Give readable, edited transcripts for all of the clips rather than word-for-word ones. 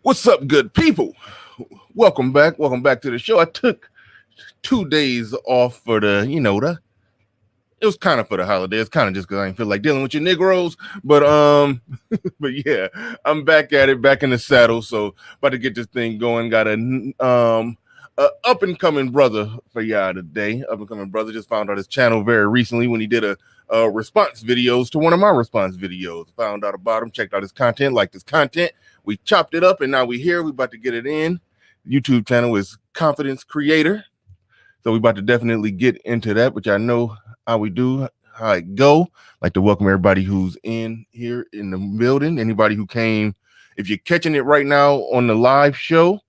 What's up, good people? Welcome back. Welcome back to the show. I took 2 days off for it was kind of for the holidays, kind of just because I didn't feel like dealing with your Negroes. But but yeah, I'm back at it, back in the saddle. So about to get this thing going. Got a up and coming brother for y'all today. Up and coming brother just found out his channel very recently when he did a response videos to one of my response videos. Found out about him, checked out his content, liked his content. We chopped it up, and now we here. We about to get it in. YouTube channel is Confidence Creator. So we about to definitely get into that, which I know how we do, how it go. Like to welcome everybody who's in here in the building. Anybody who came, if you're catching it right now on the live show,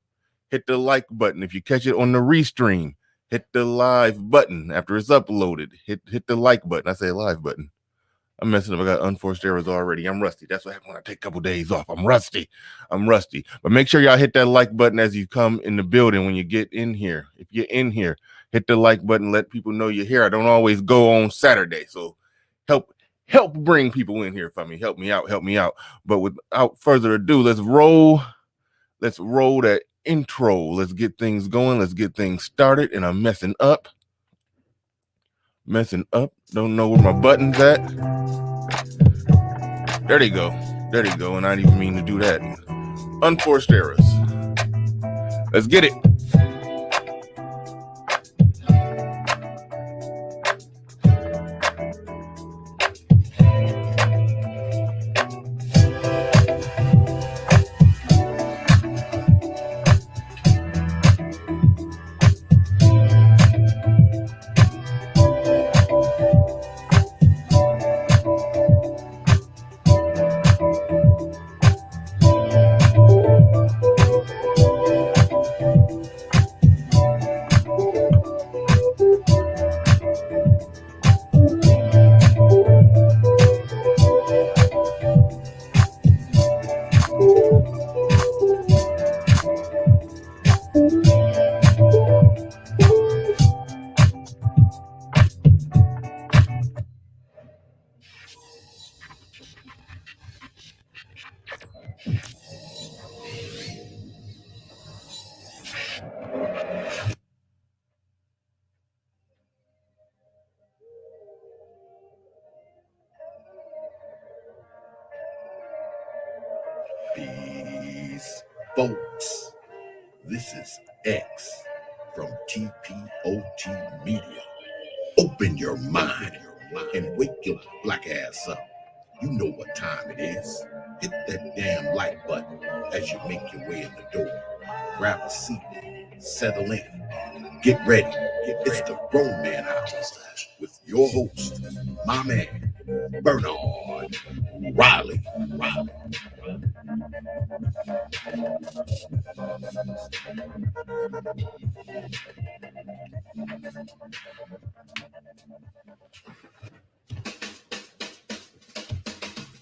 hit the like button. If you catch it on the restream, hit the live button after it's uploaded. Hit the like button. I say live button. I'm messing up. I got unforced errors already. I'm rusty. That's what happens when I take a couple days off. I'm rusty. But make sure y'all hit that like button as you come in the building when you get in here. If you're in here, hit the like button. Let people know you're here. I don't always go on Saturday. So help bring people in here for me. Help me out. But without further ado, let's roll that intro. Let's get things going. Let's get things started. And I'm messing up. Don't know where my button's at. There they go. And I didn't even mean to do that. Unforced errors. Let's get it. Peace, folks. This is X from TPOT Media. Open your mind and wake your black ass up. You know what time it is. Hit that damn like button as you make your way in the door. Grab a seat, settle in, get ready. It's the Grown Man Hour with your host, my man, Bernard Riley.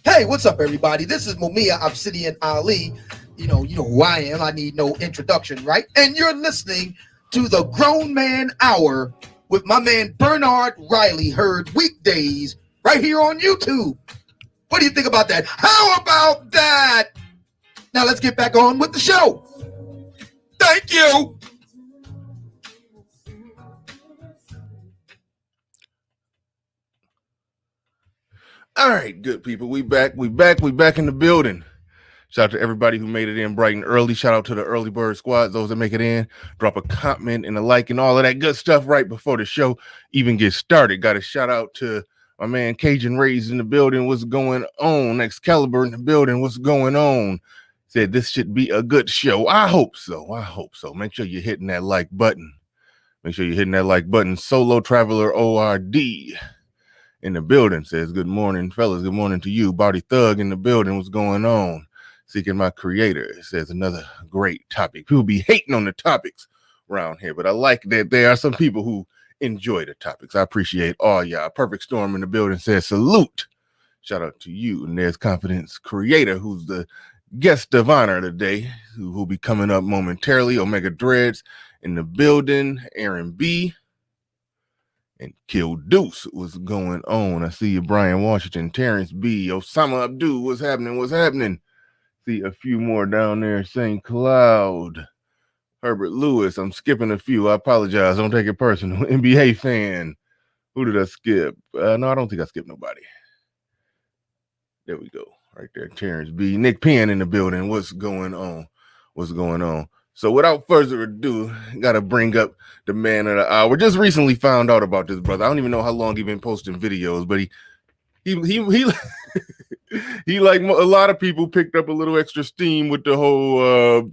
Hey, what's up, everybody? This is Mumia Obsidian Ali. You know who I am. I need no introduction, right? And you're listening to the Grown Man Hour with my man Bernard Riley, heard weekdays right here on YouTube. What do you think about that? How about that? Now let's get back on with the show. Thank you. All right, good people. We back in the building. Shout out to everybody who made it in bright and early. Shout out to the early bird squad, those that make it in. Drop a comment and a like and all of that good stuff right before the show even gets started. Got a shout out to my man Cajun Rays in the building. What's going on? Excalibur in the building. What's going on? Said this should be a good show. I hope so. Make sure you're hitting that like button. Solo Traveler ORD in the building says, good morning, fellas. Good morning to you. Body Thug in the building. What's going on? Seeking my creator. It says another great topic. People be hating on the topics around here, but I like that there are some people who enjoy the topics. I appreciate all y'all. Perfect Storm in the building says, salute. Shout out to you. And there's Confidence Creator, who's the guest of honor today, who will be coming up momentarily. Omega Dreads in the building. Aaron B. And Kill Deuce. What's going on? I see you, Brian Washington, Terrence B. Osama Abdul. What's happening? See a few more down there. St. Cloud, Herbert Lewis. I'm skipping a few. I apologize. Don't take it personal. NBA fan. Who did I skip? No, I don't think I skipped nobody. There we go. Right there. Terrence B. Nick Penn in the building. What's going on? What's going on? So without further ado, got to bring up the man of the hour. Just recently found out about this brother. I don't even know how long he been posting videos, but he he like a lot of people picked up a little extra steam with the whole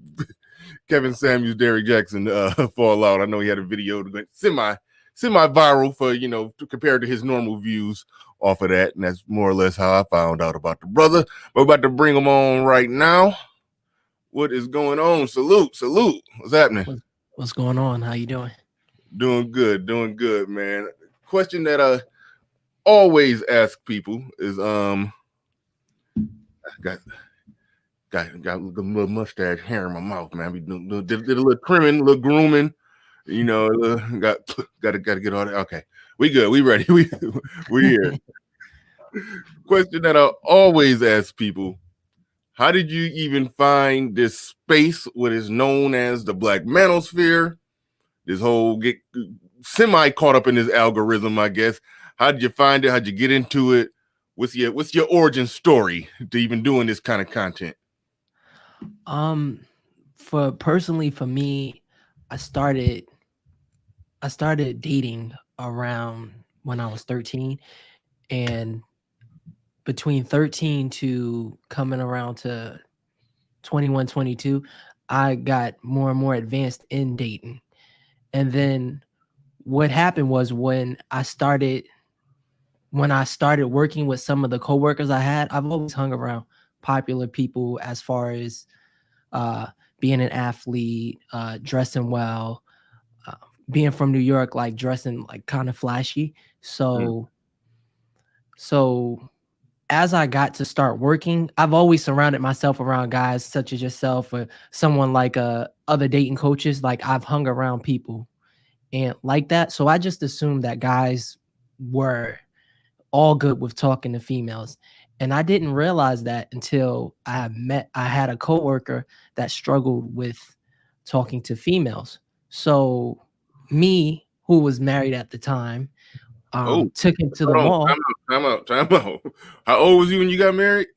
Kevin Samuels, Derrick Jackson fallout. I know he had a video that went semi viral for, compared to his normal views off of that, and that's more or less how I found out about the brother. We're about to bring him on right now. What is going on? Salute. What's happening? What's going on? How you doing? Doing good, man. Question that I always ask people is got a little mustache hair in my mouth, man. We did a little trimming, a little grooming, got to get all that. Okay, we good, we ready, we here. Question that I always ask people: how did you even find this space, what is known as the Black Manosphere? This whole get semi caught up in this algorithm, I guess. How did you find it? How'd you get into it? What's your origin story to even doing this kind of content? For me, I started dating around when I was 13, and between 13 to coming around to 21, 22, I got more and more advanced in dating. And then what happened was when I started working with some of the coworkers I had, I've always hung around popular people as far as being an athlete, dressing well, being from New York, like dressing like kind of flashy. So as I got to start working, I've always surrounded myself around guys such as yourself or someone like other dating coaches. Like I've hung around people and like that. So I just assumed that guys were all good with talking to females. And I didn't realize that until I had a coworker that struggled with talking to females. So me, who was married at the time, took him to the mall. Time out. How old was you when you got married?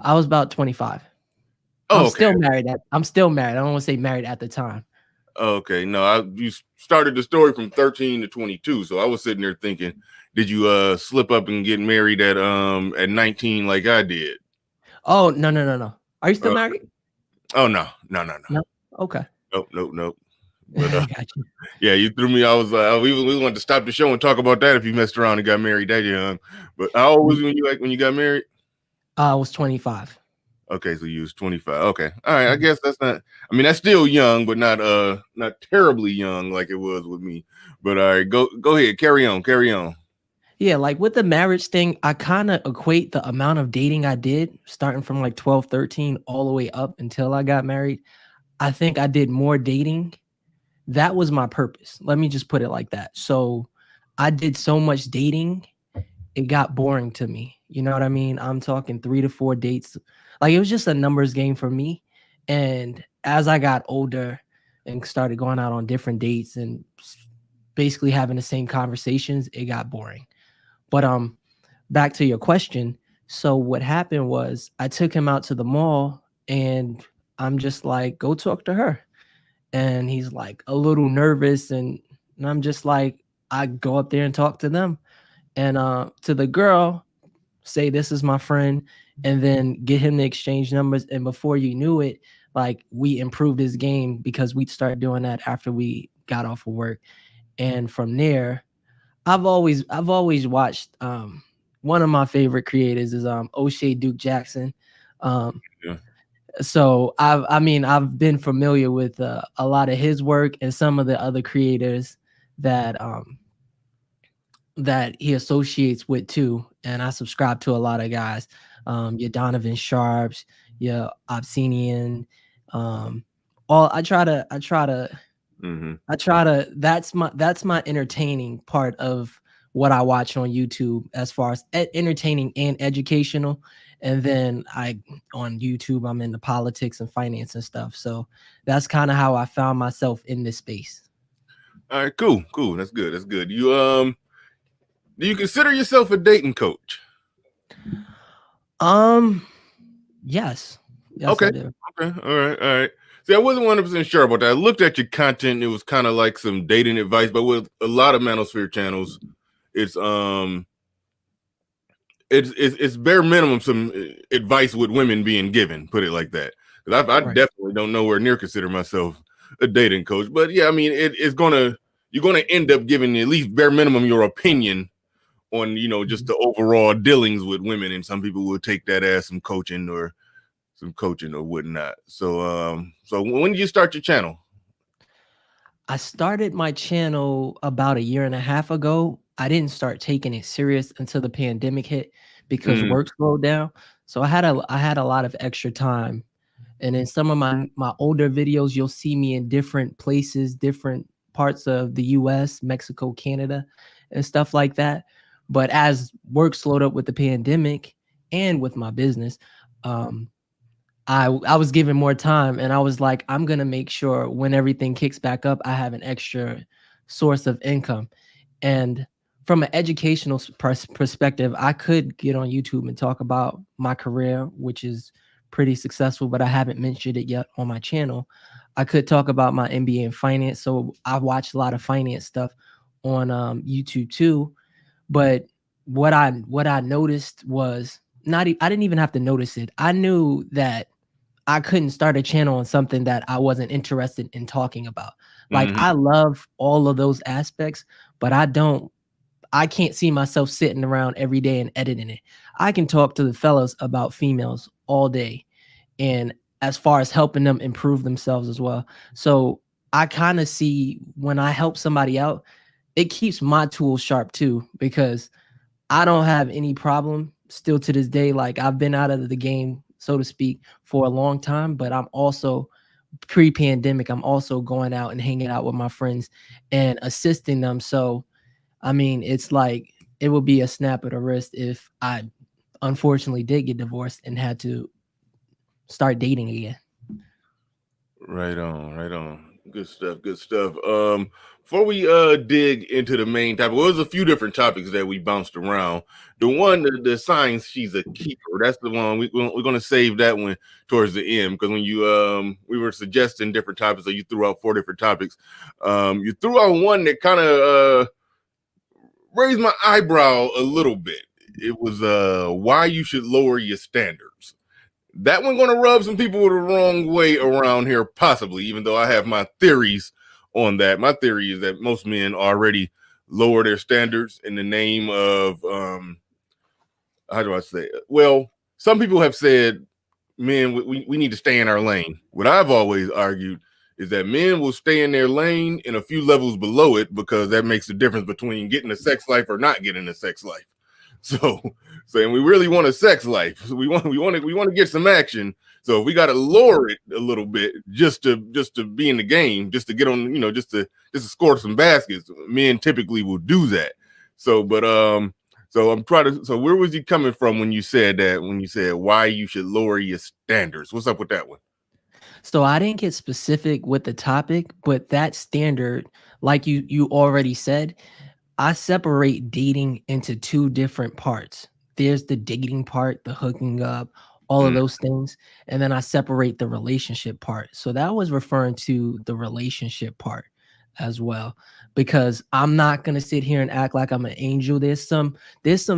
I was about 25. Oh, I'm still married. I'm still married. I don't want to say married at the time. Okay, no, you started the story from 13 to 22, so I was sitting there thinking, did you slip up and get married at 19 like I did? Oh, no. Are you still married? Oh no. Okay. Nope. But Gotcha. yeah, you threw me. I was we wanted to stop the show and talk about that if you messed around and got married that young. But how old was you when you got married? I was 25. Okay, so you was 25. Okay. All right. I guess that's not, I mean, that's still young, but not terribly young like it was with me. But all right, go ahead. Carry on. Yeah, like with the marriage thing, I kind of equate the amount of dating I did starting from like 12, 13 all the way up until I got married. I think I did more dating. That was my purpose. Let me just put it like that. So I did so much dating, it got boring to me. You know what I mean? I'm talking 3 to 4 dates. Like it was just a numbers game for me. And as I got older and started going out on different dates and basically having the same conversations, it got boring. But back to your question. So what happened was I took him out to the mall and I'm just like, go talk to her. And he's like a little nervous and I'm just like, I go up there and talk to them. And to the girl, say this is my friend, and then get him to exchange numbers. And before you knew it, like we improved his game because we'd start doing that after we got off of work. And from there, I've always watched one of my favorite creators is O'Shea Duke Jackson. Yeah. So I've been familiar with a lot of his work and some of the other creators that that he associates with too. And I subscribe to a lot of guys. Your Donovan Sharps, your Obscenian, I try to that's my entertaining part of what I watch on YouTube as far as entertaining and educational. And then on YouTube, I'm into politics and finance and stuff. So that's kind of how I found myself in this space. All right, cool. That's good. You do you consider yourself a dating coach? Yes. Yes, Okay. I do. Okay. All right. See, I wasn't 100% sure about that. I looked at your content, and it was kind of like some dating advice, but with a lot of Manosphere channels, it's it's bare minimum some advice with women being given, put it like that. Because I Right. definitely don't nowhere near consider myself a dating coach. But yeah, I mean, you're gonna end up giving at least bare minimum your opinion on just the overall dealings with women, and some people will take that as some coaching or whatnot. So when did you start your channel? I started my channel about a year and a half ago. I didn't start taking it serious until the pandemic hit because Mm, work slowed down. So I had a lot of extra time. And in some of my older videos, you'll see me in different places, different parts of the US, Mexico, Canada, and stuff like that. But as work slowed up with the pandemic and with my business, um, I was given more time, and I was like, I'm gonna make sure when everything kicks back up, I have an extra source of income. And from an educational perspective, I could get on YouTube and talk about my career, which is pretty successful, but I haven't mentioned it yet on my channel. I could talk about my MBA in finance, so I watch a lot of finance stuff on YouTube too. But what I noticed was I didn't even have to notice it. I knew that I couldn't start a channel on something that I wasn't interested in talking about. Like, mhm. I love all of those aspects, but I can't see myself sitting around every day and editing it. I can talk to the fellows about females all day, and as far as helping them improve themselves as well. So I kind of see when I help somebody out, it keeps my tools sharp too, because I don't have any problem still to this day. Like, I've been out of the game, so to speak, for a long time, but I'm also pre-pandemic. I'm also going out and hanging out with my friends and assisting them. So, I mean, it's like it would be a snap of the wrist if I unfortunately did get divorced and had to start dating again. Right on. Good stuff. Before we dig into the main topic, well, there's a few different topics that we bounced around. The one, the signs she's a keeper, that's the one we're gonna save that one towards the end, because when you we were suggesting different topics, so you threw out 4 different topics. You threw out one that kind of raised my eyebrow a little bit. It was why you should lower your standards. That one going to rub some people the wrong way around here, possibly, even though I have my theories on that. My theory is that most men already lower their standards in the name of, how do I say it? Well, some people have said, men, we need to stay in our lane. What I've always argued is that men will stay in their lane and a few levels below it, because that makes the difference between getting a sex life or not getting a sex life. So saying we really want a sex life, so we want to get some action. So if we got to lower it a little bit just to be in the game, just to get on, just to score some baskets, men typically will do that. So, but so I'm trying to. So where was you coming from when you said that? When you said why you should lower your standards? What's up with that one? So I didn't get specific with the topic, but that standard, like you already said, I separate dating into 2 different parts. There's the dating part, the hooking up, all of Mm, those things, and then I separate the relationship part. So that was referring to the relationship part as well, because I'm not going to sit here and act like I'm an angel. There's some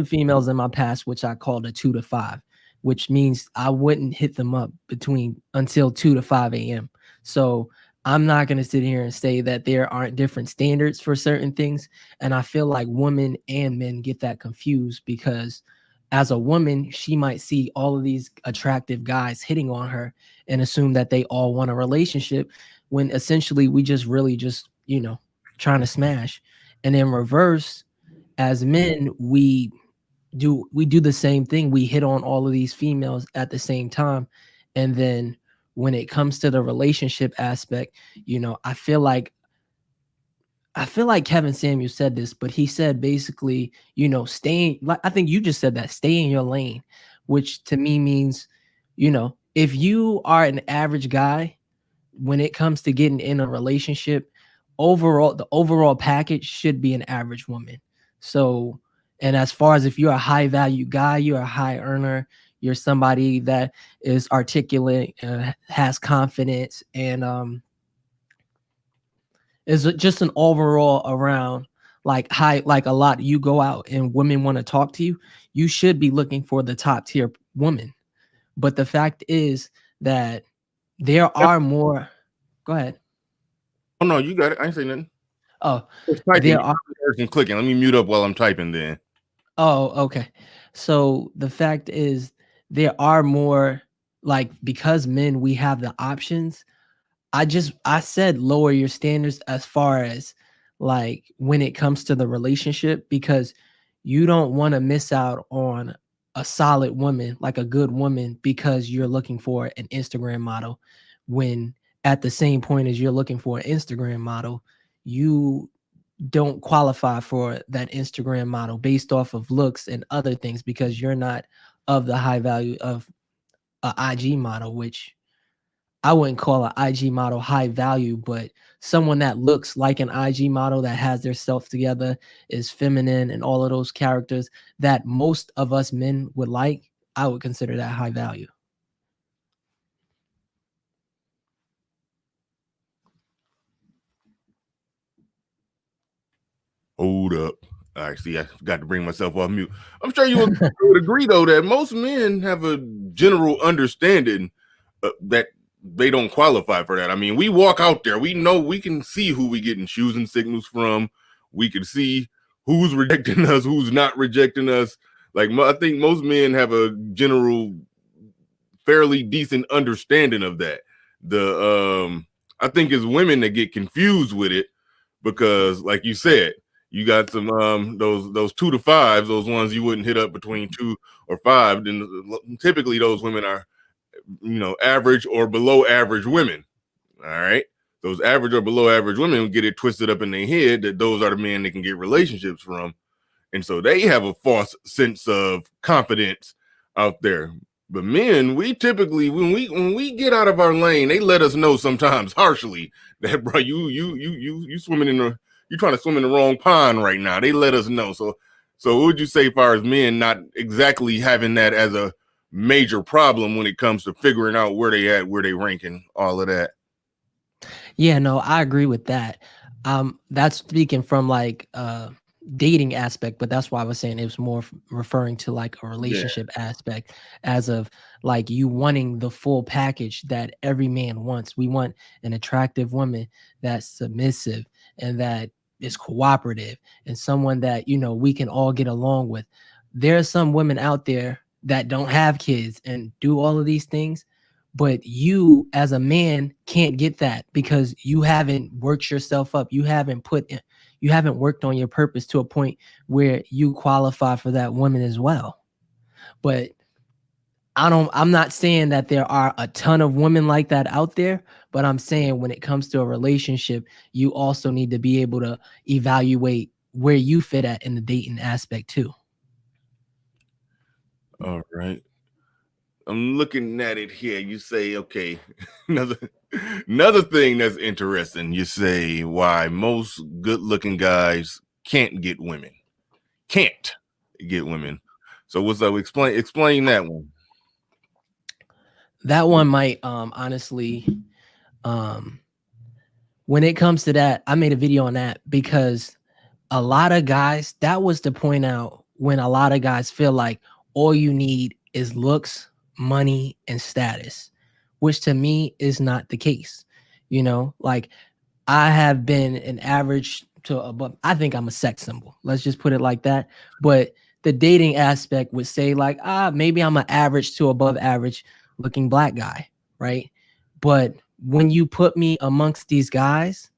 females in my past which I called a 2 to 5, which means I wouldn't hit them up between until 2 to 5 a.m. So I'm not going to sit here and say that there aren't different standards for certain things. And I feel like women and men get that confused, because as a woman, she might see all of these attractive guys hitting on her and assume that they all want a relationship, when essentially we just really just, trying to smash. And in reverse, as men, we do the same thing. We hit on all of these females at the same time. And then when it comes to the relationship aspect, I feel like Kevin Samuel said this, but he said basically, staying, like, I think you just said that, stay in your lane. which to me means, if you are an average guy, when it comes to getting in a relationship, overall, the overall package should be an average woman. So, and as far as if you're a high value guy, you're a high earner, you're somebody that is articulate, has confidence, and is just an overall around like high, like a lot. You go out and women want to talk to you, you should be looking for the top tier woman. But the fact is that there are more. Go ahead. Oh no, you got it. I ain't saying nothing. Oh, It's typing. there are. And clicking. Let me mute up while I'm typing. Then. Oh, okay. So the fact is, there are more, like, because men, we have the options. I said lower your standards as far as like when it comes to the relationship, because you don't want to miss out on a solid woman, like a good woman, because you're looking for an Instagram model, when at the same point as you're looking for an Instagram model, you don't qualify for that Instagram model based off of looks and other things, because you're not of the high value of a IG model, which I wouldn't call an IG model high value, but someone that looks like an IG model, that has their self together, is feminine, and all of those characters that most of us men would like, I would consider that high value. Hold up. All right, see, I got to bring myself off mute. I'm sure you would agree, though, that most men have a general understanding that they don't qualify for that. I mean, we walk out there, we know, we can see who we getting shoes and signals from. We can see who's rejecting us, who's not rejecting us. Like, I think most men have a general, fairly decent understanding of that. I think it's women that get confused with it, because, like you said, you got some those 2 to 5s, those ones you wouldn't hit up between 2 or 5. Then typically those women are, average or below average women. All right, those average or below average women get it twisted up in their head that those are the men they can get relationships from, and so they have a false sense of confidence out there. But men, we typically, when we get out of our lane, they let us know sometimes harshly that, bro, you swimming in the, you trying to swim in the wrong pond right now. They let us know. So what would you say, as far as men not exactly having that as a major problem when it comes to figuring out where they at, where they ranking, all of that? Yeah, no, I agree with that. That's speaking from like dating aspect, but that's why I was saying it was more referring to like a relationship aspect, as of like you wanting the full package that every man wants. We want an attractive woman that's submissive and that is cooperative, and someone that, we can all get along with. There are some women out there that don't have kids and do all of these things, but you as a man can't get that because you haven't worked yourself up. You haven't worked on your purpose to a point where you qualify for that woman as well. But I'm not saying that there are a ton of women like that out there, but I'm saying when it comes to a relationship, you also need to be able to evaluate where you fit at in the dating aspect too. All right. I'm looking at it here. You say, okay, another thing that's interesting. You say why most good-looking guys can't get women. Can't get women. So what's up? Explain that one. That one might honestly, when it comes to that, I made a video on that because a lot of guys, that was to point out when a lot of guys feel like all you need is looks, money, and status, which to me is not the case. Like, I have been an average to above, I think I'm a sex symbol. Let's just put it like that. But the dating aspect would say like, maybe I'm an average to above average looking black guy, right? But when you put me amongst these guys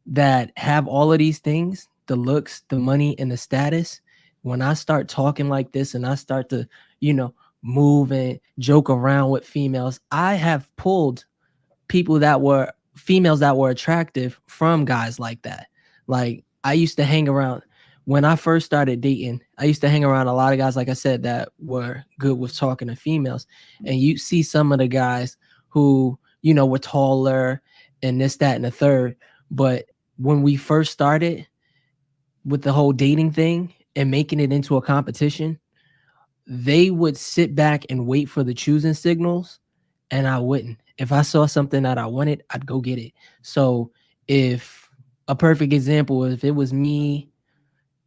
that have all of these things, the looks, the money, and the status, when I start talking like this and I start to, move and joke around with females, I have pulled females that were attractive from guys like that. Like, I used to hang around when I first started dating, I used to hang around a lot of guys, like I said, that were good with talking to females. And you see some of the guys who, were taller and this, that, and the third. But when we first started with the whole dating thing and making it into a competition, they would sit back and wait for the choosing signals, and I wouldn't. If I saw something that I wanted, I'd go get it. So if a perfect example, if it was me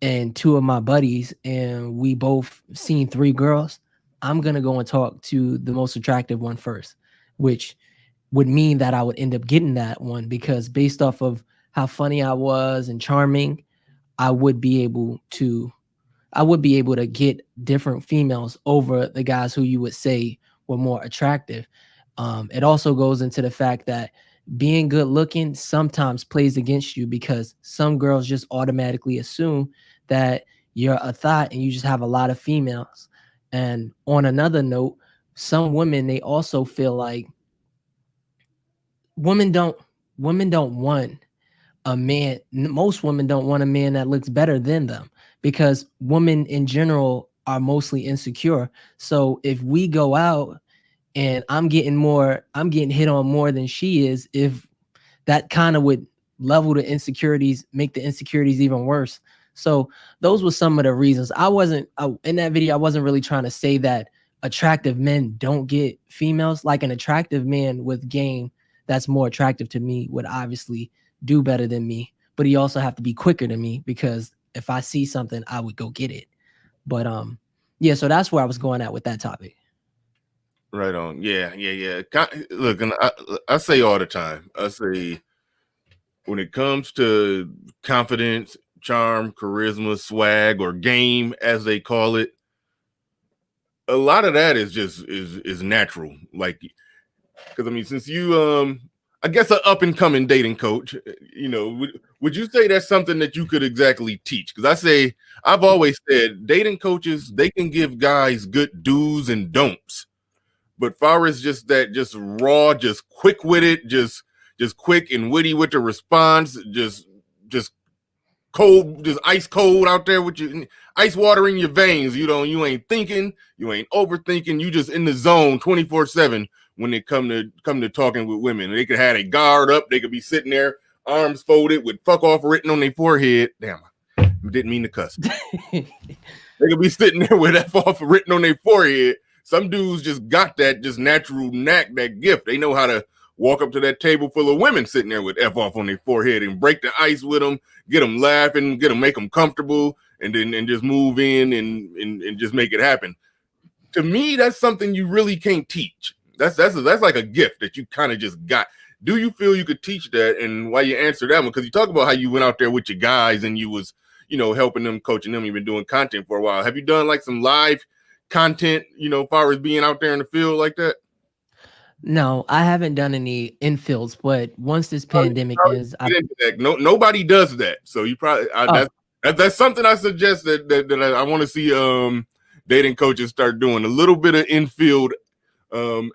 and two of my buddies and we both seen three girls, I'm gonna go and talk to the most attractive one first, which would mean that I would end up getting that one, because based off of how funny I was and charming, I would be able to get different females over the guys who you would say were more attractive. It also goes into the fact that being good looking sometimes plays against you, because some girls just automatically assume that you're a thought and you just have a lot of females. And on another note, some women, they also feel like women don't want a man. Most women don't want a man that looks better than them, because women in general are mostly insecure. So if we go out and I'm getting hit on more than she is, if that kind of would level the insecurities, make the insecurities even worse. So those were some of the reasons. In that video, I wasn't really trying to say that attractive men don't get females. Like, an attractive man with game that's more attractive to me would obviously do better than me, but he also have to be quicker than me, because if I see something, I would go get it. But yeah, so that's where I was going at with that topic. Right on. Yeah. Look, and I say all the time, I say, when it comes to confidence, charm, charisma, swag, or game, as they call it, a lot of that is just is natural. Like, because I mean, since you I guess an up and coming dating coach, would you say that's something that you could exactly teach? Because I've always said dating coaches, they can give guys good do's and don'ts, but far as just raw, just quick with it, just quick and witty with the response, just cold, just ice cold out there with your ice water in your veins. You ain't thinking, you ain't overthinking, you just in the zone 24/7 when it come to talking with women. They could have a guard up, they could be sitting there, arms folded with fuck off written on their forehead. Damn, I didn't mean to cuss. They could be sitting there with F off written on their forehead. Some dudes just got that just natural knack, that gift. They know how to walk up to that table full of women sitting there with F off on their forehead and break the ice with them, get them laughing, make them comfortable, and then just move in and just make it happen. To me, that's something you really can't teach. That's like a gift that you kind of just got. Do you feel you could teach that? And why you answer that one? Because you talk about how you went out there with your guys and you was, helping them, coaching them. You've been doing content for a while. Have you done like some live content, as far as being out there in the field like that? No, I haven't done any infields, but once this pandemic is, nobody does that. So you probably that's something I suggest that I want to see dating coaches start doing, a little bit of infield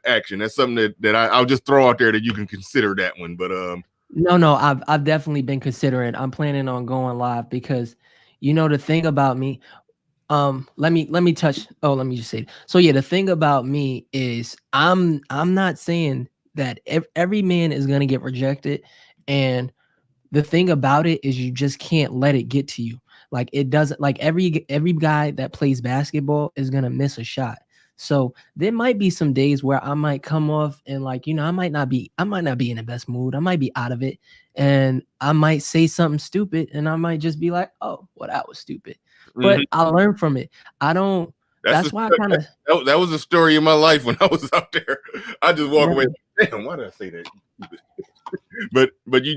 action. That's something that I'll just throw out there that you can consider that one. But no, I've definitely been considering. I'm planning on going live, because the thing about me, let me just say it. So yeah, the thing about me is I'm not saying that every man is going to get rejected, and the thing about it is you just can't let it get to you. Like, it doesn't, like, every guy that plays basketball is going to miss a shot. So there might be some days where I might come off and, like, I might not be in the best mood. I might be out of it, and I might say something stupid, and I might just be like, oh, well, that was stupid. But I learn from it. I don't. That's why I kind of. That was the story of my life when I was out there. I just walk away. Damn, why did I say that? but you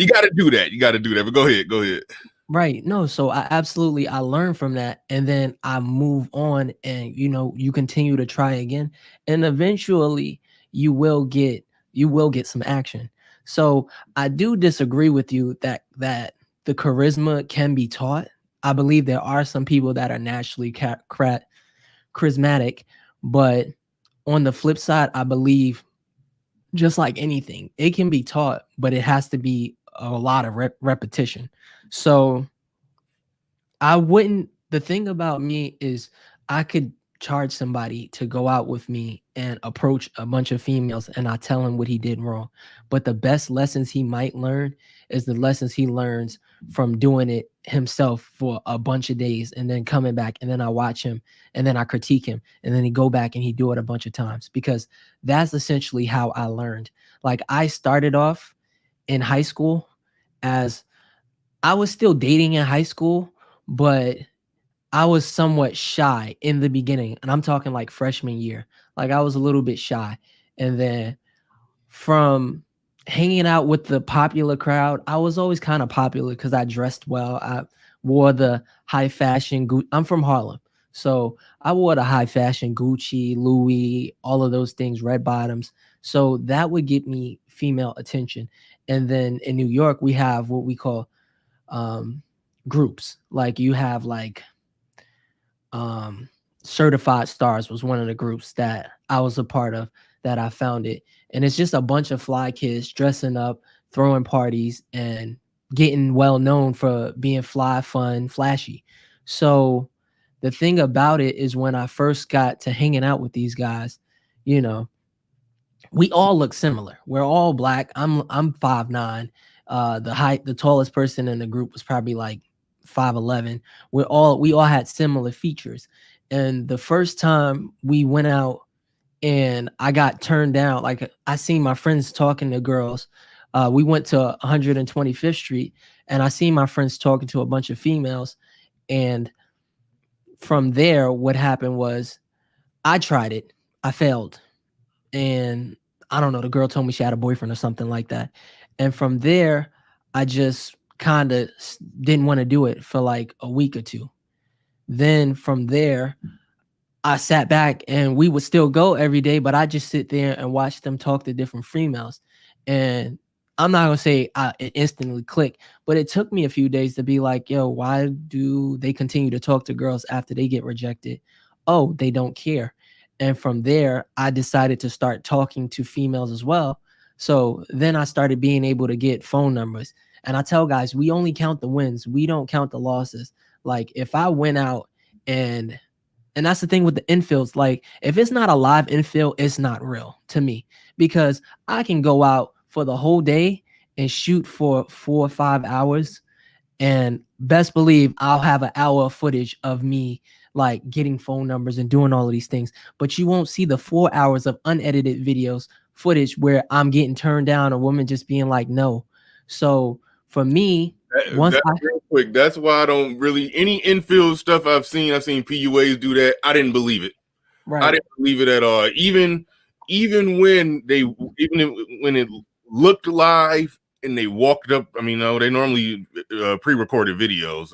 got to do that. You got to do that. But go ahead. Right. No, so I learn from that, and then I move on, and you continue to try again, and eventually you will get some action. So I do disagree with you that the charisma can be taught. I believe there are some people that are naturally charismatic, but on the flip side, I believe, just like anything, it can be taught, but it has to be a lot of repetition. So I wouldn't. The thing about me is I could charge somebody to go out with me and approach a bunch of females and I tell him what he did wrong. But the best lessons he might learn is the lessons he learns from doing it himself for a bunch of days and then coming back and then I watch him and then I critique him and then he go back and he do it a bunch of times because that's essentially how I learned. Like I started off in high school as I was still dating in high school, but I was somewhat shy in the beginning. And I'm talking like freshman year. Like I was a little bit shy. And then from hanging out with the popular crowd, I was always kind of popular because I dressed well. I wore the high fashion. I'm from Harlem. So I wore the high fashion Gucci, Louis, all of those things, red bottoms. So that would get me female attention. And then in New York, we have what we call groups. Like you have like Certified Stars was one of the groups that I was a part of that I founded. And it's just a bunch of fly kids dressing up, throwing parties, and getting well known for being fly, fun, flashy. So the thing about it is when I first got to hanging out with these guys, you know, we all look similar. We're all black. I'm 5'9". The tallest person in the group was probably like 5'11". We all had similar features. And the first time we went out and I got turned down, like I seen my friends talking to girls. We went to 125th Street and I seen my friends talking to a bunch of females. And from there, what happened was I tried it. I failed. And I don't know, the girl told me she had a boyfriend or something like that. And from there, I just kind of didn't want to do it for like a week or two. Then from there, I sat back and we would still go every day, but I just sit there and watch them talk to different females. And I'm not gonna say it instantly clicked, but it took me a few days to be like, yo, why do they continue to talk to girls after they get rejected? Oh, they don't care. And from there, I decided to start talking to females as well. So then I started being able to get phone numbers. And I tell guys, we only count the wins. We don't count the losses. Like if I went out and that's the thing with the infields. Like if it's not a live infield, it's not real to me because I can go out for the whole day and shoot for 4 or 5 hours. And best believe I'll have an hour of footage of me like getting phone numbers and doing all of these things. But you won't see the 4 hours of unedited videos footage where I'm getting turned down, a woman just being like, no. So for me, once That's real quick. That's why I don't really any infield stuff I've seen PUAs do that. I didn't believe it. right. I didn't believe it at all. Even when when it looked live and they walked up. I mean, no, they normally pre-recorded videos.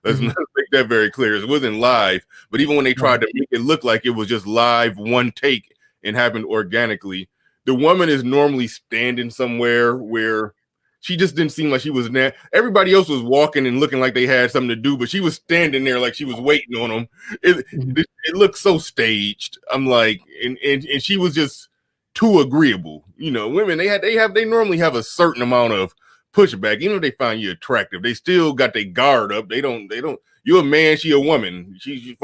Let's not make that very clear. It wasn't live, but even when they tried to make it look like it was just live, one take and happened organically, the woman is normally standing somewhere where she just didn't seem like she was there. Everybody else was walking and looking like they had something to do, but she was standing there like she was waiting on them. It looked so staged. I'm like, and she was just too agreeable. You know, women they normally have a certain amount of pushback. Even if they find you attractive, they still got their guard up. They don't. You're a man, she a woman. She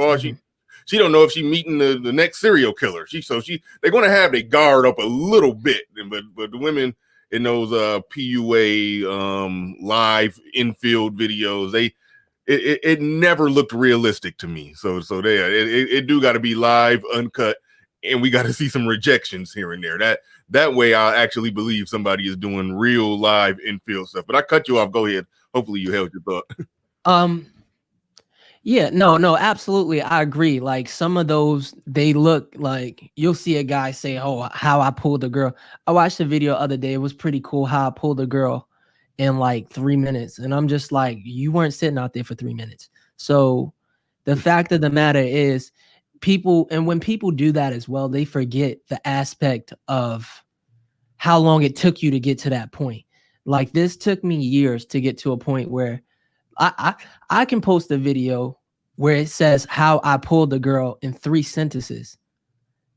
don't know if she meeting the next serial killer. They're gonna have their guard up a little bit, but the women in those PUA live infield videos, it never looked realistic to me. So it do got to be live, uncut, and we got to see some rejections here and there. That way I actually believe somebody is doing real live infield stuff. But I cut you off. Go ahead. Hopefully you held your thought. Yeah, no, absolutely. I agree. Like some of those, they look like you'll see a guy say, oh, how I pulled a girl. I watched the video the other day. It was pretty cool how I pulled a girl in like 3 minutes. And I'm just like, you weren't sitting out there for 3 minutes. So the fact of the matter is when people do that as well, they forget the aspect of how long it took you to get to that point. Like this took me years to get to a point where I can post a video where it says how I pulled a girl in 3 sentences,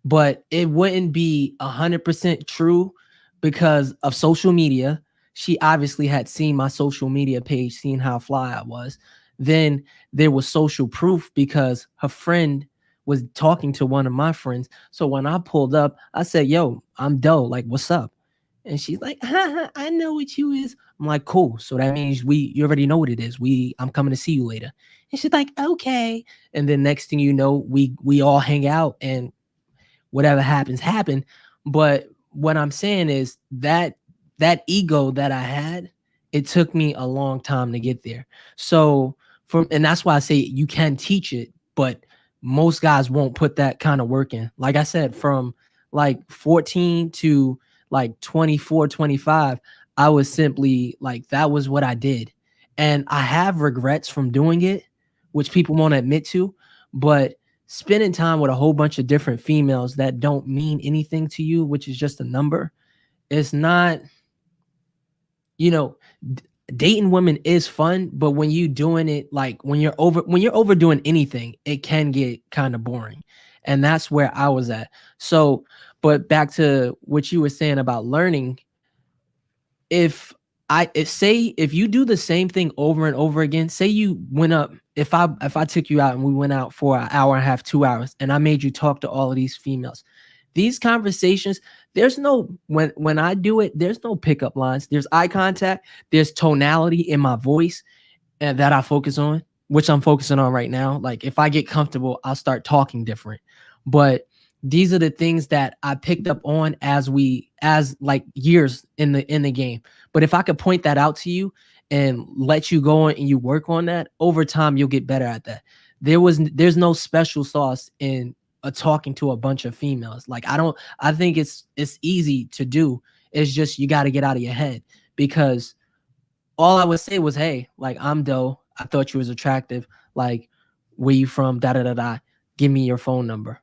but it wouldn't be 100% true because of social media. She obviously had seen my social media page, seen how fly I was. Then there was social proof because her friend was talking to one of my friends. So when I pulled up, I said, yo, I'm Doe. Like, what's up? And she's like, I know what you is. I'm like, cool. So that means you already know what it is. I'm coming to see you later. And she's like, okay. And then next thing you know, we all hang out and whatever happen. But what I'm saying is that ego that I had, it took me a long time to get there. So and that's why I say you can teach it, but most guys won't put that kind of work in. Like I said, from like 14 to like 24, 25, I was simply like, that was what I did. And I have regrets from doing it, which people won't admit to, but spending time with a whole bunch of different females that don't mean anything to you, which is just a number, it's not, dating women is fun, but when you doing it, like when you're overdoing anything, it can get kind of boring. And that's where I was at. So, but back to what you were saying about learning, if you do the same thing over and over again, say you went up, if I took you out and we went out for an hour and a half, 2 hours, and I made you talk to all of these females, these conversations, there's no, when I do it, there's no pickup lines. There's eye contact, there's tonality in my voice, and that I focus on, which I'm focusing on right now. Like if I get comfortable, I'll start talking different. But these are the things that I picked up on as like years in the game. But if I could point that out to you and let you go on and you work on that, over time you'll get better at that. There's no special sauce in talking to a bunch of females. Like I think it's easy to do. It's just you got to get out of your head, because all I would say was, hey, like, I'm Doe. I thought you was attractive. Like, where you from? Da da da da. Give me your phone number.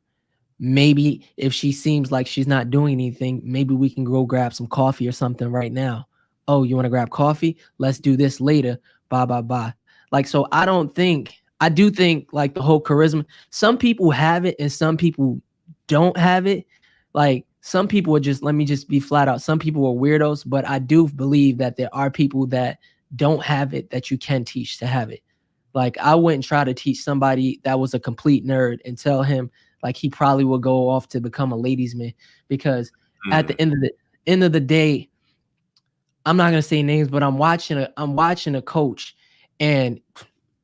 Maybe if she seems like she's not doing anything, maybe we can go grab some coffee or something right now. Oh, you want to grab coffee? Let's do this later. Bye, bye, bye. Like, so I do think like the whole charisma, some people have it and some people don't have it. Like some people are just, let me just be flat out, some people are weirdos, but I do believe that there are people that don't have it that you can teach to have it. Like I wouldn't try to teach somebody that was a complete nerd and tell him like he probably will go off to become a ladies' man, because at the end of the day, I'm not gonna say names, but I'm watching a coach, and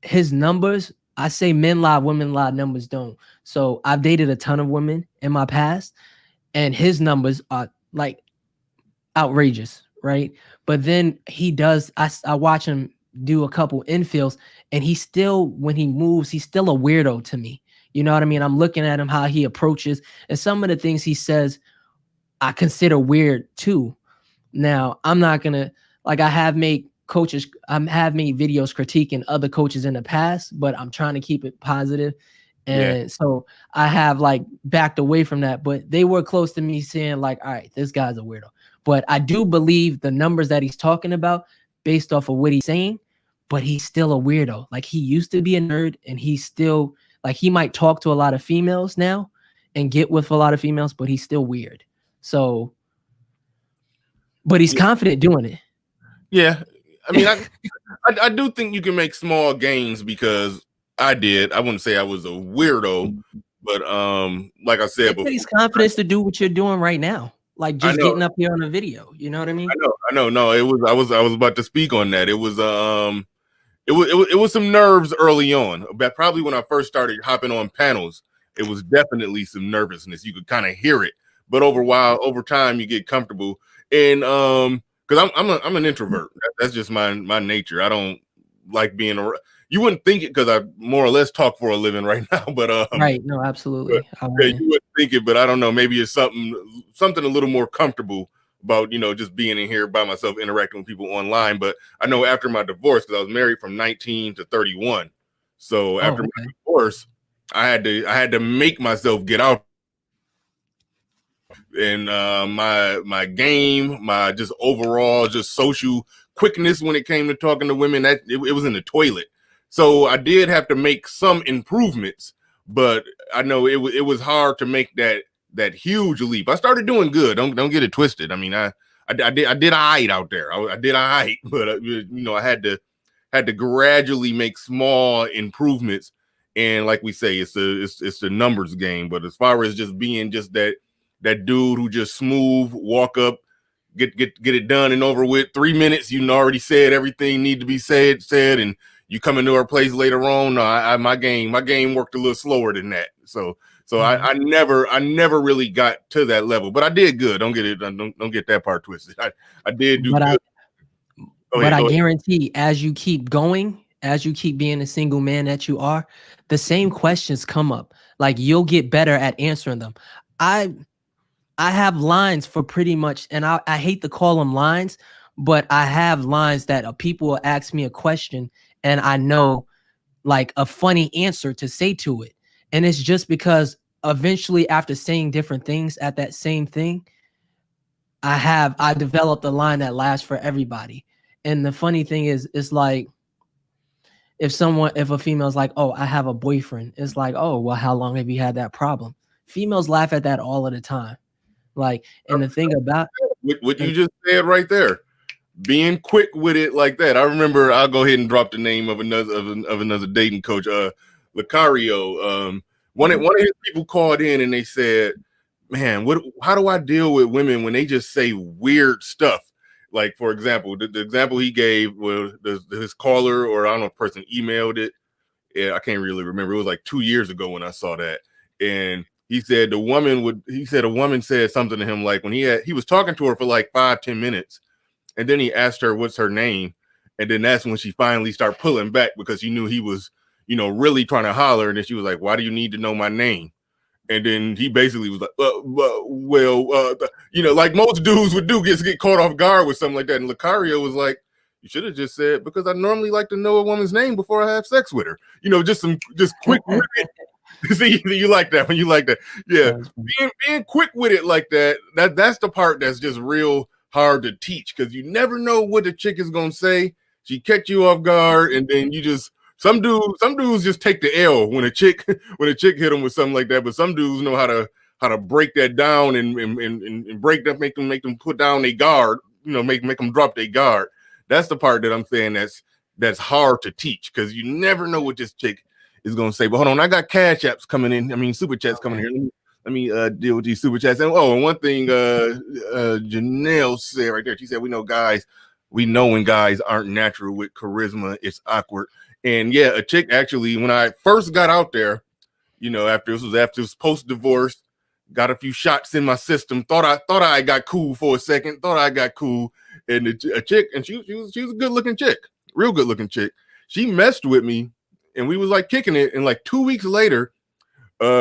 his numbers, I say men lie, women lie, numbers don't. So I've dated a ton of women in my past, and his numbers are like outrageous, right? But then he does, I watch him do a couple infills, and he still, when he moves, he's still a weirdo to me. You know what I mean? I'm looking at him, how he approaches, and some of the things he says, I consider weird too. Now, I'm not gonna, like, I have made videos critiquing other coaches in the past, but I'm trying to keep it positive. And so I have like backed away from that, but they were close to me saying like, all right, this guy's a weirdo. But I do believe the numbers that he's talking about based off of what he's saying, but he's still a weirdo. Like he used to be a nerd, and he's still like, he might talk to a lot of females now and get with a lot of females, but he's still weird. So, but he's confident doing it. Yeah. I mean, I do think you can make small gains, because I wouldn't say I was a weirdo, but like I said before, takes confidence to do what you're doing right now. Like just getting up here on a video. You know what I mean? I know. No, I was about to speak on that. It was it was some nerves early on. But probably when I first started hopping on panels, it was definitely some nervousness. You could kind of hear it. But over time you get comfortable. And because I'm an introvert. That's just my nature. I don't like being around. You wouldn't think it, because I more or less talk for a living right now. But right, no, absolutely. Yeah, you wouldn't think it, but I don't know. Maybe it's something a little more comfortable about, just being in here by myself, interacting with people online. But I know after my divorce, because I was married from 19 to 31, so after my divorce, I had to make myself get out. And my game, my just overall just social quickness when it came to talking to women, that it was in the toilet. So I did have to make some improvements, but I know it was hard to make that huge leap. I started doing good. Don't get it twisted. I mean, I did all right out there. I did all right, but I had had to gradually make small improvements. And like we say, it's the numbers game. But as far as just being just that dude who just smooth, walk up, get it done and over with, 3 minutes, you already said everything need to be said, and you come into our place later on. No, my game worked a little slower than that. So I never really got to that level, but I did good. Don't get that part twisted. I did do good. But I guarantee, as you keep going, as you keep being a single man that you are, the same questions come up. Like, you'll get better at answering them. I have lines for pretty much, and I hate to call them lines, but I have lines that people will ask me a question and I know like a funny answer to say to it. And it's just because eventually, after saying different things at that same thing, I developed a line that lasts for everybody. And the funny thing is, it's like, if a female's like, oh, I have a boyfriend, it's like, oh, well, how long have you had that problem? Females laugh at that all of the time. Like, and the thing about what you just said right there, being quick with it like that. I remember, I'll go ahead and drop the name of another dating coach, Lucario. One of his people called in and they said, man, how do I deal with women when they just say weird stuff? Like, for example, the example he gave was his caller, or I don't know if person emailed it. Yeah, I can't really remember. It was like 2 years ago when I saw that. And he said a woman said something to him, like when he was talking to her for like 5-10 minutes. And then he asked her, what's her name? And then that's when she finally started pulling back, because he knew he was, really trying to holler. And then she was like, why do you need to know my name? And then he basically was like, like most dudes would do, get caught off guard with something like that. And Lucario was like, you should have just said, because I normally like to know a woman's name before I have sex with her. Just quick with it. See, you like that when you like that. Yeah. Being quick with it like that's the part that's just real hard to teach, because you never know what the chick is going to say. She catch you off guard, and then you just, some dudes just take the L when a chick hit them with something like that. But some dudes know how to break that down and break that, make them put down their guard, make them drop their guard. That's the part that I'm saying that's hard to teach, because you never know what this chick is going to say. But hold on, I got cash apps coming in. I mean, super chats coming here. Let me deal with these super chats. And one thing Janelle said right there, she said, we know when guys aren't natural with charisma, it's awkward. And yeah, a chick actually, when I first got out there, after this post-divorce, got a few shots in my system, thought I got cool for a second, and a chick, and she was a good-looking chick, real good-looking chick. She messed with me, and we was like kicking it, and like 2 weeks later,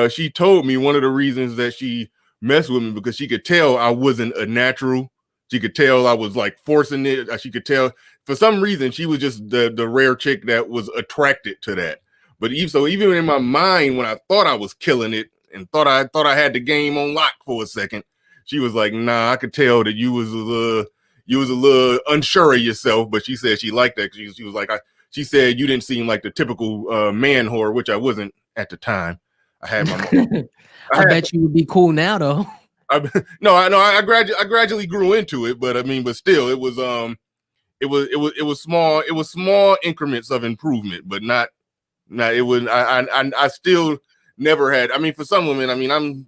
she told me one of the reasons that she messed with me, because she could tell I wasn't a natural. She could tell I was like forcing it. She could tell, for some reason, she was just the rare chick that was attracted to that. But even in my mind, when I thought I was killing it and thought I had the game on lock for a second, she was like, nah, I could tell that you was a little unsure of yourself. But she said she liked that. She was like, she said you didn't seem like the typical man whore, which I wasn't at the time. I had my I bet you would be cool now, though. I gradually grew into it, but still, it was small increments of improvement, but not it was, I still never had. For some women, I'm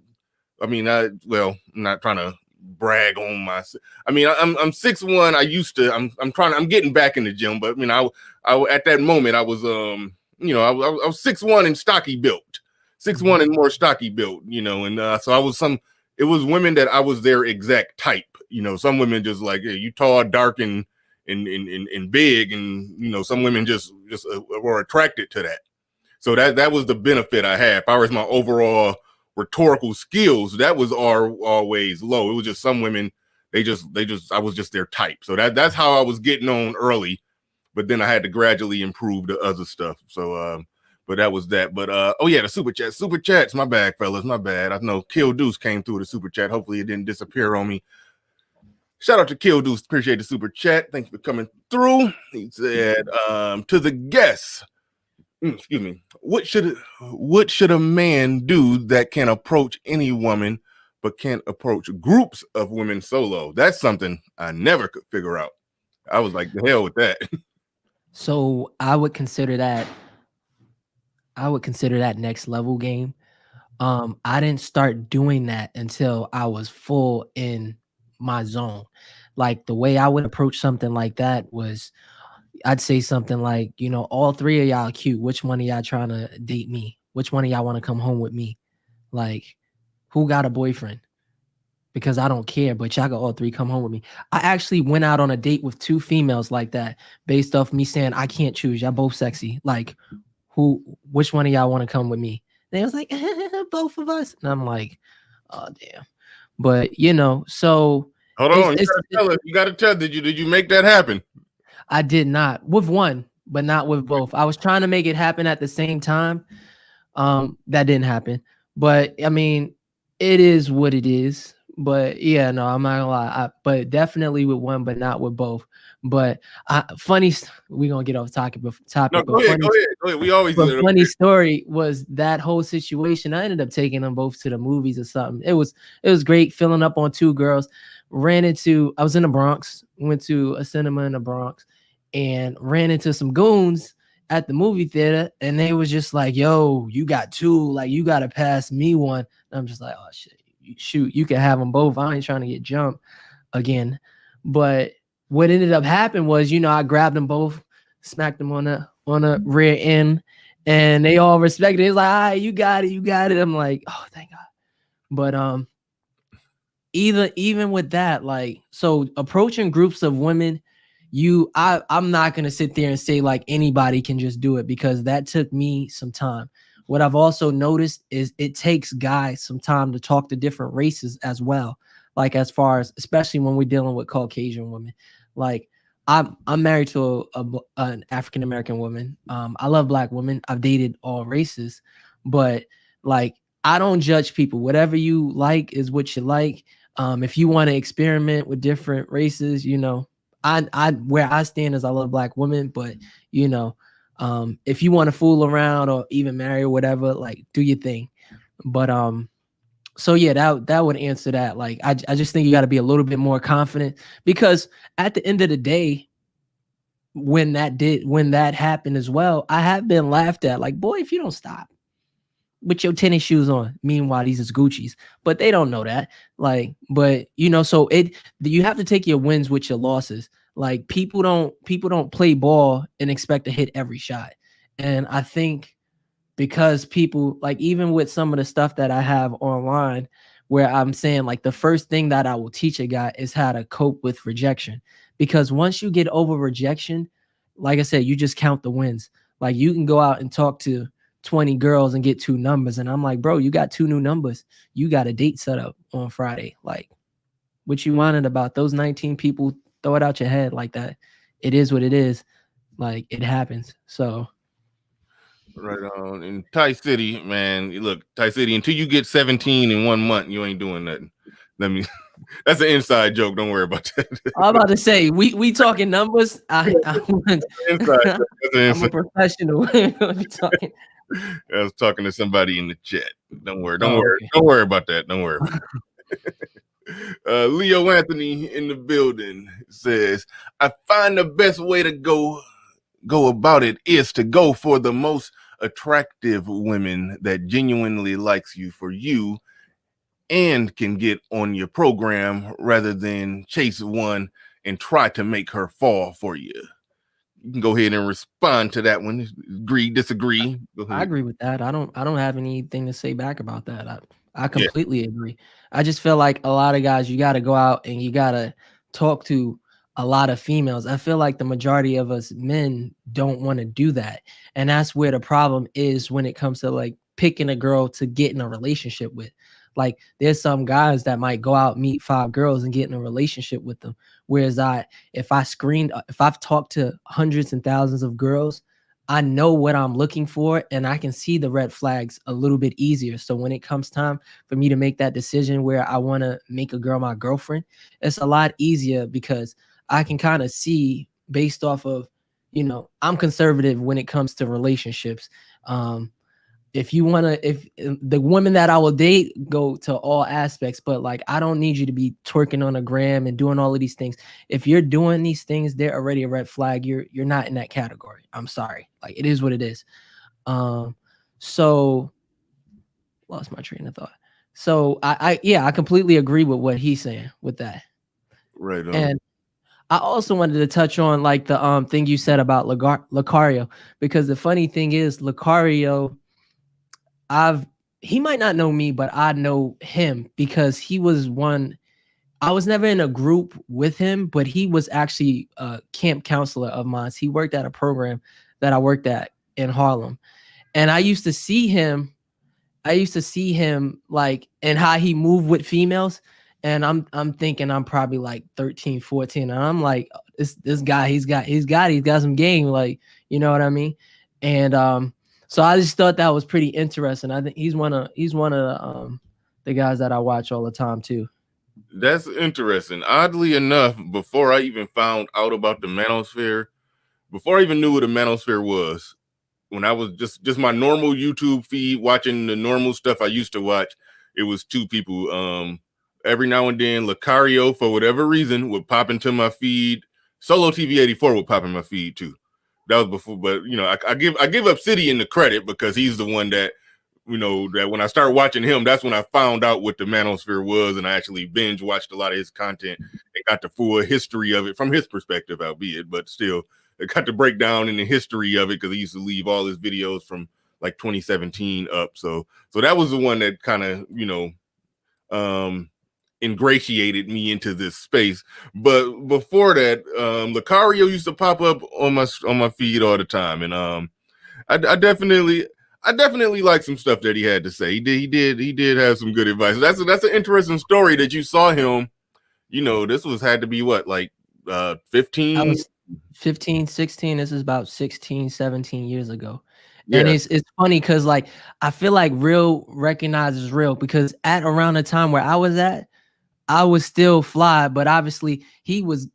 not trying to brag on myself. I'm 6'1". I'm getting back in the gym, but I at that moment I was I was 6'1" and stocky built, 6'1" and more stocky built, and so I was it was women that I was their exact type. Some women just like, hey, you tall, dark, and big, and some women just were attracted to that. So that was the benefit I had. As far as my overall rhetorical skills, that was always low. It was just some women, I was just their type. So that's how I was getting on early, but then I had to gradually improve the other stuff. So but that was that. But the super chats, my bad, fellas, my bad. I know Kill Deuce came through the super chat. Hopefully it didn't disappear on me. Shout out to Kill Deuce, appreciate the super chat. Thank you for coming through. He said, to the guests, excuse me, what should a man do that can approach any woman but can't approach groups of women solo? That's something I never could figure out. I was like, the hell with that. So I would consider that next level game. I didn't start doing that until I was full in my zone. Like the way I would approach something like that was I'd say something like, all three of y'all cute. Which one of y'all trying to date me? Which one of y'all want to come home with me? Like, who got a boyfriend? Because I don't care, but y'all got all three come home with me. I actually went out on a date with two females like that, based off me saying I can't choose. Y'all both sexy. Like, which one of y'all want to come with me? They was like, both of us. And I'm like, oh damn. But so Hold on, you gotta tell. Did you make that happen? I did not with one, but not with both. I was trying to make it happen at the same time. That didn't happen. But I mean, it is what it is. But yeah, no, I'm not gonna lie. But definitely with one, but not with both. But we're gonna get off topic. No, go ahead. We always do it. Funny story was that whole situation. I ended up taking them both to the movies or something. It was great, filling up on two girls. I was in the Bronx, went to a cinema in the Bronx, and ran into some goons at the movie theater, and they was just like, yo, you got two, like you gotta pass me one. And I'm just like, oh shit, shoot, you can have them both. I ain't trying to get jumped again. But what ended up happening was, I grabbed them both, smacked them on the rear end, and they all respected it. It's like, all right, you got it. I'm like, oh, thank God. But even with that, like, so approaching groups of women, I'm not gonna sit there and say like anybody can just do it, because that took me some time. What I've also noticed is it takes guys some time to talk to different races as well. Like, as far as, especially when we're dealing with Caucasian women, like I'm married to an African American woman. I love Black women. I've dated all races, but like, I don't judge people. Whatever you like is what you like. If you want to experiment with different races, I where I stand is I love Black women, but if you want to fool around or even marry or whatever, like, do your thing. But so yeah, that would answer that. Like, I just think you got to be a little bit more confident, because at the end of the day, when that happened as well, I have been laughed at. Like, boy, if you don't stop with your tennis shoes on. Meanwhile, these is Gucci's, but they don't know that. Like, but so you have to take your wins with your losses. Like, people don't play ball and expect to hit every shot. And I think because people, like, even with some of the stuff that I have online, where I'm saying like the first thing that I will teach a guy is how to cope with rejection. Because once you get over rejection, like I said, you just count the wins. Like, you can go out and talk to 20 girls and get 2 numbers. And I'm like, bro, you got 2 new numbers. You got a date set up on Friday. Like, what you wanted about those 19 people, throw it out your head like that. It is what it is. Like, it happens. So. Right on. In Thai City, man, look, Thai City, until you get 17 in 1 month, you ain't doing nothing. That's an inside joke. Don't worry about that. I'm about to say, we talking numbers. I'm a professional. I was talking to somebody in the chat. Don't worry about that. Don't worry about that. Leo Anthony in the building says, I find the best way to go about it is to go for the most attractive women that genuinely likes you for you and can get on your program, rather than chase one and try to make her fall for you. You can go ahead and respond to that one. Agree, disagree? I agree with that. I don't have anything to say back about that. I completely agree. I just feel like a lot of guys, you got to go out and you got to talk to a lot of females. I feel like the majority of us men don't want to do that. And that's where the problem is when it comes to like picking a girl to get in a relationship with. Like, there's some guys that might go out, meet 5 girls and get in a relationship with them. Whereas if I've talked to hundreds and thousands of girls, I know what I'm looking for and I can see the red flags a little bit easier. So when it comes time for me to make that decision where I want to make a girl my girlfriend, it's a lot easier because I can kind of see based off of, I'm conservative when it comes to relationships. if you want to, if the women that I will date go to all aspects, but like I don't need you to be twerking on a gram and doing all of these things. If you're doing these things, they're already a red flag. You're not in that category. I'm sorry. Like it is what it is. So lost my train of thought. So I completely agree with what he's saying with that. Right on. And I also wanted to touch on like the thing you said about Lucario, because the funny thing is Lucario, he might not know me, but I know him because he was one. I was never in a group with him, but he was actually a camp counselor of mine. He worked at a program that I worked at in Harlem. And I used to see him like and how he moved with females. And I'm thinking I'm probably like 13, 14. And I'm like, this guy, he's got some game, like, you know what I mean? And so I just thought that was pretty interesting. I think he's one of the guys that I watch all the time too. That's interesting. Oddly enough, before I even found out about the manosphere, before I even knew what a manosphere was, when I was just my normal YouTube feed, watching the normal stuff I used to watch, it was two people. Every now and then, Lucario, for whatever reason, would pop into my feed. Solo TV 84 would pop in my feed too. That was before, but you know, I give Obsidian the credit because he's the one that, you know, that when I started watching him, that's when I found out what the manosphere was, and I actually binge watched a lot of his content and got the full history of it from his perspective, albeit, but still, I got to break down in the history of it because he used to leave all his videos from like 2017 up. So that was the one that kind of, you know, ingratiated me into this space. But before that, Lucario used to pop up on my feed all the time, and I definitely like some stuff that he had to say. He did have some good advice. That's an interesting story that you saw him. You know, this had to be what, like 15. I was 15, 16. This is about 16, 17 years ago. Yeah. And it's funny because like I feel like real recognizes real, because at around the time where I was at, I was still fly, but obviously he was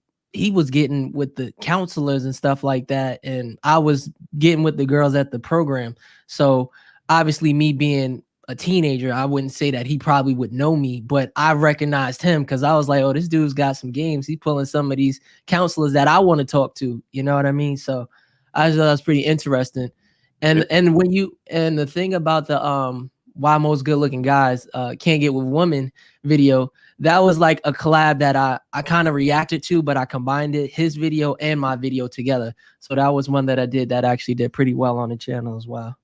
getting with the counselors and stuff like that, and I was getting with the girls at the program. So obviously me being a teenager, I wouldn't say that he probably would know me, but I recognized him because I was like, oh, this dude's got some games. He's pulling some of these counselors that I want to talk to. You know what I mean? So I just thought that was pretty interesting. And the thing about the why most good looking guys can't get with women video, that was like a collab that I kind of reacted to, but I combined his video and my video together. So that was one that I did that actually did pretty well on the channel as well.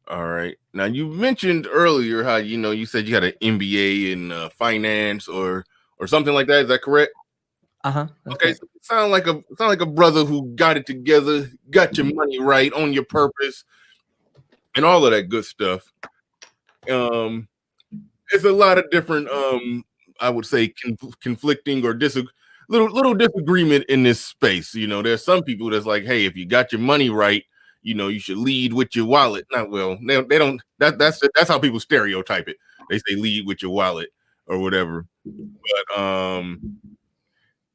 All right. Now you mentioned earlier how, you know, you said you had an MBA in finance or something like that. Is that correct? Okay. So it sound like a brother who got it together, got your money right, on your purpose, and all of that good stuff. It's a lot of different, I would say, conflicting or little disagreement in this space. You know, there's some people that's like, hey, if you got your money right, you know, you should lead with your wallet. Not well, they don't. That's how people stereotype it. They say lead with your wallet or whatever. But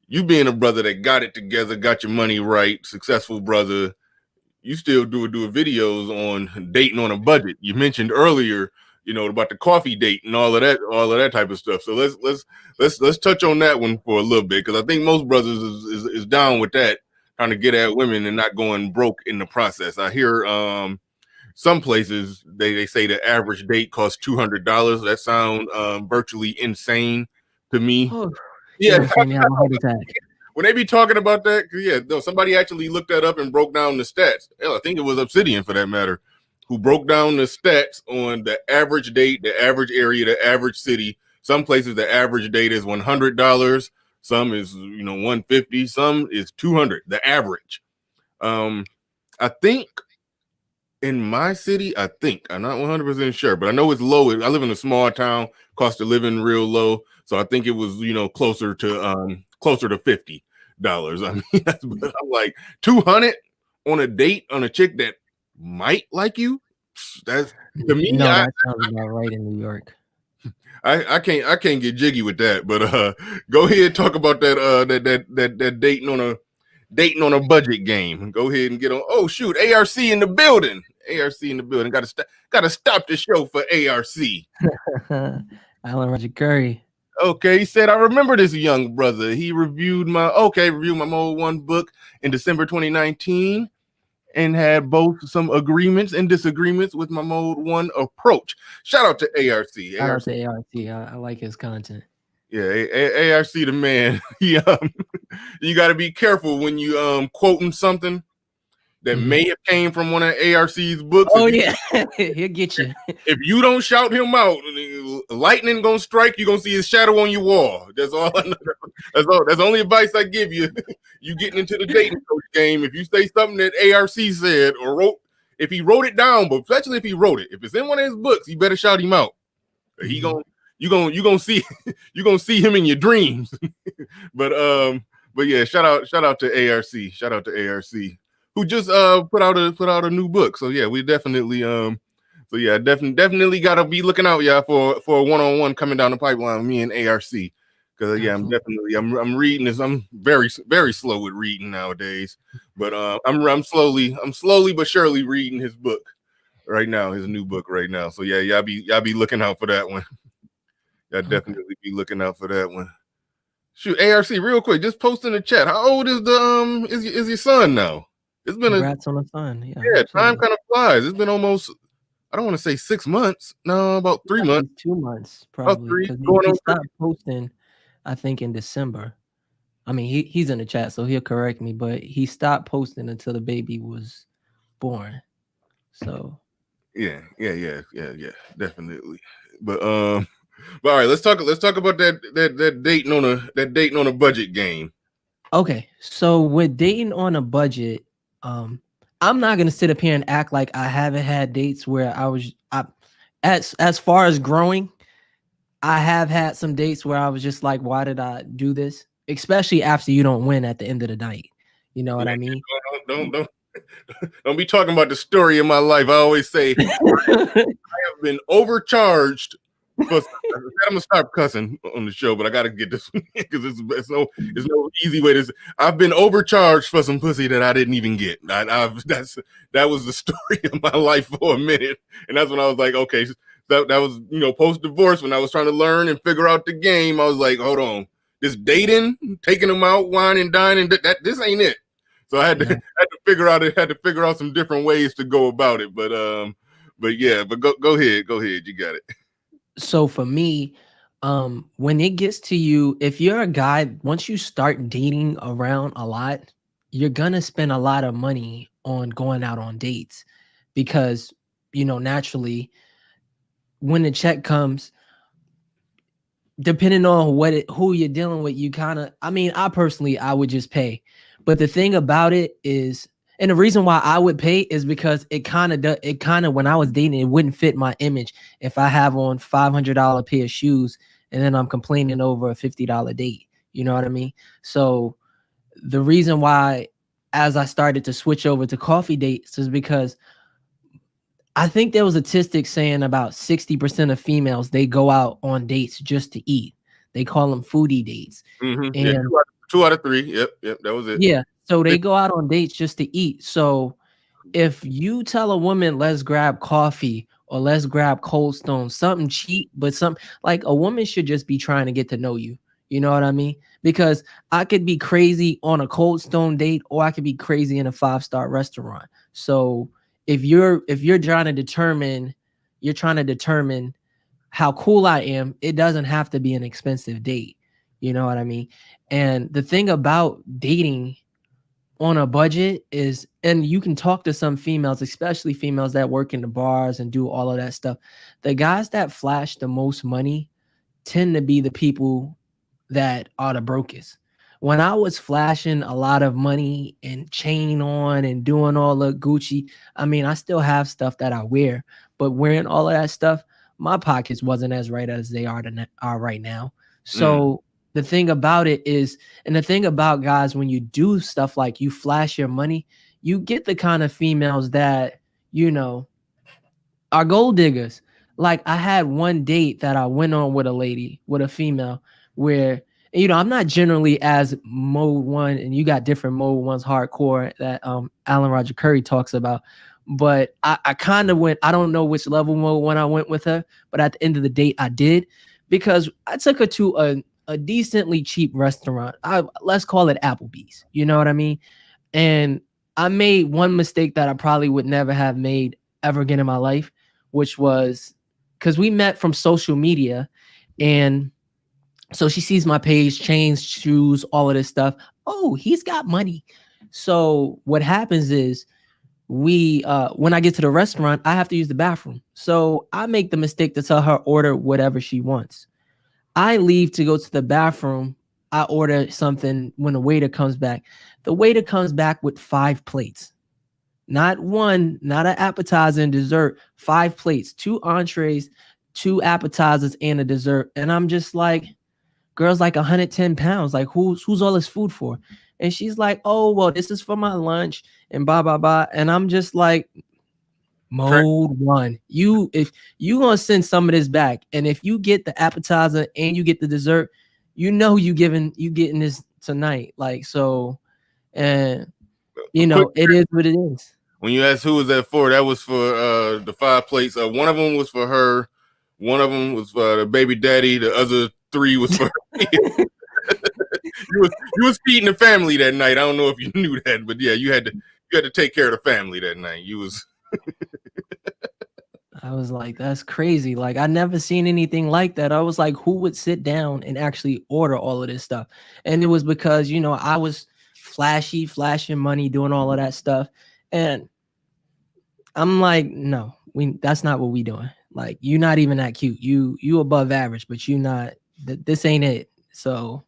you being a brother that got it together, got your money right, successful brother, you still do videos on dating on a budget. You mentioned earlier, you know, about the coffee date and all of that type of stuff. So let's touch on that one for a little bit, because I think most brothers is down with that, trying to get at women and not going broke in the process. I hear some places they say the average date costs $200. That sounds virtually insane to me. Oh, yeah, when they be talking about that, yeah, no, somebody actually looked that up and broke down the stats. Hell, I think it was Obsidian, for that matter, who broke down the stats on the average date, the average area, the average city. Some places the average date is $100. Some is, you know, $150. Some is $200. The average. I think in my city, I'm not 100% sure, but I know it's low. I live in a small town, cost of living real low. So I think it was, you know, closer to $50. I mean, but I'm like, 200 on a date on a chick that might like you. That's, to me, no, that sounds about right in New York. I can't get jiggy with that. But go ahead, talk about that dating on a. dating on a budget game. Go ahead and get on. Oh shoot, ARC in the building. ARC in the building. Gotta stop the show for ARC. Alan Roger Curry. Okay, he said, I remember this young brother. He reviewed my Mode 1 book in December 2019 and had both some agreements and disagreements with my Mode 1 approach. Shout out to ARC. Shout out to ARC. I like his content. Yeah, ARC the man. You got to be careful when you quoting something that may have came from one of ARC's books. Oh yeah, he'll get you. If you don't shout him out, lightning gonna strike. You gonna see his shadow on your wall. That's all I know. That's the only advice I give you. You getting into the dating coach game. If you say something that ARC said or wrote, if he wrote it down, but especially if he wrote it, if it's in one of his books, you better shout him out. You gonna see him in your dreams. but yeah, shout out to ARC. Shout out to ARC. Who just put out a new book. So yeah, we definitely definitely gotta be looking out, yeah, for a one-on-one coming down the pipeline with me and ARC. Because yeah, I'm reading this. I'm very, very slow with reading nowadays. But I'm slowly but surely reading his book right now, his new book right now. So yeah, y'all be looking out for that one. Y'all definitely be looking out for that one. Shoot, ARC, real quick, just post in the chat. How old is the is your son now? It's been Congrats on the fun. Yeah, time kind of flies. It's been almost, I don't want to say 6 months. No, about 3 months. 2 months, probably. He stopped posting, I think, in December. I mean, he's in the chat, so he'll correct me, but he stopped posting until the baby was born. So yeah, definitely. But all right, let's talk about that dating on a budget game. Okay, so with dating on a budget, I'm not gonna sit up here and act like I haven't had dates where as far as growing, I have had some dates where I was just like, why did I do this? Especially after you don't win at the end of the night. You know what I mean? Don't be talking about the story of my life. I always say I have been overcharged. I'm gonna stop cussing on the show, but I gotta get this because it's no easy way to. I've been overcharged for some pussy that I didn't even get. That was the story of my life for a minute, and that's when I was like, okay, that was post divorce when I was trying to learn and figure out the game. I was like, hold on, this dating, taking them out, wine and dining, this ain't it. So I had to figure out some different ways to go about it. But go ahead, you got it. So for me, when it gets to you, if you're a guy, once you start dating around a lot, you're gonna spend a lot of money on going out on dates because naturally when the check comes, depending on who you're dealing with, you kind of, I would just pay. But the thing about it is, and the reason why I would pay is because it kind of when I was dating, it wouldn't fit my image if I have on $500 pair of shoes and then I'm complaining over a $50 date. You know what I mean? So the reason why, as I started to switch over to coffee dates, is because I think there was a statistic saying about 60% of females, they go out on dates just to eat. They call them foodie dates. Mm-hmm. And yeah, 2 out of 3. Yep, that was it. Yeah. So they go out on dates just to eat. So if you tell a woman, let's grab coffee or let's grab Cold Stone, something cheap, but something like a woman should just be trying to get to know you. You know what I mean? Because I could be crazy on a Cold Stone date or I could be crazy in a 5-star restaurant. So if you're trying to determine how cool I am, it doesn't have to be an expensive date. You know what I mean? And the thing about dating on a budget is, and you can talk to some females, especially females that work in the bars and do all of that stuff. The guys that flash the most money tend to be the people that are the brokest. When I was flashing a lot of money and chain on and doing all the Gucci, I still have stuff that I wear, but wearing all of that stuff, my pockets wasn't as right as they are right now. So the thing about it is, and the thing about guys, when you do stuff like you flash your money, you get the kind of females that, are gold diggers. Like I had one date that I went on with a female where You know, I'm not generally as mode one, and you got different mode ones hardcore that Alan Roger Curry talks about. But I kind of went, I don't know which level mode one I went with her, but at the end of the date, I did, because I took her to a decently cheap restaurant. Let's call it Applebee's. You know what I mean? And I made one mistake that I probably would never have made ever again in my life, which was because we met from social media, and so she sees my page, chains, shoes, all of this stuff. Oh, he's got money. So what happens is we when I get to the restaurant, I have to use the bathroom. So I make the mistake to tell her order whatever she wants. I leave to go to the bathroom. I order something. When the waiter comes back, the waiter comes back with 5 plates. Not one, not an appetizer and dessert, 5 plates, 2 entrees, 2 appetizers, and a dessert. And I'm just like, girl's like 110 pounds. Like, who's all this food for? And she's like, oh, well, this is for my lunch and blah, blah, blah. And I'm just like, mode one. If you gonna send some of this back, and if you get the appetizer and you get the dessert, you know you getting this tonight. Like, so, and you know, it is what it is. When you asked who was that for, that was for the 5 plates. One of them was for her. One of them was for the baby daddy. The other 3 was for her. you was feeding the family that night. I don't know if you knew that, but yeah, you had to take care of the family that night. You was. I was like, that's crazy. Like, I never seen anything like that. I was like, who would sit down and actually order all of this stuff? And it was because, you know, I was flashing money, doing all of that stuff. And I'm like, no, that's not what we doing. Like, you're not even that cute. You above average, but you not, this ain't it. So,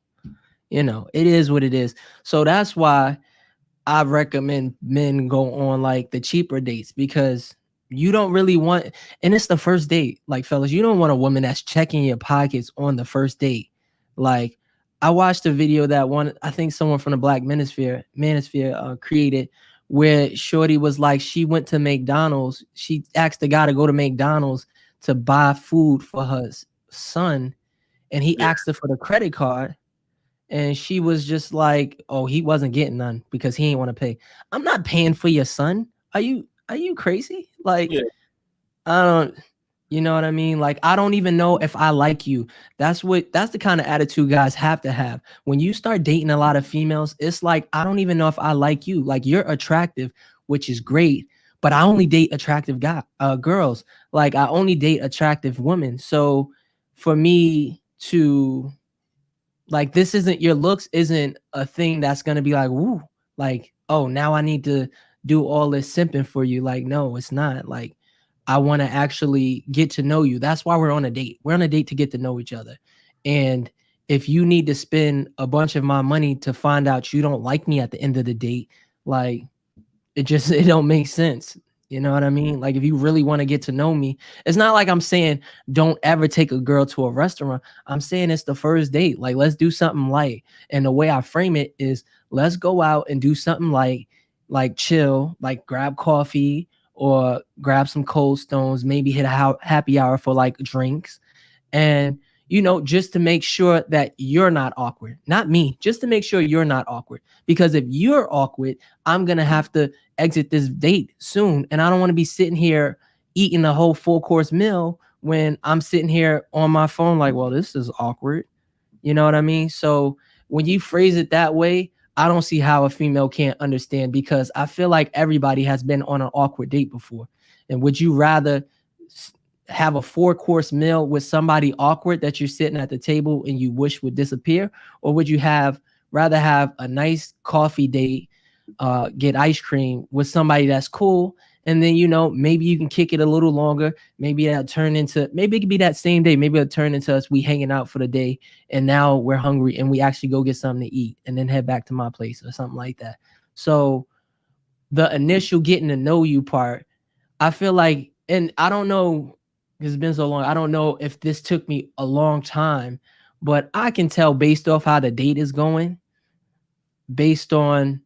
you know, it is what it is. So that's why I recommend men go on like the cheaper dates, because you don't really want, and it's the first date. Like, fellas, you don't want a woman that's checking your pockets on the first date. Like, I watched a video that I think someone from the Black Manosphere created, where shorty was like, she went to McDonald's. She asked the guy to go to McDonald's to buy food for her son, and he asked her for the credit card. And she was just like, oh, he wasn't getting none because he ain't want to pay. I'm not paying for your son. Are you crazy? Like, yeah. I don't, you know what I mean? Like, I don't even know if I like you. That's the kind of attitude guys have to have. When you start dating a lot of females, it's like, I don't even know if I like you. Like, you're attractive, which is great, but I only date attractive girls. Like, I only date attractive women. So for me to, like, this isn't, your looks isn't a thing that's going to be like, woo, like, oh, now I need to do all this simping for you. Like, no, it's not. Like, I want to actually get to know you. That's why we're on a date. We're on a date to get to know each other. And if you need to spend a bunch of my money to find out you don't like me at the end of the date, like, it don't make sense. You know what I mean? Like, if you really want to get to know me, it's not like I'm saying don't ever take a girl to a restaurant. I'm saying it's the first date. Like, let's do something light. And the way I frame it is, let's go out and do something like chill, like grab coffee or grab some Cold Stones, maybe hit a happy hour for like drinks. And, you know, just to make sure that you're not awkward, not me, just to make sure you're not awkward. Because if you're awkward, I'm going to have to exit this date soon. And I don't want to be sitting here eating a whole full course meal when I'm sitting here on my phone like, well, this is awkward. You know what I mean? So when you phrase it that way, I don't see how a female can't understand, because I feel like everybody has been on an awkward date before. And would you rather have a 4-course meal with somebody awkward that you're sitting at the table and you wish would disappear? Or would you rather have a nice coffee date, get ice cream with somebody that's cool, and then, you know, maybe you can kick it a little longer. Maybe it could be that same day. Maybe it'll turn into us hanging out for the day, and now we're hungry and we actually go get something to eat and then head back to my place or something like that. So the initial getting to know you part, I feel like, and I don't know, because it's been so long, I don't know if this took me a long time, but I can tell based off how the date is going, based on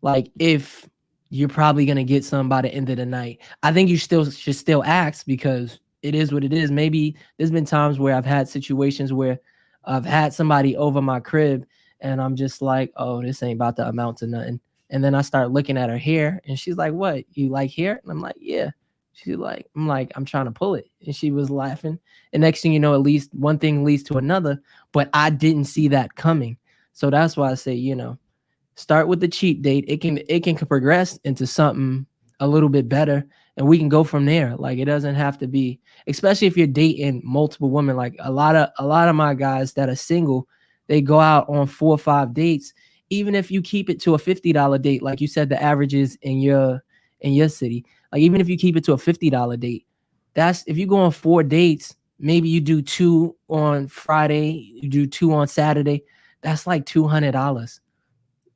like if you're probably going to get some by the end of the night. I think you should still ask, because it is what it is. Maybe there's been times where I've had situations where I've had somebody over my crib and I'm just like, oh, this ain't about to amount to nothing. And then I start looking at her hair and she's like, what, you like hair? And I'm like, yeah. She's like, I'm trying to pull it. And she was laughing. And next thing you know, at least one thing leads to another, but I didn't see that coming. So that's why I say, start with the cheap date. It can progress into something a little bit better, and we can go from there. Like, it doesn't have to be, especially if you're dating multiple women. Like a lot of my guys that are single, they go out on 4 or 5 dates. Even if you keep it to a $50 date, like you said, the averages in your city. Like, even if you keep it to a $50 date, that's if you go on 4 dates, maybe you do 2 on Friday, you do 2 on Saturday. That's like $200.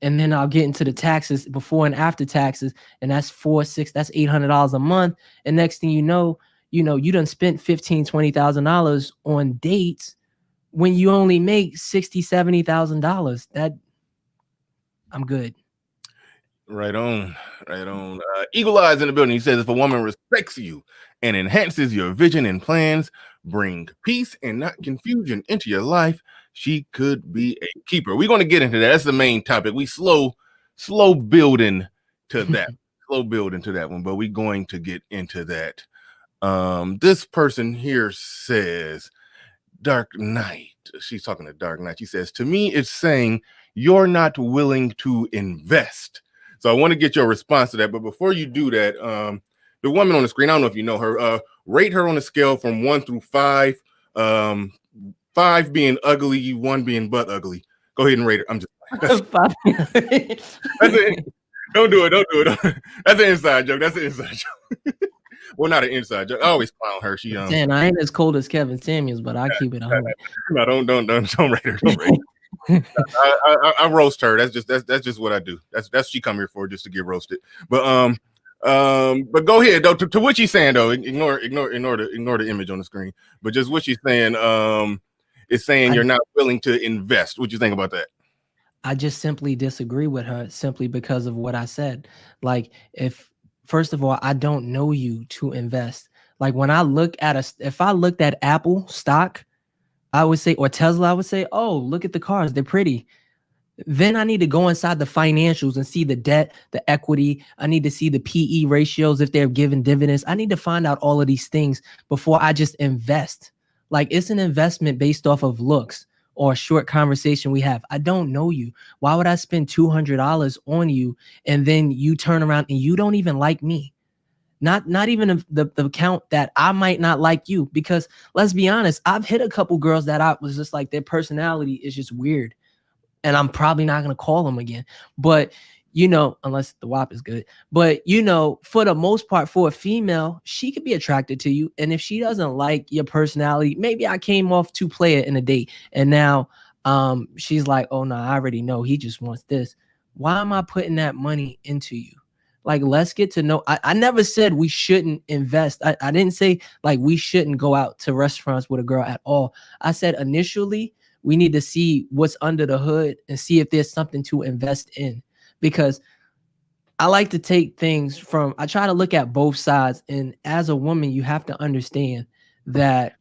And then I'll get into the taxes before and after taxes, and that's that's $800 a month. And next thing you know, you done spent $15,000-$20,000 on dates when you only make $60,000-$70,000. That I'm good. Right on. Eagle Eyes in the building. He says, if a woman respects you and enhances your vision and plans, bring peace and not confusion into your life, she could be a keeper. We're going to get into that. That's the main topic. We slow building to that. Slow building to that one, but we're going to get into that. This person here says, Dark Knight. She's talking to Dark Knight. She says, to me, it's saying you're not willing to invest. So I want to get your response to that. But before you do that, the woman on the screen, I don't know if you know her, rate her on a scale from 1 through 5. 5 being ugly, 1 being butt ugly. Go ahead and rate her. I'm just that's it. Don't do it. That's an inside joke. Well, not an inside joke. I always clown her. She Man, I ain't as cold as Kevin Samuels, but I keep it 100. No, don't rate her. Don't rate her. I roast her. That's just what I do. That's she come here for, just to get roasted. But go ahead though. To what she's saying though, ignore the image on the screen. But just what she's saying, is saying you're not willing to invest. What you think about that? I just simply disagree with her simply because of what I said. Like, first of all, I don't know you to invest. Like, when I look at if I looked at Apple stock, I would say, or Tesla, I would say, oh, look at the cars. They're pretty. Then I need to go inside the financials and see the debt, the equity. I need to see the PE ratios if they're giving dividends. I need to find out all of these things before I just invest. Like, it's an investment based off of looks or a short conversation we have. I don't know you. Why would I spend $200 on you and then you turn around and you don't even like me? Not even the account that I might not like you, because let's be honest, I've hit a couple girls that I was just like, their personality is just weird. And I'm probably not going to call them again. But, unless the WAP is good. But, for the most part, for a female, she could be attracted to you. And if she doesn't like your personality, maybe I came off too player in a date. And now she's like, oh, no, I already know he just wants this. Why am I putting that money into you? Like, let's get to know. I never said we shouldn't invest. I didn't say like we shouldn't go out to restaurants with a girl at all. I said initially we need to see what's under the hood and see if there's something to invest in, because I like to take things I try to look at both sides. And as a woman, you have to understand that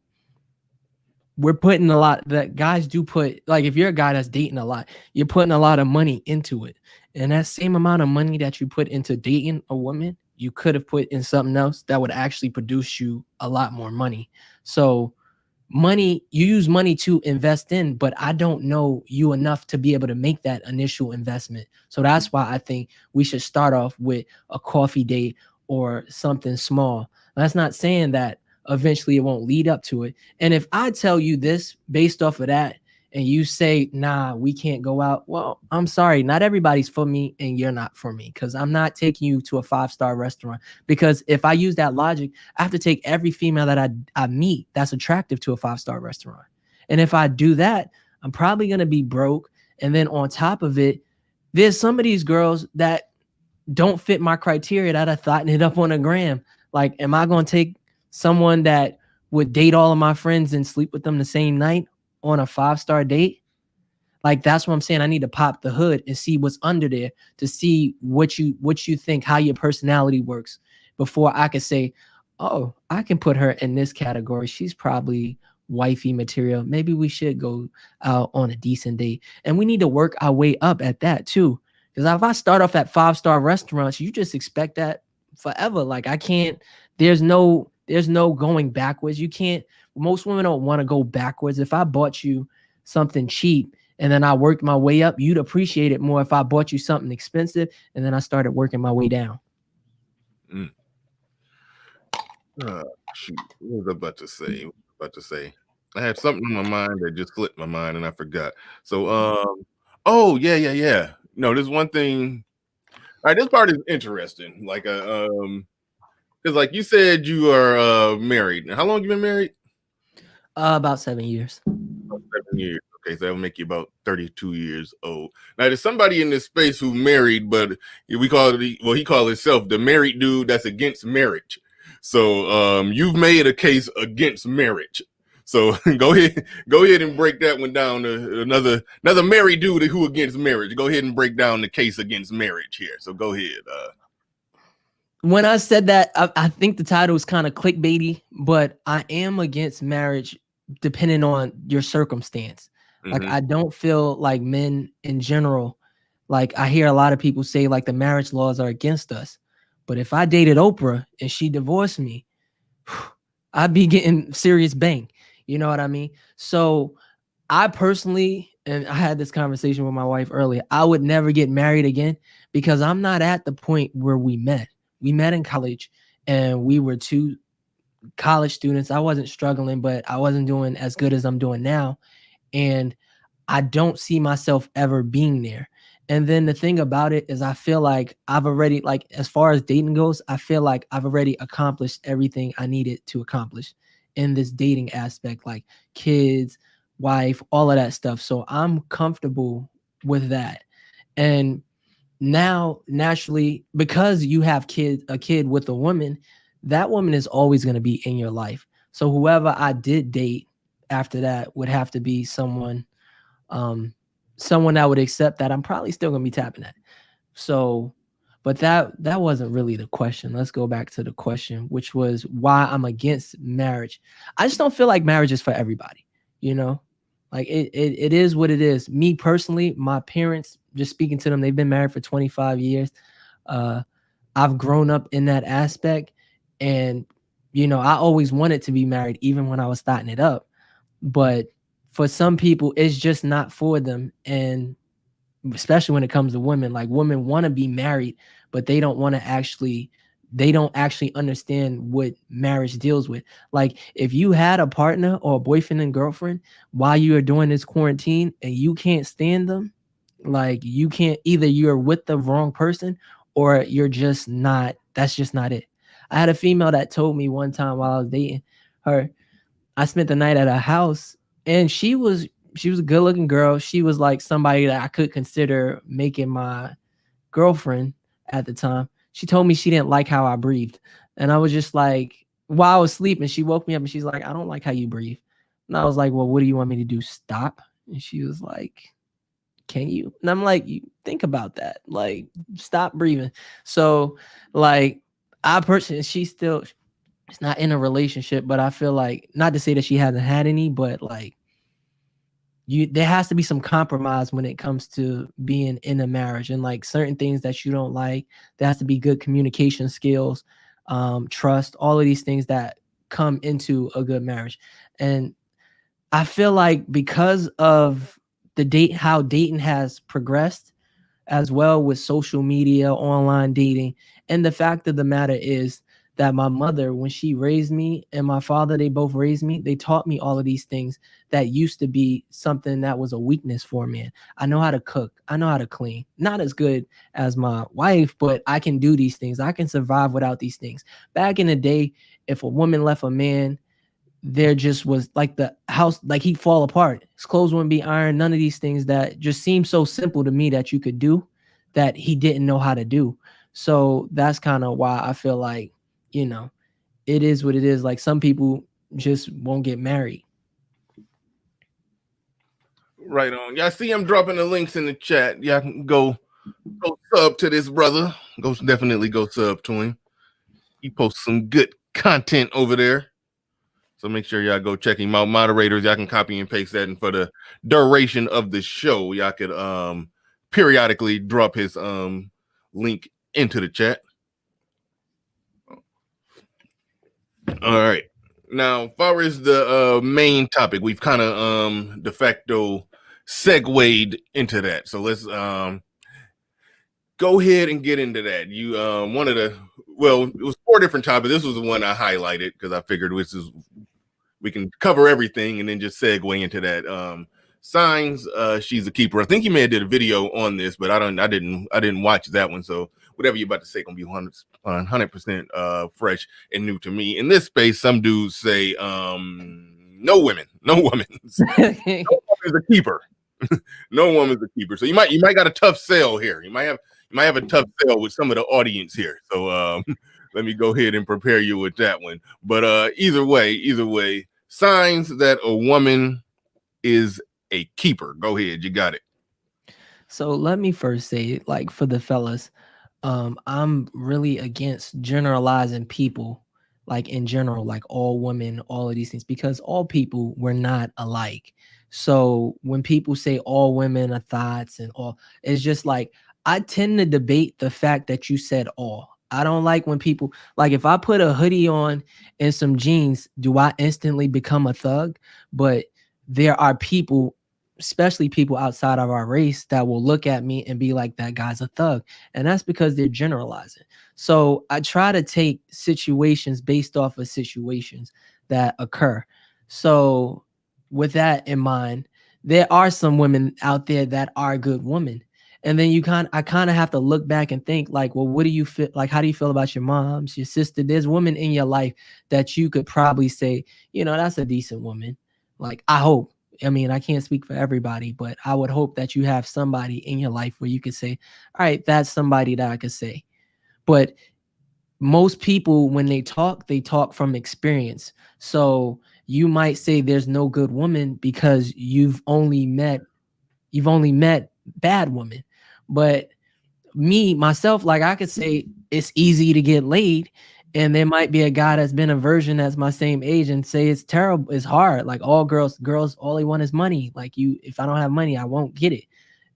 we're putting a lot, that guys do put, like, if you're a guy that's dating a lot, you're putting a lot of money into it. And that same amount of money that you put into dating a woman, you could have put in something else that would actually produce you a lot more money. So you use money to invest in, but I don't know you enough to be able to make that initial investment. So that's why I think we should start off with a coffee date or something small. That's not saying that eventually it won't lead up to it. And if I tell you this based off of that, and you say, nah, we can't go out, well, I'm sorry, not everybody's for me and you're not for me, because I'm not taking you to a 5-star restaurant. Because if I use that logic, I have to take every female that I meet that's attractive to a 5-star restaurant. And if I do that, I'm probably going to be broke. And then on top of it, there's some of these girls that don't fit my criteria that I thought it up on a gram. Like, am I going to take someone that would date all of my friends and sleep with them the same night on a 5-star date? Like, that's what I'm saying. I need to pop the hood and see what's under there to see what you think, how your personality works, before I could say, oh, I can put her in this category. She's probably wifey material. Maybe we should go out on a decent date. And we need to work our way up at that too. Because if I start off at 5-star restaurants, you just expect that forever. Like I can't, there's no going backwards. You can't, most women don't want to go backwards. If I bought you something cheap and then I worked my way up, you'd appreciate it more if I bought you something expensive and then I started working my way down. Shoot, what was I about to say? I had something in my mind that just slipped my mind and I forgot. So, oh yeah. No, there's one thing. All right, this part is interesting. Like, because like you said, you are married. How long you been married? About 7 years. 7 years. Okay, so that will make you about 32 years old. Now, there's somebody in this space who married, but we call it, well, he called himself the married dude that's against marriage. So you've made a case against marriage. So go ahead and break that one down. Another married dude who against marriage. Go ahead and break down the case against marriage here. So go ahead. When I said that, I think the title is kind of clickbaity, but I am against marriage depending on your circumstance. Like I don't feel like men in general, like I hear a lot of people say like the marriage laws are against us. But if I dated Oprah and she divorced me, I'd be getting serious bang. You know what I mean? So I personally, and I had this conversation with my wife earlier, I would never get married again because I'm not at the point where we met. We met in college and we were two college students. I wasn't struggling, but I wasn't doing as good as I'm doing now. And I don't see myself ever being there. And then the thing about it is I feel like I've already, like, as far as dating goes, I feel like I've already accomplished everything I needed to accomplish in this dating aspect, like kids, wife, all of that stuff. So I'm comfortable with that. And now, naturally, because you have a kid with a woman, that woman is always going to be in your life. So whoever I did date after that would have to be someone that would accept that I'm probably still going to be tapping that. So, but that wasn't really the question. Let's go back to the question, which was why I'm against marriage. I just don't feel like marriage is for everybody, you know? Like it is what it is. Me personally, my parents, just speaking to them, they've been married for 25 years. I've grown up in that aspect. And, you know, I always wanted to be married, even when I was starting it up. But for some people, it's just not for them. And especially when it comes to women, like women want to be married, but they don't actually understand what marriage deals with. Like if you had a partner or a boyfriend and girlfriend while you are doing this quarantine and you can't stand them, like you can't, either you're with the wrong person or you're just not, that's just not it. I had a female that told me one time while I was dating her, I spent the night at her house and she was a good looking girl. She was like somebody that I could consider making my girlfriend at the time. She told me she didn't like how I breathed. And I was just like, while I was sleeping, she woke me up and she's like, I don't like how you breathe. And I was like, well, what do you want me to do? Stop? And she was like, can you? And I'm like, you think about that. Like, stop breathing. So like I personally, she's not in a relationship, but I feel like, not to say that she hasn't had any, but like there has to be some compromise when it comes to being in a marriage, and like certain things that you don't like, there has to be good communication skills, trust, all of these things that come into a good marriage. And I feel like because of how dating has progressed, as well with social media, online dating, and the fact of the matter is that my mother, when she raised me, and my father, they both raised me, they taught me all of these things that used to be something that was a weakness for me. I know how to cook. I know how to clean. Not as good as my wife, but I can do these things. I can survive without these things. Back in the day, if a woman left a man, there just was like the house, like he'd fall apart. His clothes wouldn't be ironed. None of these things that just seem so simple to me that you could do, that he didn't know how to do. So that's kind of why I feel like, you know, it is what it is. Like some people just won't get married. Right on. Y'all see I'm dropping the links in the chat. Y'all can go sub to this brother. Definitely go sub to him. He posts some good content over there. So make sure y'all go check him out. Moderators, y'all can copy and paste that, and for the duration of the show, y'all could periodically drop his link into the chat. All right. Now, as far as the main topic, we've kind of de facto segued into that. So let's go ahead and get into that. You one of the, well, it was 4 different topics. This was the one I highlighted because I figured we can cover everything and then just segue into that. Signs she's a keeper. I think you may have did a video on this, but I didn't watch that one. So whatever you're about to say gonna be 100% fresh and new to me. In this space, some dudes say no woman. No woman's a keeper. No woman's a keeper. So you might got a tough sell here. You might have a tough sell with some of the audience here. So let me go ahead and prepare you with that one. But either way, signs that a woman is a keeper. Go ahead, you got it. So let me first say, like, for the fellas, I'm really against generalizing people, like in general, like all women, all of these things, because all people were not alike. So when people say all women are thoughts and all, it's just like, I tend to debate the fact that you said all. I don't like when people, like, if I put a hoodie on and some jeans, do I instantly become a thug? But there are people, especially people outside of our race, that will look at me and be like, that guy's a thug. And that's because they're generalizing. So I try to take situations based off of situations that occur. So with that in mind, there are some women out there that are good women. And then I kind of have to look back and think, like, well, what do you feel like? How do you feel about your moms, your sister? There's women in your life that you could probably say, that's a decent woman. Like, I hope. I mean, I can't speak for everybody, but I would hope that you have somebody in your life where you could say, all right, that's somebody that I could say. But most people, when they talk from experience. So you might say there's no good woman because you've only met bad women. But myself, like, I could say it's easy to get laid, and there might be a guy that's been a virgin that's my same age and say it's terrible, it's hard. Like, all girls, all they want is money. Like, if I don't have money, I won't get it.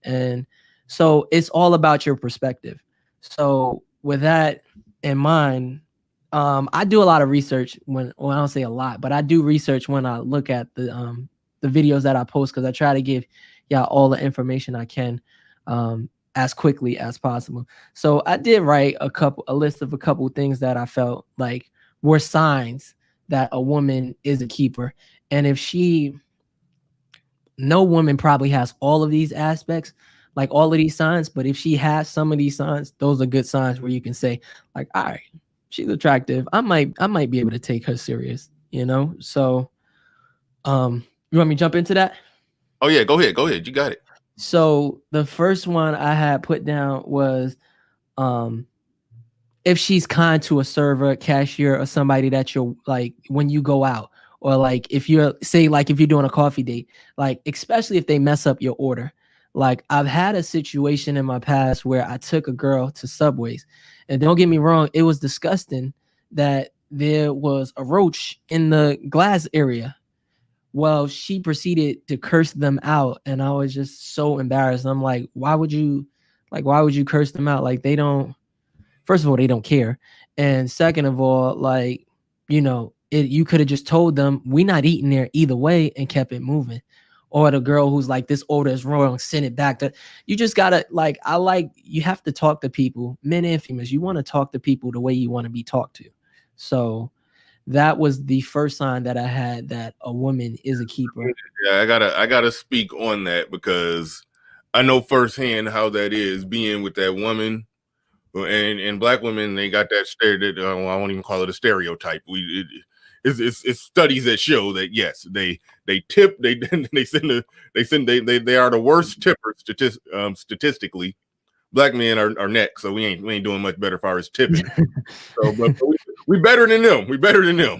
And so it's all about your perspective. So with that in mind, I do a lot of research I don't say a lot, but I do research when I look at the videos that I post, because I try to give y'all all the information I can as quickly as possible. So I did write a list of a couple things that I felt like were signs that a woman is a keeper. And no woman probably has all of these aspects, like all of these signs, but if she has some of these signs, those are good signs where you can say, like, all right, she's attractive. I might be able to take her serious, So you want me to jump into that? Oh yeah, go ahead. You got it. So the first one I had put down was if she's kind to a server, cashier, or somebody that you're like when you go out, or like if you're doing a coffee date, like especially if they mess up your order. Like, I've had a situation in my past where I took a girl to Subways, and don't get me wrong, it was disgusting that there was a roach in the glass area. Well, she proceeded to curse them out, and I was just so embarrassed. I'm like, why would you curse them out? Like, first of all, they don't care. And second of all, like, you could have just told them, we're not eating there either way, and kept it moving. Or the girl who's like, this order is wrong, send it back. You just gotta, like, you have to talk to people, men and females. You want to talk to people the way you want to be talked to. So that was the first sign that I had that a woman is a keeper. Yeah, I gotta speak on that because I know firsthand how that is, being with that woman. And black women, they got that I won't even call it a stereotype. It's studies that show that yes, they tip, they are the worst tippers statistically. Black men are next, so we ain't doing much better as far as tipping. So, but we better than them. We better than them.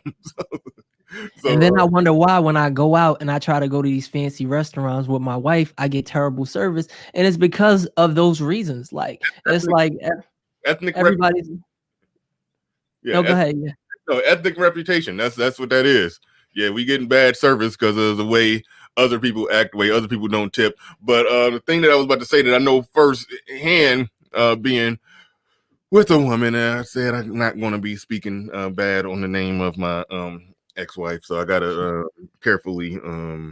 So, and then I wonder why when I go out and I try to go to these fancy restaurants with my wife, I get terrible service, and it's because of those reasons. Like, it's like ethnic everybody's. Yeah, no, go ahead. Yeah. No, ethnic reputation. That's what that is. Yeah, we getting bad service because of the way other people act, the way other people don't tip. But the thing that I was about to say that I know firsthand, being with a woman, and I said I'm not going to be speaking bad on the name of my ex-wife, so I gotta carefully. Uh,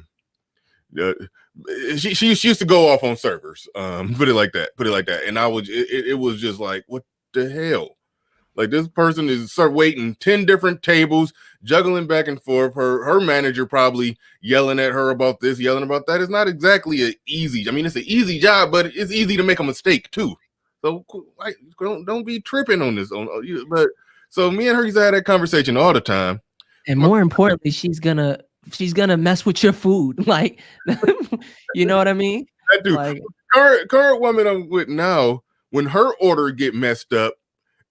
she used to go off on servers, put it like that, and it was just like, what the hell? Like, this person is waiting 10 different tables, juggling back and forth. Her manager probably yelling at her about this, yelling about that. It's not exactly an easy. I mean, it's an easy job, but it's easy to make a mistake too. So like, don't be tripping on this. But so me and her used to have that conversation all the time. And more importantly, she's gonna mess with your food. Like, you know what I mean? I do. Like, Current woman I'm with now, when her order get messed up,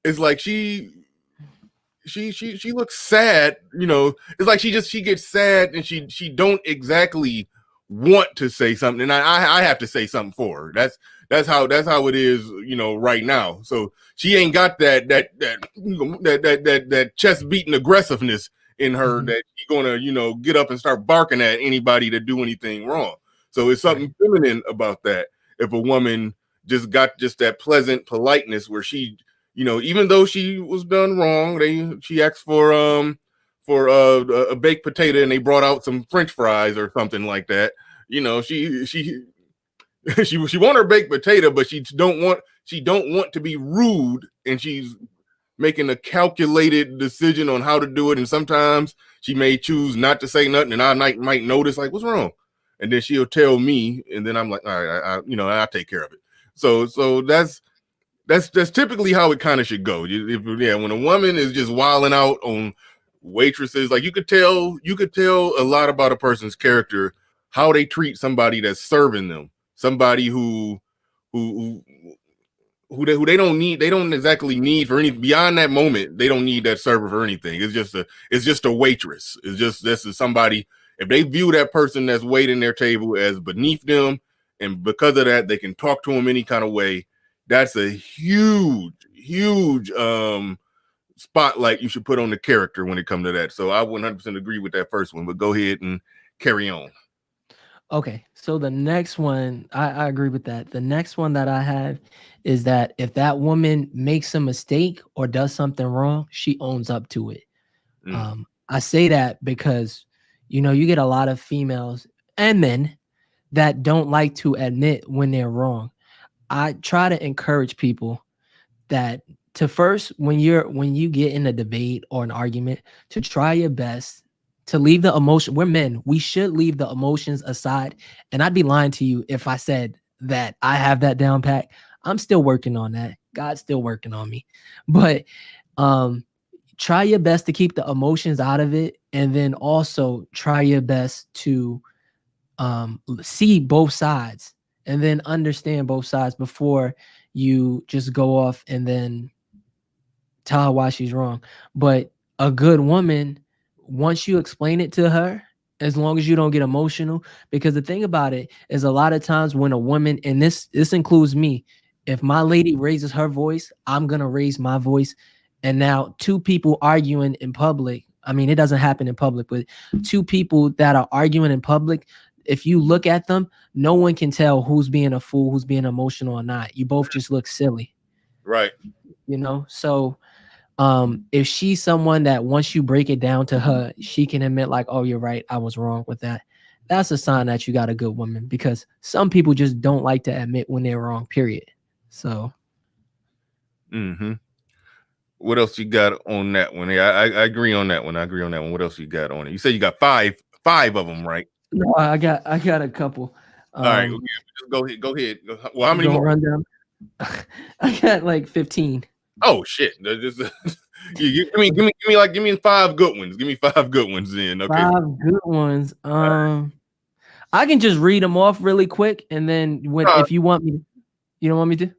it's like she looks sad, you know. It's like she gets sad and she don't exactly want to say something, and I have to say something for her. That's how it is, you know, right now. So she ain't got that chest beating aggressiveness in her that she's gonna, you know, get up and start barking at anybody to do anything wrong. So it's something feminine about that. If a woman just got that pleasant politeness where she, you know, even though she was done wrong, she asked for a baked potato and they brought out some French fries or something like that. You know, she want her baked potato, but she don't want to be rude, and she's making a calculated decision on how to do it. And sometimes she may choose not to say nothing, and I might notice, like, what's wrong? And then she'll tell me, and then I'm like, all right, I'll take care of it. So that's typically how it kind of should go. When a woman is just wilding out on waitresses, like, you could tell a lot about a person's character, how they treat somebody that's serving them, somebody who they don't exactly need for anything beyond that moment. They don't need that server for anything. It's just a waitress. This is somebody. If they view that person that's waiting their table as beneath them, and because of that, they can talk to them any kind of way, that's a huge spotlight you should put on the character when it comes to that. So I 100% agree with that first one, but go ahead and carry on. okay, so the next one, I agree with that. The next one that I have is that if that woman makes a mistake or does something wrong, she owns up to it. I say that because, you know, you get a lot of females and men that don't like to admit when they're wrong. I try to encourage people that to first, when you get in a debate or an argument, to try your best to leave the emotion. We're men. We should leave the emotions aside. And I'd be lying to you if I said that I have that down pat. I'm still working on that. God's still working on me. But try your best to keep the emotions out of it. And then also try your best to see both sides and then understand both sides before you just go off and then tell her why she's wrong. But a good woman, once you explain it to her, as long as you don't get emotional, because the thing about it is a lot of times when a woman, and this includes me, if my lady raises her voice, I'm going to raise my voice. And now two people arguing in public, I mean, it doesn't happen in public, but two people that are arguing in public, if you look at them, no one can tell who's being a fool, who's being emotional or not. You both just look silly. Right. You know, so if she's someone that once you break it down to her, she can admit like, oh, you're right, I was wrong with that. That's a sign that you got a good woman, because some people just don't like to admit when they're wrong, period. So. What else you got on that one? Yeah, I agree on that one. What else you got on it? You said you got five of them, right? No, I got a couple. All right, okay, go ahead. Well, how many more? Run down. I got like 15. Oh shit! Just, give me 5 good ones. Give me 5 good ones then. Okay. 5 good ones. I can just read them off really quick, and then if you want me, you don't want me to.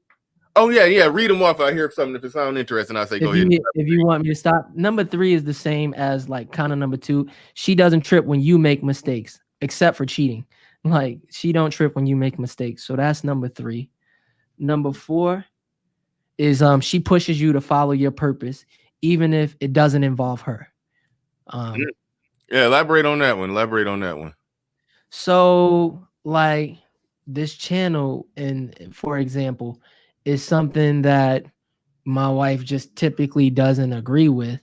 Oh yeah. Read them off. I hear something. If it sounds interesting, I say go ahead. If you want me to stop. Number 3 is the same as like kind of number 2. She doesn't trip when you make mistakes, except for cheating. Like, she don't trip when you make mistakes. So that's number 3. Number 4 is she pushes you to follow your purpose, even if it doesn't involve her. Yeah, elaborate on that one. So, like this channel, and for example, is something that my wife just typically doesn't agree with,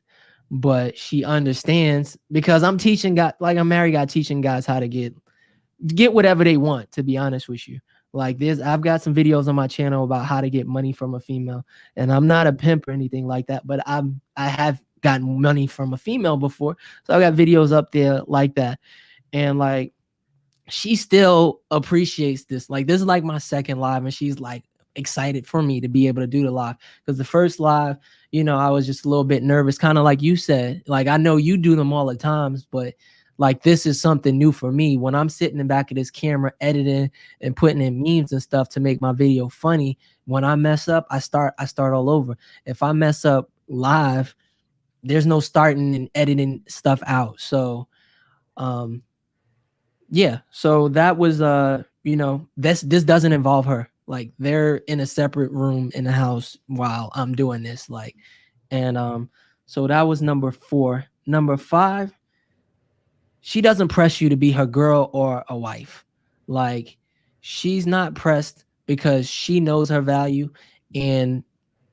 but she understands because I'm teaching guys, like I'm married guy teaching guys how to get whatever they want, to be honest with you. Like I've got some videos on my channel about how to get money from a female, and I'm not a pimp or anything like that, but I have gotten money from a female before. So I got videos up there like that. And like she still appreciates this. Like this is like my second live, and she's like excited for me to be able to do the live, because the first live, I was just a little bit nervous, kind of like you said. Like I know you do them all the times, but like this is something new for me. When I'm sitting in back of this camera editing and putting in memes and stuff to make my video funny, when I mess up, I start all over. If I mess up live, there's no starting and editing stuff out. So yeah, so that was this doesn't involve her. Like they're in a separate room in the house while I'm doing this. Like, and so that was number 4. Number 5, she doesn't press you to be her girl or a wife. Like she's not pressed because she knows her value, and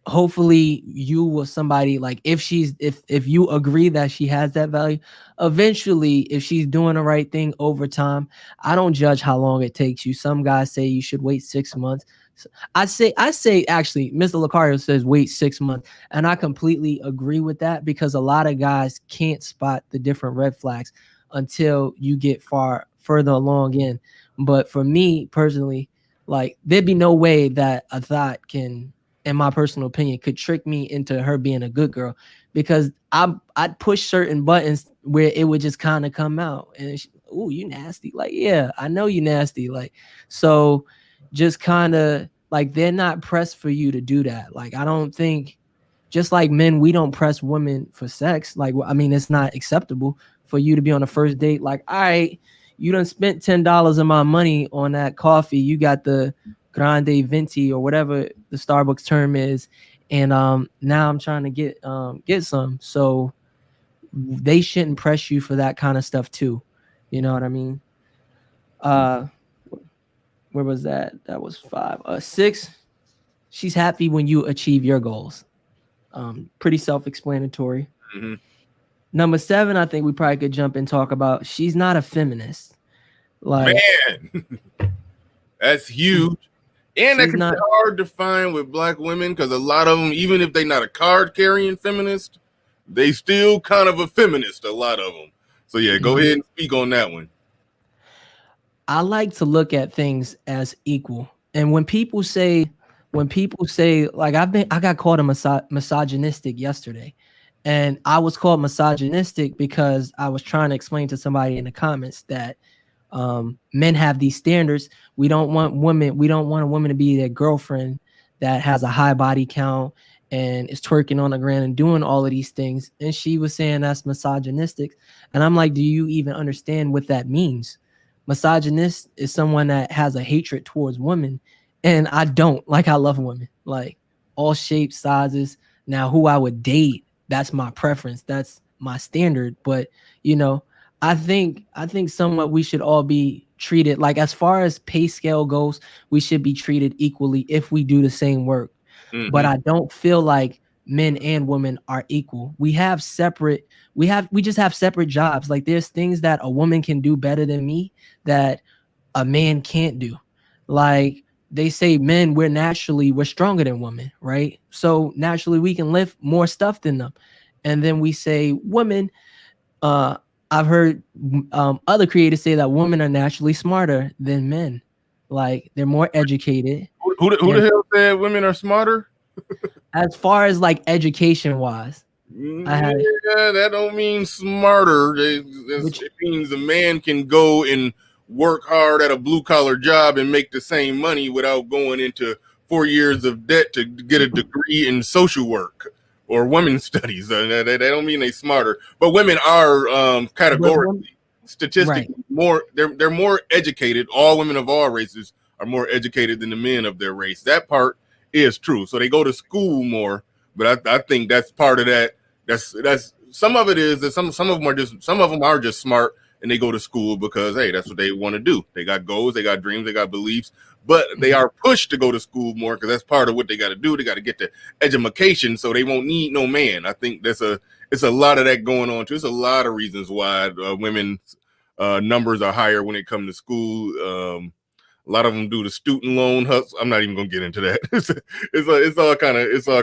hopefully you will somebody, like if you agree that she has that value, eventually if she's doing the right thing over time. I don't judge how long it takes you. Some guys say you should wait 6 months. I say actually Mr. Lucario says wait 6 months, and I completely agree with that, because a lot of guys can't spot the different red flags until you get further along in. But for me personally, like there'd be no way that a thought can, in my personal opinion, could trick me into her being a good girl, because I'd push certain buttons where it would just kind of come out, and oh, you nasty. Like, yeah, I know you nasty. Like, so just kind of like they're not pressed for you to do that. Like, I don't think, just like men, we don't press women for sex. Like, I mean, it's not acceptable for you to be on a first date. Like, all right, you done spent $10 of my money on that coffee. You got the Grande Venti or whatever the Starbucks term is, and now I'm trying to get some. So they shouldn't press you for that kind of stuff too. You know what I mean? Where was that? That was 5. 6. She's happy when you achieve your goals. Pretty self-explanatory. Mm-hmm. Number 7, I think we probably could jump and talk about. She's not a feminist. Like, man, that's huge. And that can be hard to find with black women, because a lot of them, even if they're not a card-carrying feminist, they still kind of a feminist, a lot of them. So yeah, go ahead and speak on that one. I like to look at things as equal. And when people say, like I got called a misogynistic yesterday. And I was called misogynistic because I was trying to explain to somebody in the comments that men have these standards. We don't want a woman to be their girlfriend that has a high body count and is twerking on the ground and doing all of these things. And she was saying that's misogynistic. And I'm like, do you even understand what that means? Misogynist is someone that has a hatred towards women. And I don't. Like, I love women, like all shapes, sizes. Now, who I would date, that's my preference. That's my standard. But, I think somewhat we should all be treated, like, as far as pay scale goes, we should be treated equally if we do the same work. Mm-hmm. But I don't feel like men and women are equal. We just have separate jobs. Like, there's things that a woman can do better than me that a man can't do. Like, they say men, we're stronger than women, right? So naturally we can lift more stuff than them. And then we say women, I've heard other creators say that women are naturally smarter than men. Like, they're more educated. Who the hell said women are smarter? As far as like education wise. That don't mean smarter. It means a man can go and work hard at a blue collar job and make the same money without going into 4 years of debt to get a degree in social work or women's studies. They don't mean they smarter, but women are categorically, statistically, more. They're more educated. All women of all races are more educated than the men of their race. That part is true. So they go to school more, but I think that's part of that. That's some of it is that some of them are just smart and they go to school because hey, that's what they want to do. They got goals, they got dreams, they got beliefs, but they are pushed to go to school more because that's part of what they got to do. They got to get the education, so they won't need no man. I think it's a lot of that going on too. There's a lot of reasons why women's numbers are higher when they come to school. A lot of them do the student loan hustle. I'm not even gonna get into that. It's all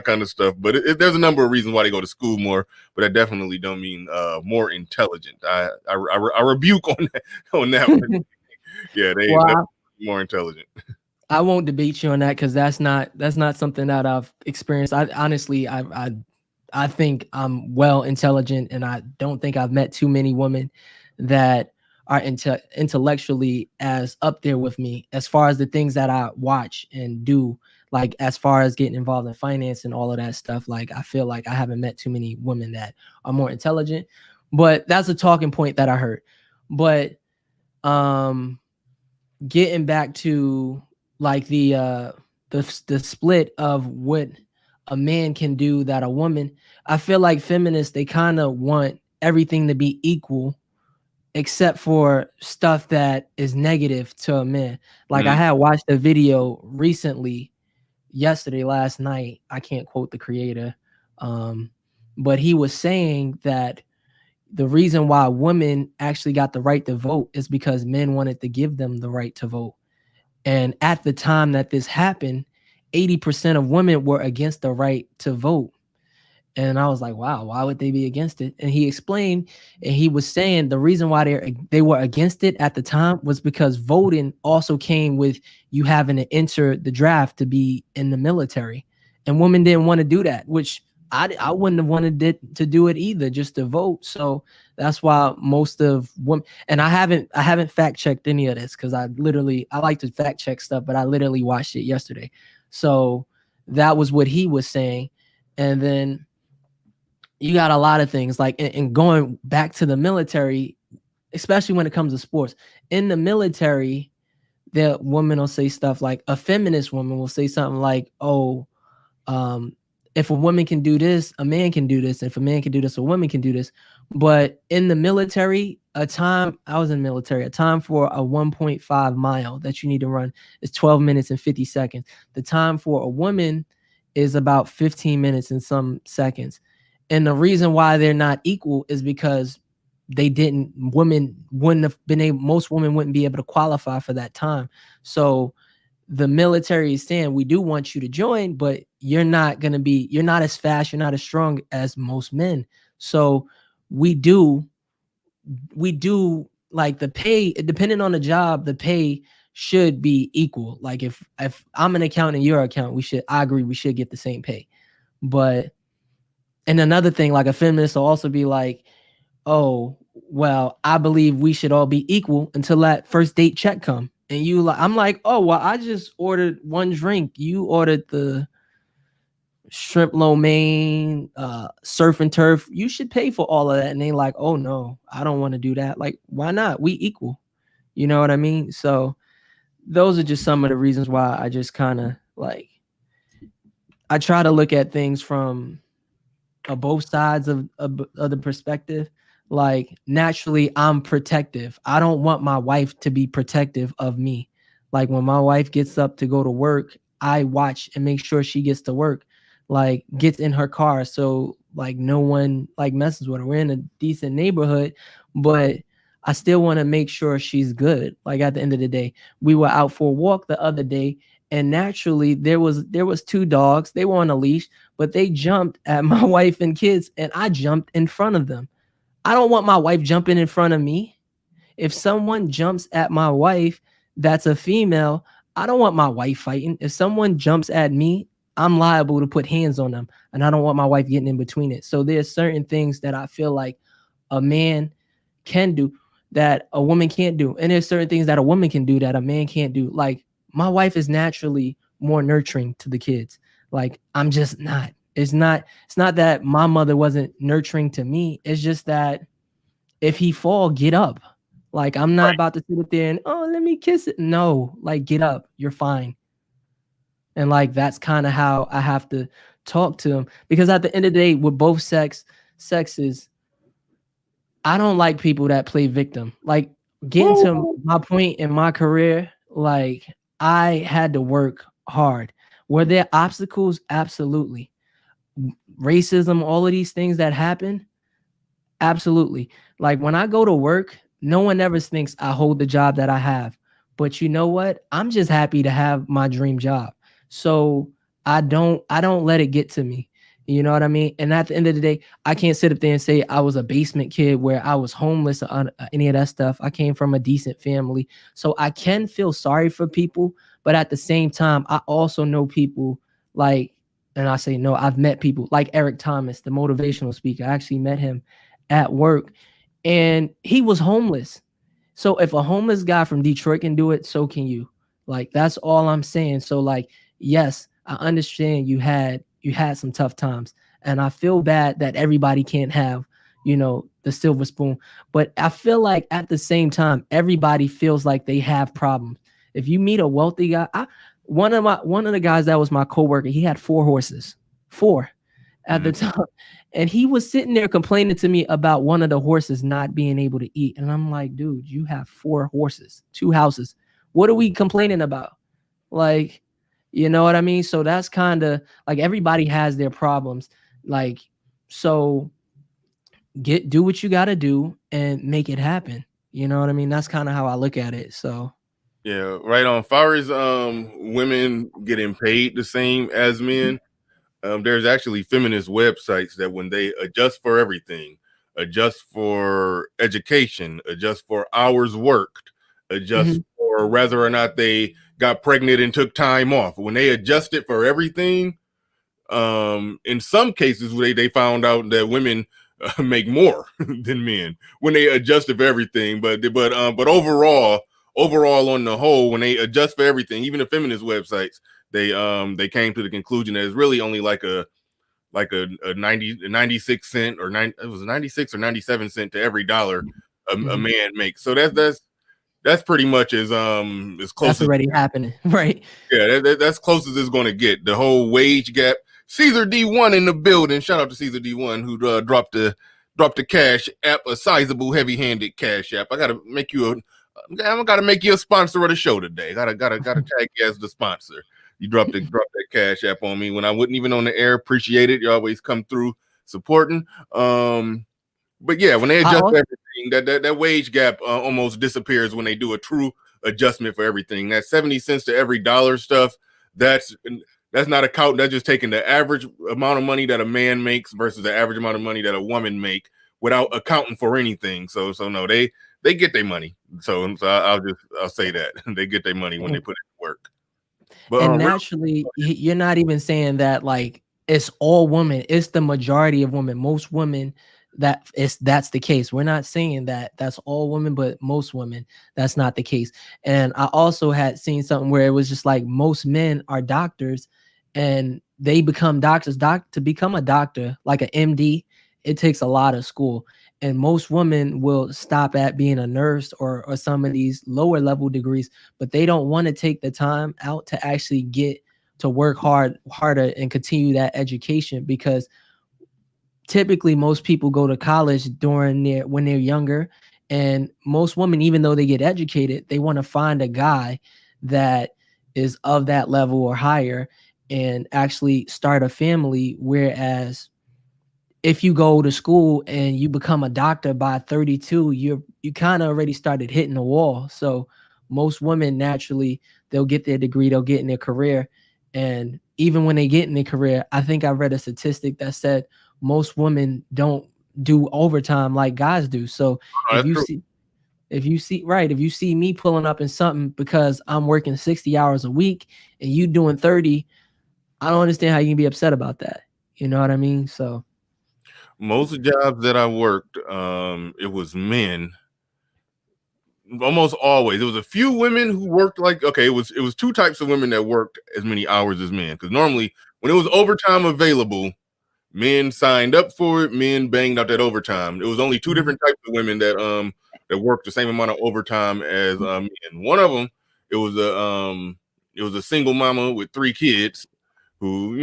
kind of stuff. But there's a number of reasons why they go to school more. But I definitely don't mean more intelligent. I rebuke on that one. Yeah, they more intelligent. I won't debate you on that because that's not something that I've experienced. I honestly, I think I'm well intelligent, and I don't think I've met too many women that are intellectually as up there with me as far as the things that I watch and do, like as far as getting involved in finance and all of that stuff. Like I feel like I haven't met too many women that are more intelligent, but that's a talking point that I heard. But getting back to like the split of what a man can do that a woman, I feel like feminists, they kind of want everything to be equal except for stuff that is negative to a man. Like I had watched a video recently, last night. I can't quote the creator, but he was saying that the reason why women actually got the right to vote is because men wanted to give them the right to vote. And at the time that this happened, 80% of women were against the right to vote. And I was like, wow, why would they be against it? And he explained, and he was saying the reason why they were against it at the time was because voting also came with you having to enter the draft to be in the military. And women didn't want to do that, which I wouldn't have wanted to do it either, just to vote. So that's why most of women, and I haven't fact checked any of this because I like to fact check stuff, but I literally watched it yesterday. So that was what he was saying. And then you got a lot of things like, and going back to the military, especially when it comes to sports. In the military, the woman will say stuff like, a feminist woman will say something like, oh, if a woman can do this, a man can do this. If a man can do this, a woman can do this. But in the military, a time for a 1.5 mile that you need to run is 12 minutes and 50 seconds. The time for a woman is about 15 minutes and some seconds. And the reason why they're not equal is because most women wouldn't be able to qualify for that time. So the military is saying, we do want you to join, but you're not as fast, you're not as strong as most men. So we do like the pay, depending on the job, the pay should be equal. Like if I'm an accountant and you're an accountant, I agree we should get the same pay. And another thing, like a feminist will also be like, oh, well, I believe we should all be equal until that first date check come. And I'm like, oh, well, I just ordered one drink. You ordered the shrimp lo mein, surf and turf. You should pay for all of that. And they like, oh no, I don't want to do that. Like, why not? We equal. You know what I mean? So those are just some of the reasons why I just kind of like, I try to look at things from both sides of the perspective. Like naturally I'm protective. I don't want my wife to be protective of me. Like when my wife gets up to go to work, I watch and make sure she gets to work, like gets in her car. So like no one like messes with her. We're in a decent neighborhood, but I still want to make sure she's good. Like at the end of the day, we were out for a walk the other day, and naturally there was two dogs. They were on a leash, but they jumped at my wife and kids, and I jumped in front of them. I don't want my wife jumping in front of me. If someone jumps at my wife that's a female, I don't want my wife fighting. If someone jumps at me, I'm liable to put hands on them, and I don't want my wife getting in between it. So there's certain things that I feel like a man can do that a woman can't do. And there's certain things that a woman can do that a man can't do. Like my wife is naturally more nurturing to the kids. Like I'm just not. It's not that my mother wasn't nurturing to me. It's just that if he fall, get up. Like I'm not about to sit up there and, oh, let me kiss it. No, like get up. You're fine. And like that's kind of how I have to talk to him, because at the end of the day, with both sexes, I don't like people that play victim. Like getting to Woo. my point in my career, like I had to work hard. Were there obstacles? Absolutely. Racism, all of these things that happen, absolutely. Like when I go to work, no one ever thinks I hold the job that I have. But you know what? I'm just happy to have my dream job. So I don't let it get to me. You know what I mean? And at the end of the day, I can't sit up there and say I was a basement kid where I was homeless or any of that stuff. I came from a decent family. So I can feel sorry for people, but at the same time, I also know people like, and I say no, I've met people like Eric Thomas, the motivational speaker. I actually met him at work and he was homeless. So if a homeless guy from Detroit can do it, so can you. Like that's all I'm saying. So like yes, I understand you had some tough times and I feel bad that everybody can't have, the silver spoon, but I feel like at the same time everybody feels like they have problems. If you meet a wealthy guy, one of the guys that was my coworker, he had 4 horses. 4 at the Mhm. time. And he was sitting there complaining to me about one of the horses not being able to eat. And I'm like, dude, you have 4 horses, 2 houses. What are we complaining about? Like, you know what I mean? So that's kind of like everybody has their problems. Like, so do what you got to do and make it happen. You know what I mean? That's kind of how I look at it. So, Yeah, right on. Far as women getting paid the same as men, there's actually feminist websites that when they adjust for everything, adjust for education, adjust for hours worked, adjust mhm, for whether or not they got pregnant and took time off, when they adjust it for everything, in some cases they found out that women make more than men when they adjusted for everything, but overall on the whole, when they adjust for everything, even the feminist websites, they came to the conclusion that it's really only like a 96 cent or nine, it was 96 or 97 cent to every dollar a mhm. man makes. So that's pretty much as close That's as, already happening. Right. yeah, that's close as it's going to get. The whole wage gap. Caesar D1 in the building. Shout out to Caesar D1 who dropped the cash app, a sizable heavy-handed cash app. I gotta make you a sponsor of the show today. Gotta tag you as the sponsor. You dropped that cash app on me when I wasn't even on the air. Appreciate it. You always come through supporting. But yeah, when they I adjust also, everything, that wage gap almost disappears when they do a true adjustment for everything. That 70 cents to every dollar stuff, that's that's not a count. That's just taking the average amount of money that a man makes versus the average amount of money that a woman make without accounting for anything. So no, they get their money. So I'll say that they get their money when they and put it to work. But and naturally you're not even saying that like it's all women, it's the majority of women, most women, that's the case. We're not saying that that's all women, but most women, that's not the case. And I also had seen something where it was just like most men are doctors and they become doctors. To become a doctor like an MD, it takes a lot of school, and most women will stop at being a nurse or some of these lower level degrees, but they don't want to take the time out to actually get to work harder and continue that education, because typically most people go to college during their when they're younger, and most women, even though they get educated, they want to find a guy that is of that level or higher and actually start a family. Whereas if you go to school and you become a doctor by 32, you kind of already started hitting the wall. So most women naturally, they'll get their degree, they'll get in their career, and even when they get in their career, I think I read a statistic that said most women don't do overtime like guys do. So no, if that's you true. see if you see me pulling up in something because I'm working 60 hours a week and you doing 30, I don't understand how you can be upset about that. You know what I mean? So Most jobs that I worked, it was men almost always. There was a few women who worked like, okay, it was two types of women that worked as many hours as men, because normally when it was overtime available, men signed up for it, men banged out that overtime. It was only two mhm. different types of women that worked the same amount of overtime as men. One of them, it was a it was a single mama with 3 kids who,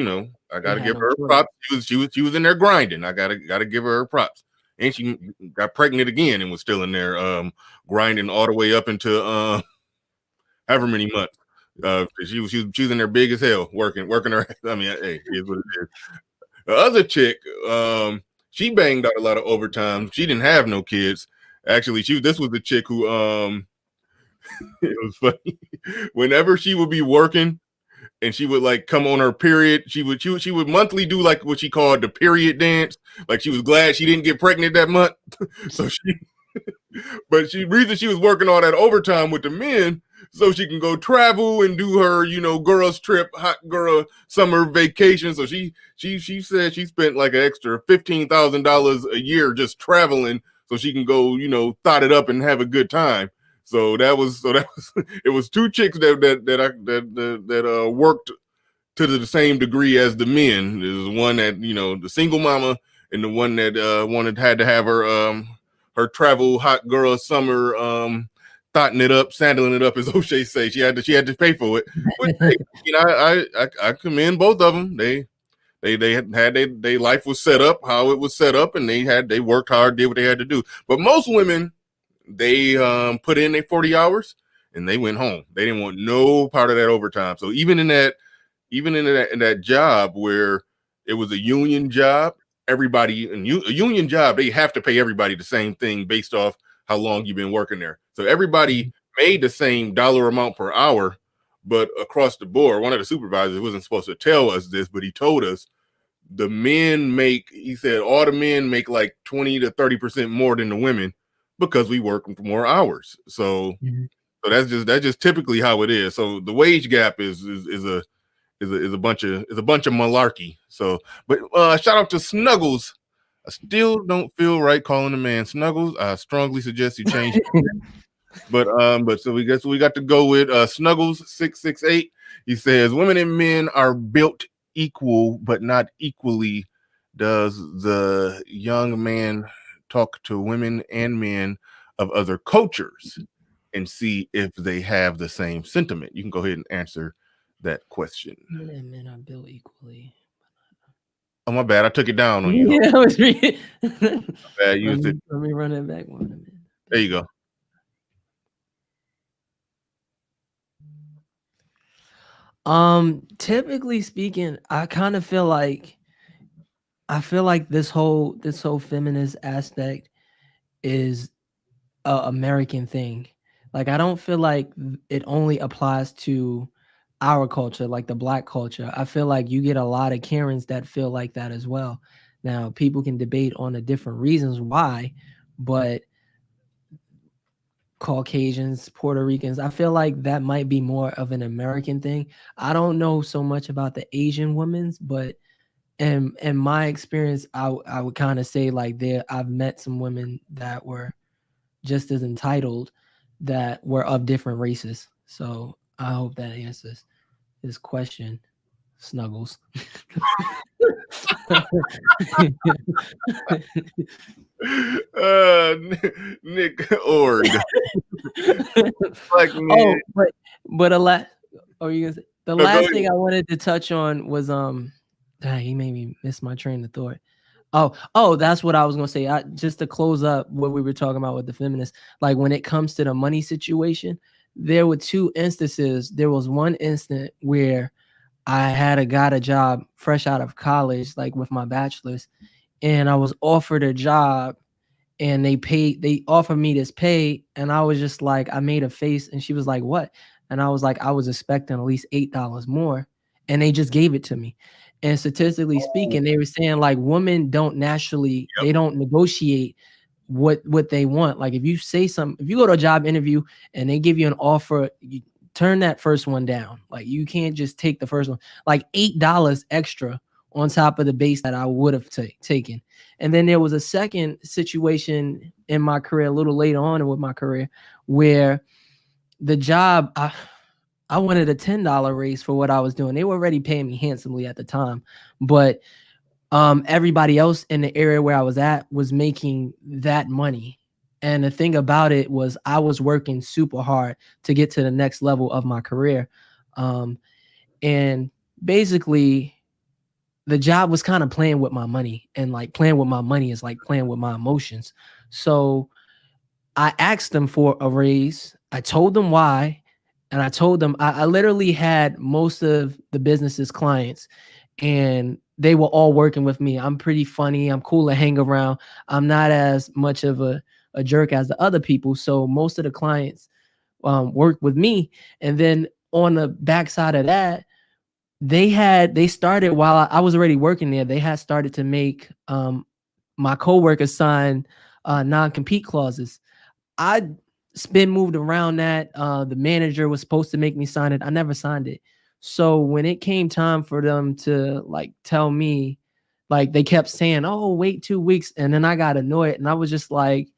I They gotta had give no her choice. props. She was in there grinding. I gotta give her props. and she got pregnant again and was still in there, grinding all the way up into however many months. She was in there big as hell, working her. I mean, hey, here's what it is. The other chick, she banged out a lot of overtime. She didn't have no kids. Actually, this was the chick who it was funny. Whenever she would be working and she would like come on her period, she would monthly do like what she called the period dance. Like she was glad she didn't get pregnant that month. So reason she was working all that overtime with the men so she can go travel and do her, girls trip, hot girl summer vacation. So she said she spent like an extra $15,000 a year just traveling so she can go, thought it up and have a good time. So that was it was two chicks that worked to the same degree as the men. There's one that, the single mama, and the one that had to have her travel hot girl summer thotting it up, sandling it up, as O'Shea say. She had to pay for it. But hey, I commend both of them. They had their life was set up how it was set up, and they worked hard, did what they had to do. But most women, they put in their 40 hours and they went home. They didn't want no part of that overtime. So even in that job where it was a union job, everybody in a union job, they have to pay everybody the same thing based off how long you've been working there. So everybody made the same dollar amount per hour, but across the board, one of the supervisors wasn't supposed to tell us this, but he told us he said all the men make like 20 to 30% more than the women because we work more hours. So that's just typically how it is. So the wage gap is a bunch of malarkey. So, but shout out to Snuggles. I still don't feel right calling a man Snuggles. I strongly suggest you change it. But so we got to go with Snuggles 668. He says women and men are built equal, but not equally. Does the young man talk to women and men of other cultures and see if they have the same sentiment? You can go ahead and answer that question. Women and men are built equally. Oh, my bad. I took it down on you. Yeah, I was reading. Bad, Let me run it back one minute. There you go. Typically speaking, I kind of feel like this whole feminist aspect is a American thing. Like I don't feel like it only applies to our culture, like the Black culture. I feel like you get a lot of Karens that feel like that as well. Now, people can debate on the different reasons why, but Caucasians, Puerto Ricans, I feel like that might be more of an American thing. I don't know so much about the Asian women's, but in my experience, I would kind of say like I've met some women that were just as entitled that were of different races. So I hope that answers this question, Snuggles. Nick Ord. Like, but the last thing I wanted to touch on was he made me miss my train of thought. Oh, that's what I was gonna say. Just to close up what we were talking about with the feminists, like when it comes to the money situation, there were two instances. There was one instant where I got a job fresh out of college, like with my bachelor's, and I was offered a job and they offered me this pay, and I was just like, I made a face, and she was like, what? And I was like, I was expecting at least $8 more, and they just gave it to me. And statistically speaking, they were saying like women don't naturally, they don't negotiate what they want. Like if you say something, if you go to a job interview and they give you an offer, you turn that first one down. Like you can't just take the first one, like $8 extra on top of the base that I would have taken. And then there was a second situation in my career, a little later on with my career, where the job, I wanted a $10 raise for what I was doing. They were already paying me handsomely at the time, but everybody else in the area where I was at was making that money. And the thing about it was I was working super hard to get to the next level of my career. And basically the job was kind of playing with my money, and like playing with my money is like playing with my emotions. So I asked them for a raise. I told them why. And I told them I literally had most of the business's clients, and they were all working with me. I'm pretty funny. I'm cool to hang around. I'm not as much of a jerk as the other people. So most of the clients work with me. And then on the backside of that, they started while I was already working there. They had started to make my coworkers sign non-compete clauses. I spin moved around that. The manager was supposed to make me sign it. I never signed it. So when it came time for them to like tell me, like they kept saying, "Oh, wait 2 weeks," and then I got annoyed, and I was just like,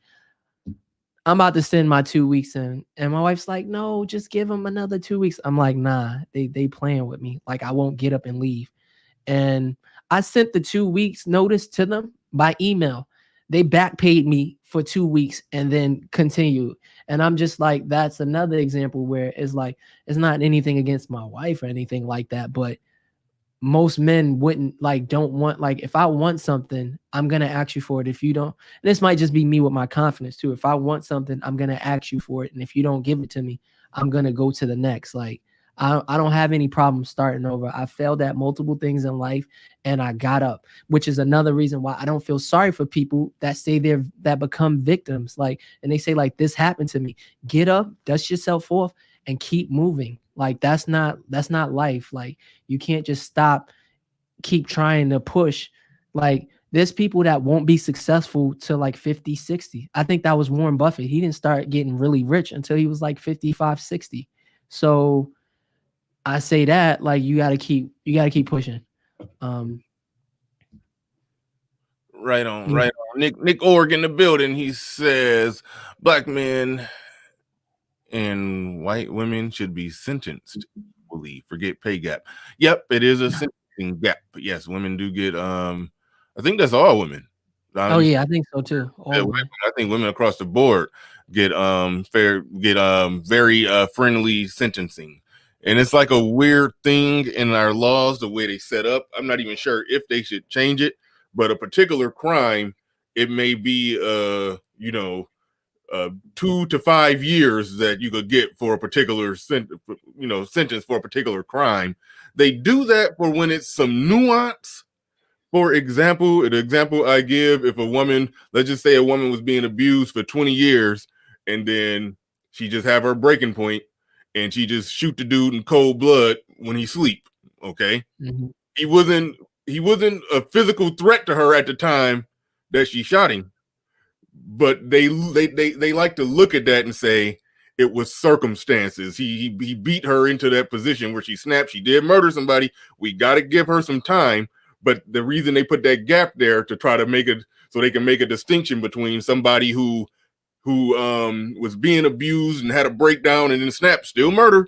"I'm about to send my 2 weeks in," and my wife's like, "No, just give them another 2 weeks." I'm like, "Nah, they playing with me. Like I won't get up and leave." And I sent the 2 weeks notice to them by email. They back paid me for 2 weeks and then continued. And I'm just like, that's another example where it's like, it's not anything against my wife or anything like that, but most men wouldn't like, don't want, like, if I want something, I'm going to ask you for it. If you don't, and this might just be me with my confidence too. If I want something, I'm going to ask you for it. And if you don't give it to me, I'm going to go to the next. Like, I don't have any problem starting over. I failed at multiple things in life and I got up, which is another reason why I don't feel sorry for people that say that become victims. Like, and they say like, this happened to me. Get up, dust yourself off and keep moving. Like, that's not life. Like, you can't just stop, keep trying to push. Like, there's people that won't be successful till like 50, 60. I think that was Warren Buffett. He didn't start getting really rich until he was like 55, 60. So I say that like you gotta keep pushing. Right on, right on. Nick Org in the building. He says black men and white women should be sentenced equally. Forget pay gap. Yep, it is a sentencing gap. But yes, women do get I think that's all women. Oh yeah, I think so too. All women. I think women across the board get very friendly sentencing. And it's like a weird thing in our laws, the way they set up. I'm not even sure if they should change it, but a particular crime, it may be 2 to 5 years that you could get for a particular sentence for a particular crime. They do that for when it's some nuance. For example, the example I give, if a woman, let's just say a woman was being abused for 20 years and then she just have her breaking point and she just shoot the dude in cold blood when he sleep. Okay. Mm-hmm. He wasn't a physical threat to her at the time that she shot him. But they like to look at that and say it was circumstances. He beat her into that position where she snapped. She did murder somebody. We got to give her some time. But the reason they put that gap there to try to make it so they can make a distinction between somebody who was being abused and had a breakdown and then snapped, still murder.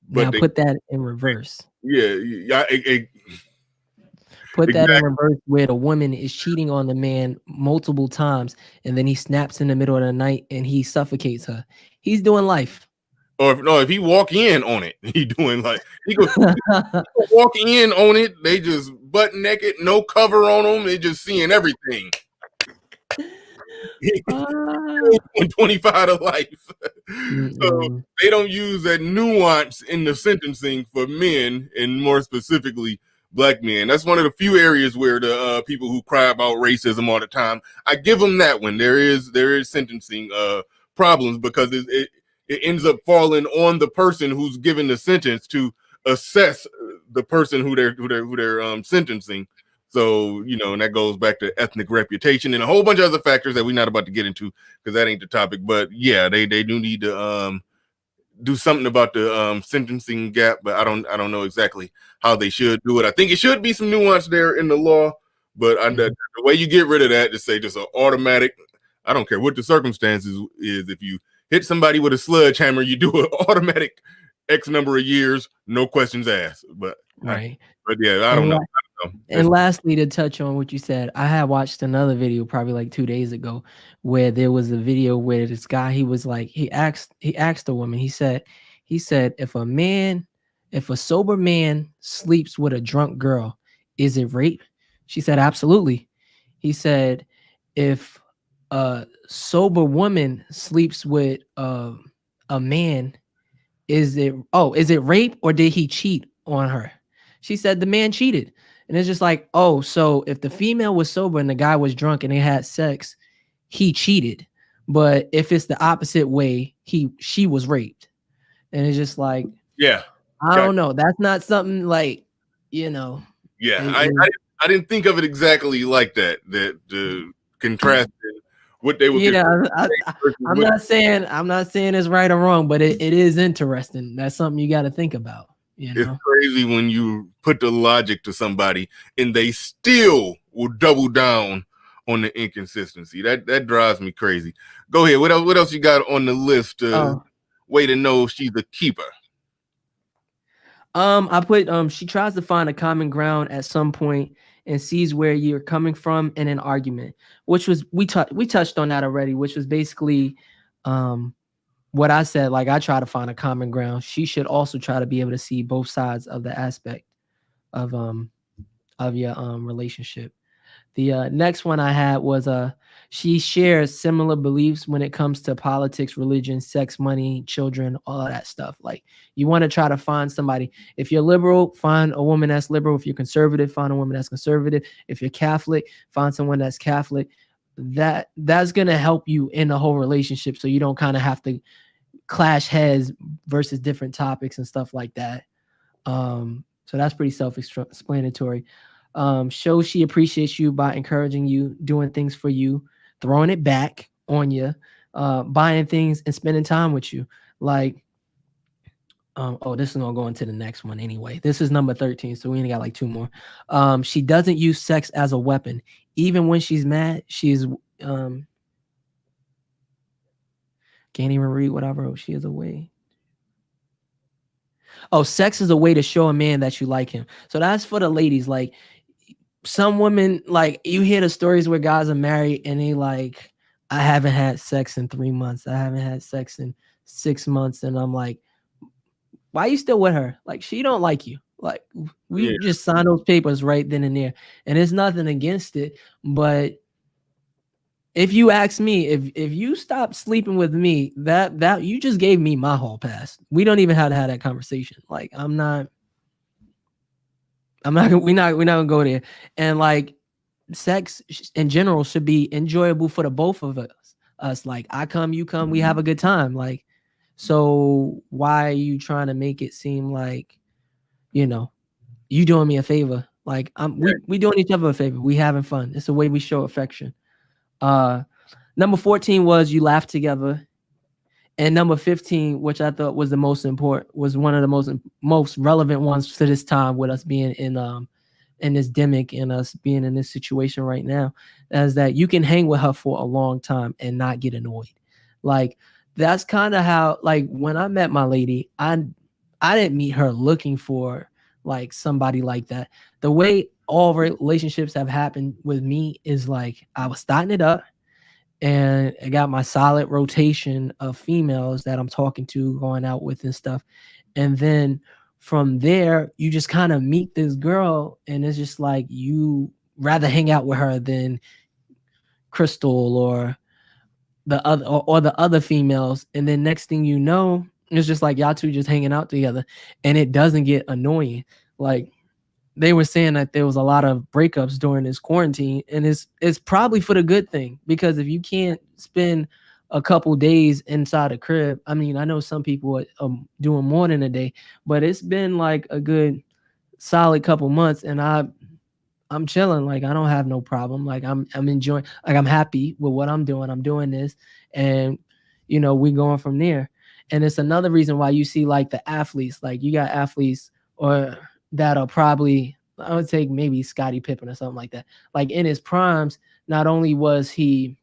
But now put that in reverse. Yeah. Put that in reverse, where the woman is cheating on the man multiple times, and then he snaps in the middle of the night and he suffocates her. He's doing life. Or if he walk in on it, he doing like he go walking in on it. They just butt naked, no cover on them. They just seeing everything. 25 to life. So they don't use that nuance in the sentencing for men, and more specifically black men. That's one of the few areas where the people who cry about racism all the time, I give them that one. There is sentencing problems because it ends up falling on the person who's given the sentence to assess the person who they're sentencing. So, and that goes back to ethnic reputation and a whole bunch of other factors that we're not about to get into because that ain't the topic. But yeah, they do need to do something about the sentencing gap, but I don't know exactly how they should do it. I think it should be some nuance there in the law, but the way you get rid of that, to say just an automatic, I don't care what the circumstances is. If you hit somebody with a sledgehammer, you do an automatic X number of years, no questions asked. But right. But yeah, I don't know. And lastly, to touch on what you said, I had watched another video probably like 2 days ago where there was a video where this guy, he was like, he asked the woman, he said, if if a sober man sleeps with a drunk girl, is it rape? She said, absolutely. He said, if a sober woman sleeps with a man, is it rape, or did he cheat on her? She said the man cheated. And it's just like, oh, so if the female was sober and the guy was drunk and they had sex, he cheated. But if it's the opposite way, she was raped. And it's just like, Yeah. I don't know. That's not something like, you know. Yeah, I didn't think of it exactly like that. That the contrast what they would. I'm not saying it's right or wrong, but it is interesting. That's something you got to think about. You know? It's crazy when you put the logic to somebody and they still will double down on the inconsistency. That drives me crazy. Go ahead. What else you got on the list? Way to know if she's a keeper. I put she tries to find a common ground at some point and sees where you're coming from in an argument, which was we touched on that already, which was basically what I said. Like, I try to find a common ground. She should also try to be able to see both sides of the aspect of your relationship. The next one I had was she shares similar beliefs when it comes to politics, religion, sex, money, children, all of that stuff. Like, you want to try to find somebody. If you're liberal, find a woman that's liberal. If you're conservative, find a woman that's conservative. If you're Catholic, find someone that's Catholic. That's going to help you in the whole relationship, so you don't kind of have to clash heads versus different topics and stuff like that. So that's pretty self-explanatory. Show she appreciates you by encouraging you, doing things for you, throwing it back on you, buying things and spending time with you. Like, this is gonna go into the next one anyway. This is number 13, so we only got like 2 more. She doesn't use sex as a weapon. Even when she's mad, she's can't even read what I wrote. She is a way. Oh, sex is a way to show a man that you like him. So that's for the ladies. Like, some women, like, you hear the stories where guys are married and they like, I haven't had sex in 3 months. I haven't had sex in 6 months. And I'm like, why are you still with her? Like, she don't like you. Like, we just signed those papers right then and there. And there's nothing against it. But if you ask me, if you stop sleeping with me, that you just gave me my hall pass. We don't even have to have that conversation. Like, we're not gonna go there. And like, sex in general should be enjoyable for the both of us. Like, I come, you come, we have a good time. Like, so why are you trying to make it seem like, you doing me a favor? Like, we doing each other a favor. We having fun. It's a way we show affection. Number 14 was you laugh together. And number 15, which I thought was the most important, was one of the most relevant ones to this time, with us being in this demic and us being in this situation right now, is that you can hang with her for a long time and not get annoyed. Like, that's kind of how, like, when I met my lady, I didn't meet her looking for like somebody like that. The way all relationships have happened with me is like, I was starting it up, and I got my solid rotation of females that I'm talking to, going out with and stuff. And then from there, you just kind of meet this girl, and it's just like, you rather hang out with her than Crystal or the other females. And then next thing you know, it's just like y'all two just hanging out together, and it doesn't get annoying. Like, they were saying that there was a lot of breakups during this quarantine, and it's probably for the good thing, because if you can't spend a couple days inside a crib, I mean, I know some people are doing more than a day, but it's been like a good solid couple months, and I'm chilling. Like, I don't have no problem. Like, I'm enjoying, like, I'm happy with what I'm doing. I'm doing this, and we going from there. And it's another reason why you see like the athletes, like you got athletes or that are probably, I would say maybe Scottie Pippen or something like that. Like, in his primes, not only was he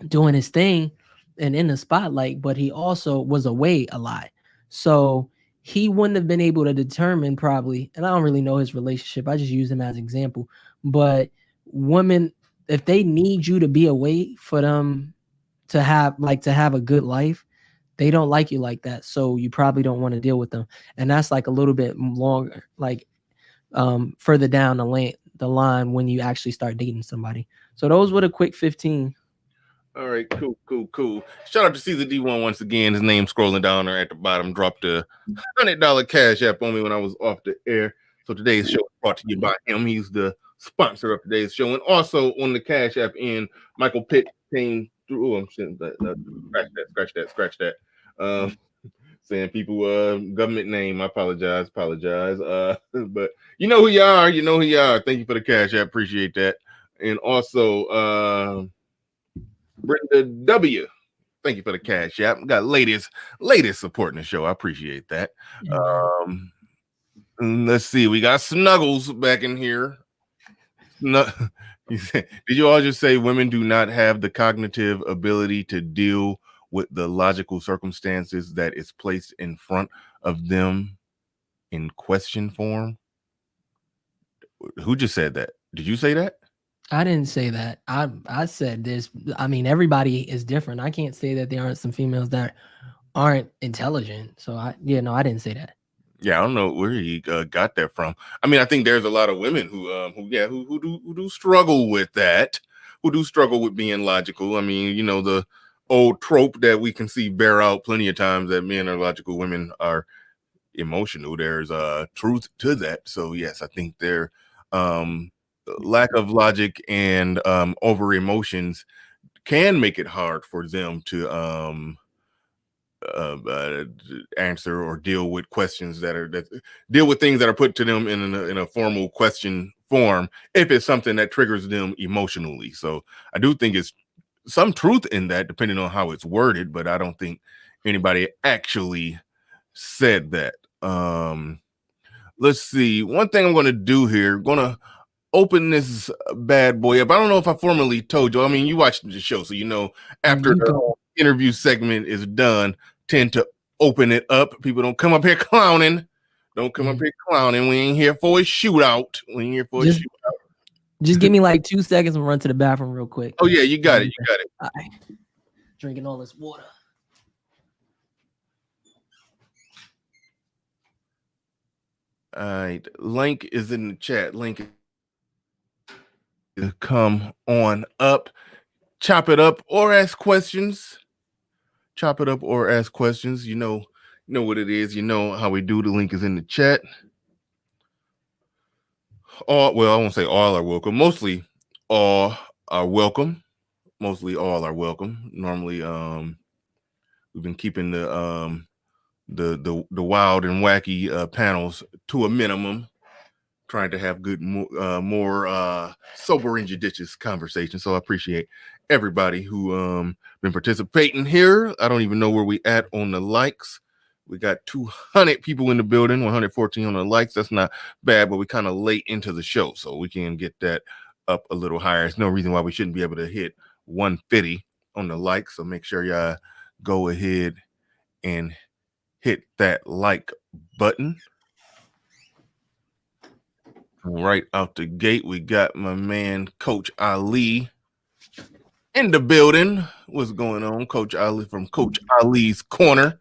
doing his thing and in the spotlight, but he also was away a lot. So he wouldn't have been able to determine probably, and I don't really know his relationship, I just use him as an example, but women, if they need you to be away for them to have a good life, they don't like you like that, so you probably don't want to deal with them. And that's like a little bit longer, like further down the line when you actually start dating somebody. So those were the quick 15. All right, cool. Shout out to Caesar D1 once again. His name scrolling down there at the bottom. Dropped a $100 cash app on me when I was off the air. So today's show is brought to you by him. He's the sponsor of today's show. And also on the cash app in Michael Pitt came through. Oh, I'm saying scratch that. Saying people government name. I apologize. But you know who you are. Thank you for the cash app. Appreciate that. And also Brenda W. Thank you for the cash app. Got ladies supporting the show. I appreciate that. Let's see. We got Snuggles back in here. Did you all just say women do not have the cognitive ability to deal with the logical circumstances that is placed in front of them in question form? Who just said that? Did you say that? I didn't say that. I said this. I mean, everybody is different. I can't say that there aren't some females that aren't intelligent. So I didn't say that. Yeah, I don't know where he got that from. I mean, I think there's a lot of women who do struggle with that, who do struggle with being logical. I mean, the old trope that we can see bear out plenty of times that men are logical, women are emotional. There's truth to that. So yes, I think their lack of logic and over emotions can make it hard for them to answer or deal with questions that deal with things that are put to them in a formal question form if it's something that triggers them emotionally. So I do think it's some truth in that, depending on how it's worded, but I don't think anybody actually said that. Let's see. One thing I'm going to do here, going to open this bad boy up. I don't know if I formally told you. I mean, you watched the show, so after the interview segment is done, tend to open it up. People don't come up here clowning. Don't come up here clowning. We ain't here for a shootout. Just give me like 2 seconds and run to the bathroom real quick. Oh yeah, you got it. All right. Drinking all this water. All right, link is in the chat. Link come on up. Chop it up or ask questions. Chop it up or ask questions. You know what it is. You know how we do. The link is in the chat. I won't say all are welcome. Mostly all are welcome. Normally, we've been keeping the wild and wacky panels to a minimum, trying to have good, more sober and judicious conversation. So I appreciate everybody who been participating here. I don't even know where we at on the likes. We got 200 people in the building, 114 on the likes. That's not bad, but we kind of late into the show, so we can get that up a little higher. There's no reason why we shouldn't be able to hit 150 on the likes. So make sure y'all go ahead and hit that like button. Right out the gate, we got my man Coach Ali in the building. What's going on, Coach Ali from Coach Ali's Corner?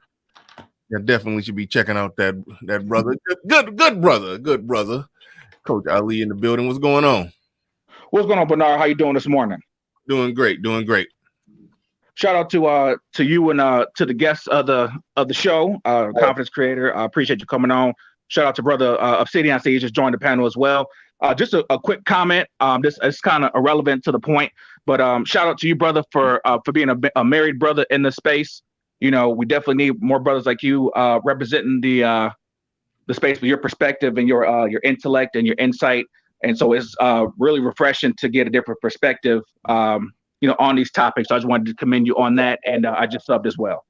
Yeah, definitely should be checking out that brother. Good brother. Coach Ali in the building. What's going on? What's going on, Bernard? How you doing this morning? Doing great. Shout out to you and to the guests of the show, Confidence Creator. I appreciate you coming on. Shout out to brother Obsidian. I see you just joined the panel as well. Just a quick comment. This is kind of irrelevant to the point, but shout out to you, brother, for being a married brother in the space. We definitely need more brothers like you representing the space with your perspective and your intellect and your insight. And so it's really refreshing to get a different perspective, on these topics. So I just wanted to commend you on that, and I just subbed as well.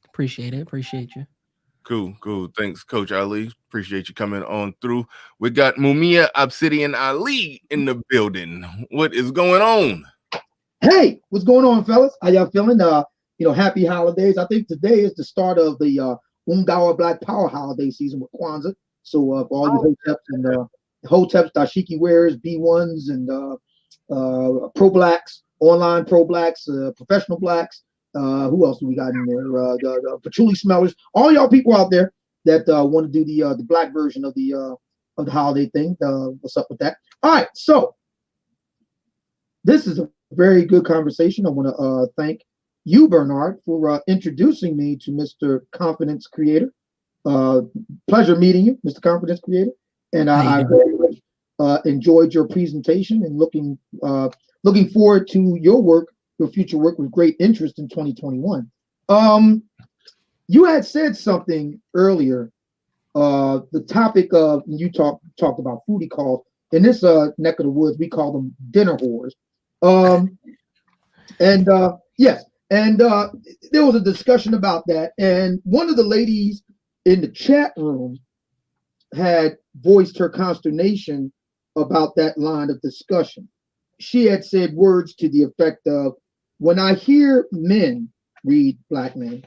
Appreciate it. Appreciate you. Cool. Thanks, Coach Ali. Appreciate you coming on through. We got Mumia Obsidian Ali in the building. What is going on? Hey, what's going on, fellas? How y'all feeling? Happy holidays. I think today is the start of the Ungawa Black Power holiday season with Kwanzaa. So for all you Hoteps and Hoteps, dashiki wearers, B1s, and pro blacks, online pro blacks, professional blacks, Who else do we got in there? The patchouli smellers. All y'all people out there that want to do the black version of the holiday thing. What's up with that? All right, so this is a very good conversation. I want to thank you, Bernard, for introducing me to Mr. Confidence Creator. Pleasure meeting you, Mr. Confidence Creator, and I very much enjoyed your presentation and looking forward to your future work with great interest in 2021. You had said something earlier. The topic of you talked about foodie calls in this neck of the woods. We call them dinner whores. Yes, and there was a discussion about that, and one of the ladies in the chat room had voiced her consternation about that line of discussion. She had said words to the effect of, when I hear men, read black men,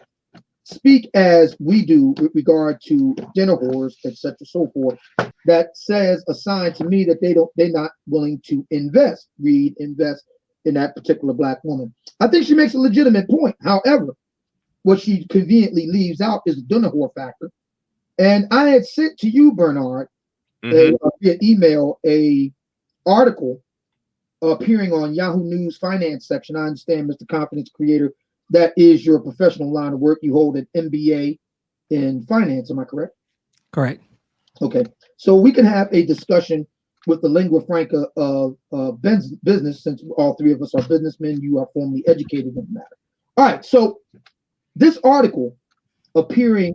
speak as we do with regard to dinner whores, etc., so forth, that says a sign to me that they're not willing to invest in that particular black woman. I think she makes a legitimate point. However, what she conveniently leaves out is the dinner whore factor. And I had sent to you, Bernard, via email, a article appearing on Yahoo News finance section. I understand, Mr. Confidence Creator, that is your professional line of work. You hold an MBA in finance. Am I correct? Correct. Okay. So we can have a discussion with the lingua franca of business, since all three of us are businessmen. You are formally educated in the matter. All right. So this article appearing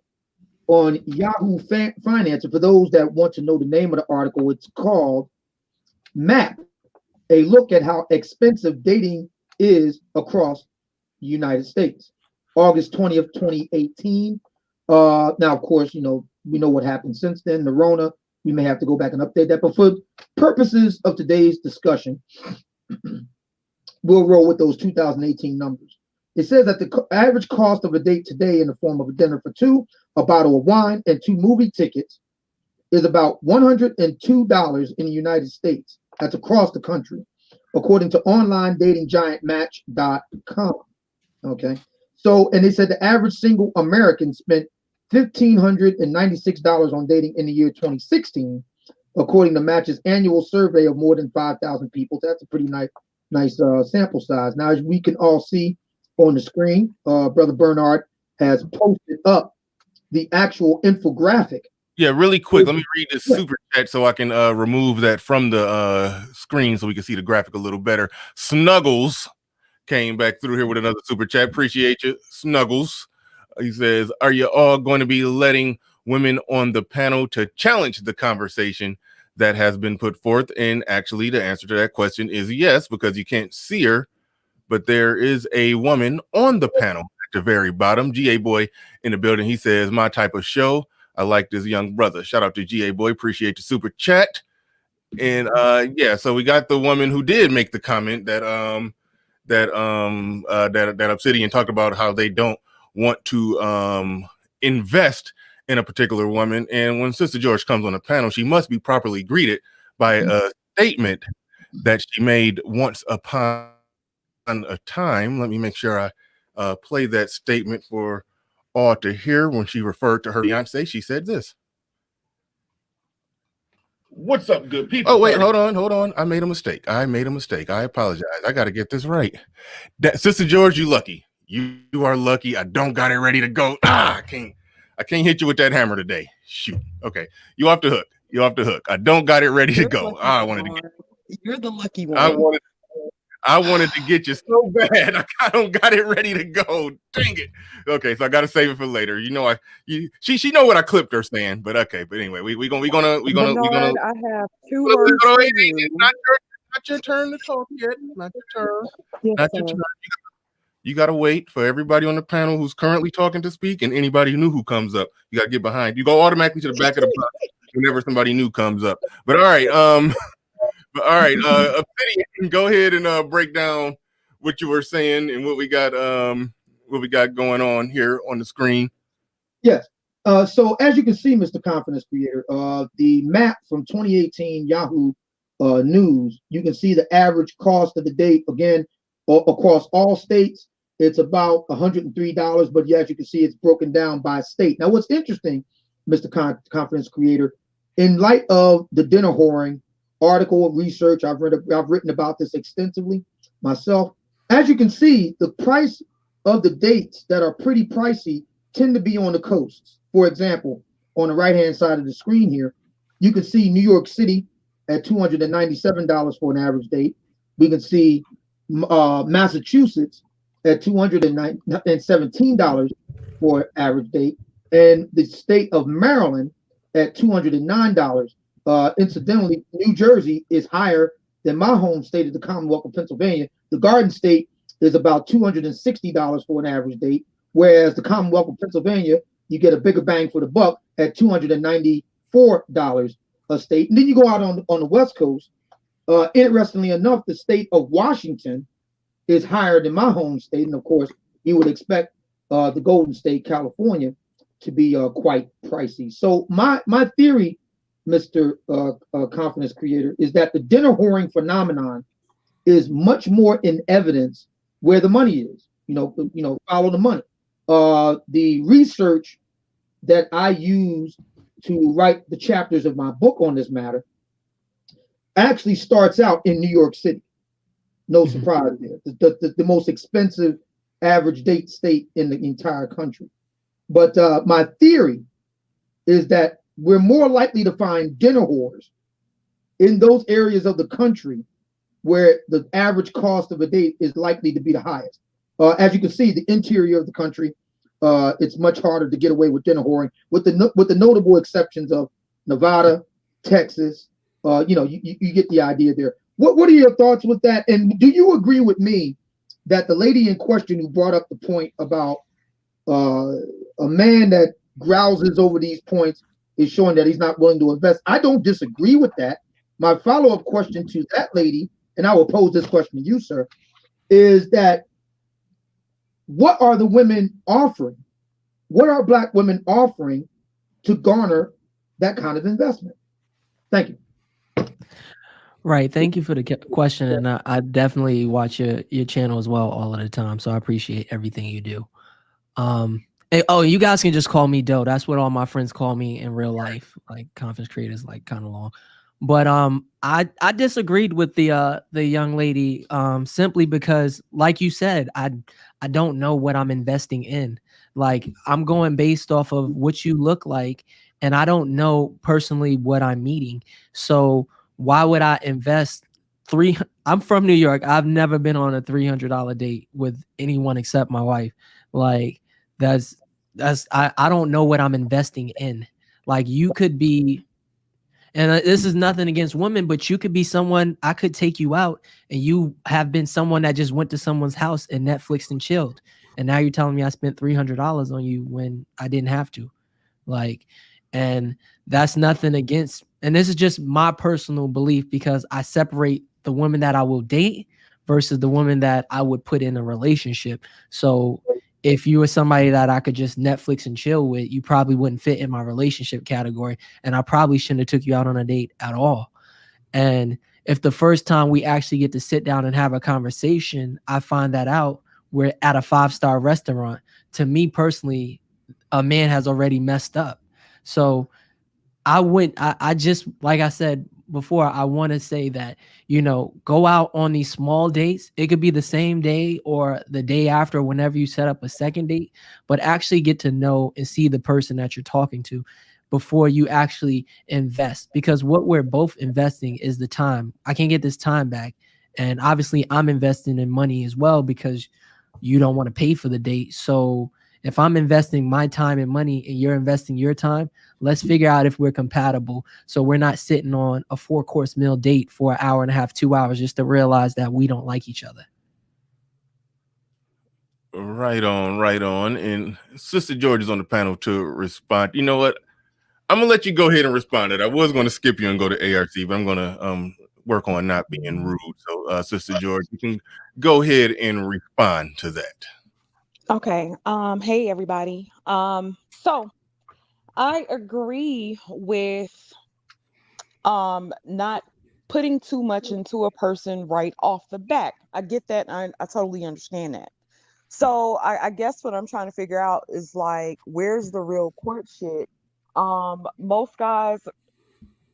on Yahoo Finance, and for those that want to know the name of the article, it's called MAP, a look at how expensive dating is across the United States. August 20th, 2018. Now, of course, we know what happened since then, the Rona. We may have to go back and update that. But for purposes of today's discussion, we'll roll with those 2018 numbers. It says that the average cost of a date today in the form of a dinner for two, a bottle of wine, and 2 movie tickets is about $102 in the United States. That's across the country, according to online dating giant Match.com. Okay. So, and they said the average single American spent $1,596 on dating in the year 2016, according to Match's annual survey of more than 5,000 people. That's a pretty nice sample size. Now, as we can all see on the screen, Brother Bernard has posted up the actual infographic. Yeah, really quick. Let me read this super chat so I can remove that from the screen so we can see the graphic a little better. Snuggles came back through here with another super chat. Appreciate you, Snuggles. He says, are you all going to be letting women on the panel to challenge the conversation that has been put forth? And actually, the answer to that question is yes, because you can't see her, but there is a woman on the panel at the very bottom. GA Boy in the building. He says, my type of show. I like this young brother. Shout out to GA Boy. Appreciate the super chat. And yeah, so we got the woman who did make the comment that Obsidian talked about how they don't want to invest in a particular woman. And when Sister George comes on the panel, she must be properly greeted by a statement that she made once upon a time. Let me make sure I play that statement for all to hear. When she referred to her fiance, she said this. What's up, good people? Oh, wait, hold on. I made a mistake. I apologize. I got to get this right. Sister George, you lucky. You are lucky. I don't got it ready to go. I can't hit you with that hammer today. Shoot. Okay. You off the hook. I don't got it ready to go. You're the lucky one. I wanted to get you so bad. I don't got it ready to go. Dang it. Okay, so I gotta save it for later. She know what I clipped her saying, but okay. But anyway, we gonna. I have 2 words for you. It's not your turn to talk yet. Not your turn. Yes, Not your turn. You gotta wait for everybody on the panel who's currently talking to speak, and anybody new who comes up. You gotta get behind. You go automatically to the back of the box whenever somebody new comes up. But all right, Obsidian, go ahead and break down what you were saying and what we got going on here on the screen. Yes. So as you can see, Mr. Confidence Creator, the map from 2018 Yahoo News, you can see the average cost of the date again across all states. it's about $103. But as you can see, it's broken down by state. Now, what's interesting, Mr. Confidence Creator, in light of the dinner whoring article research, I've written about this extensively myself. As you can see, the price of the dates that are pretty pricey tend to be on the coasts. For example, on the right-hand side of the screen here, you can see New York City at $297 for an average date. We can see Massachusetts at $217 for average date, and the state of Maryland at $209. Incidentally, New Jersey is higher than my home state of the Commonwealth of Pennsylvania. The Garden State is about $260 for an average date, whereas the Commonwealth of Pennsylvania, you get a bigger bang for the buck at $294 a state. And then you go out on the West Coast. Interestingly enough, the state of Washington is higher than my home state, and of course, you would expect the Golden State, California, to be quite pricey. So my theory, Mr. Confidence Creator, is that the dinner whoring phenomenon is much more in evidence where the money is. Follow the money. The research that I use to write the chapters of my book on this matter actually starts out in New York City. No surprise there. The most expensive average date state in the entire country. But my theory is that we're more likely to find dinner whores in those areas of the country where the average cost of a date is likely to be the highest. As you can see, the interior of the country, it's much harder to get away with dinner whoring, with the notable exceptions of Nevada, Texas. You get the idea there. What are your thoughts with that? And do you agree with me that the lady in question who brought up the point about a man that grouses over these points is showing that he's not willing to invest? I don't disagree with that. My follow-up question to that lady, and I will pose this question to you, sir, is that what are the women offering? What are Black women offering to garner that kind of investment? Thank you. Right. Thank you for the question. And I definitely watch your channel as well all of the time. So I appreciate everything you do. You guys can just call me Doe. That's what all my friends call me in real life. Like Confidence Creators, like kind of long. But I disagreed with the young lady simply because, like you said, I don't know what I'm investing in. Like I'm going based off of what you look like, and I don't know personally what I'm meeting. So why would I invest I'm from New York. I've never been on a $300 date with anyone except my wife. Like I don't know what I'm investing in. Like you could be, and this is nothing against women, but you could be someone, I could take you out and you have been someone that just went to someone's house and Netflixed and chilled. And now you're telling me I spent $300 on you when I didn't have to. Like, and that's nothing against, and this is just my personal belief because I separate the women that I will date versus the women that I would put in a relationship. So if you were somebody that I could just Netflix and chill with, you probably wouldn't fit in my relationship category. And I probably shouldn't have took you out on a date at all. And if the first time we actually get to sit down and have a conversation, I find that out, we're at a 5-star restaurant. To me personally, a man has already messed up. So I just, like I said before, I want to say that, go out on these small dates. It could be the same day or the day after, whenever you set up a second date, but actually get to know and see the person that you're talking to before you actually invest. Because what we're both investing is the time. I can't get this time back. And obviously I'm investing in money as well because you don't want to pay for the date. So if I'm investing my time and money and you're investing your time, let's figure out if we're compatible. So we're not sitting on a 4-course meal date for an hour and a half, 2 hours, just to realize that we don't like each other. Right on. And Sister George is on the panel to respond. You know what? I'm gonna let you go ahead and respond to that. I was going to skip you and go to ARC, but I'm gonna work on not being rude. So, Sister George, you can go ahead and respond to that. Okay. Hey everybody. So I agree with not putting too much into a person right off the bat. I get that. I totally understand that. So I guess what I'm trying to figure out is like, where's the real courtship? Most guys,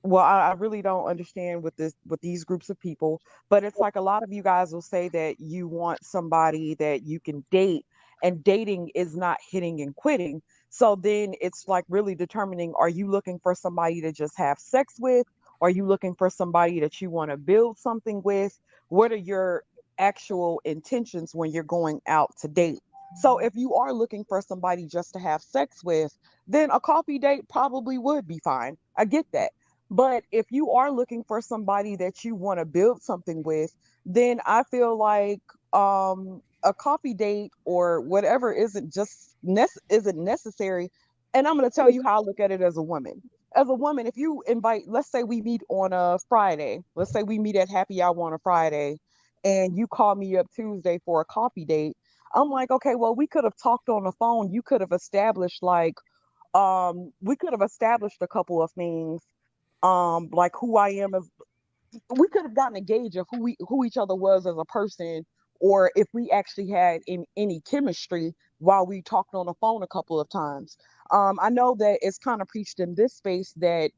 well, I really don't understand with these groups of people, but it's like a lot of you guys will say that you want somebody that you can date, and dating is not hitting and quitting. So then it's like really determining, are you looking for somebody to just have sex with? Are you looking for somebody that you want to build something with? What are your actual intentions when you're going out to date? So if you are looking for somebody just to have sex with, then a coffee date probably would be fine. I get that. But if you are looking for somebody that you want to build something with, then I feel like a coffee date or whatever isn't necessary. And I'm going to tell you how I look at it as a woman. As a woman, if you invite, let's say we meet on a Friday, let's say we meet at happy hour on a Friday, and you call me up Tuesday for a coffee date. I'm like, okay, well, we could have talked on the phone. You could have established like we could have established a couple of things, like who I am as, we could have gotten a gauge of who each other was as a person, or if we actually had any chemistry while we talked on the phone a couple of times. I know that it's kind of preached in this space that,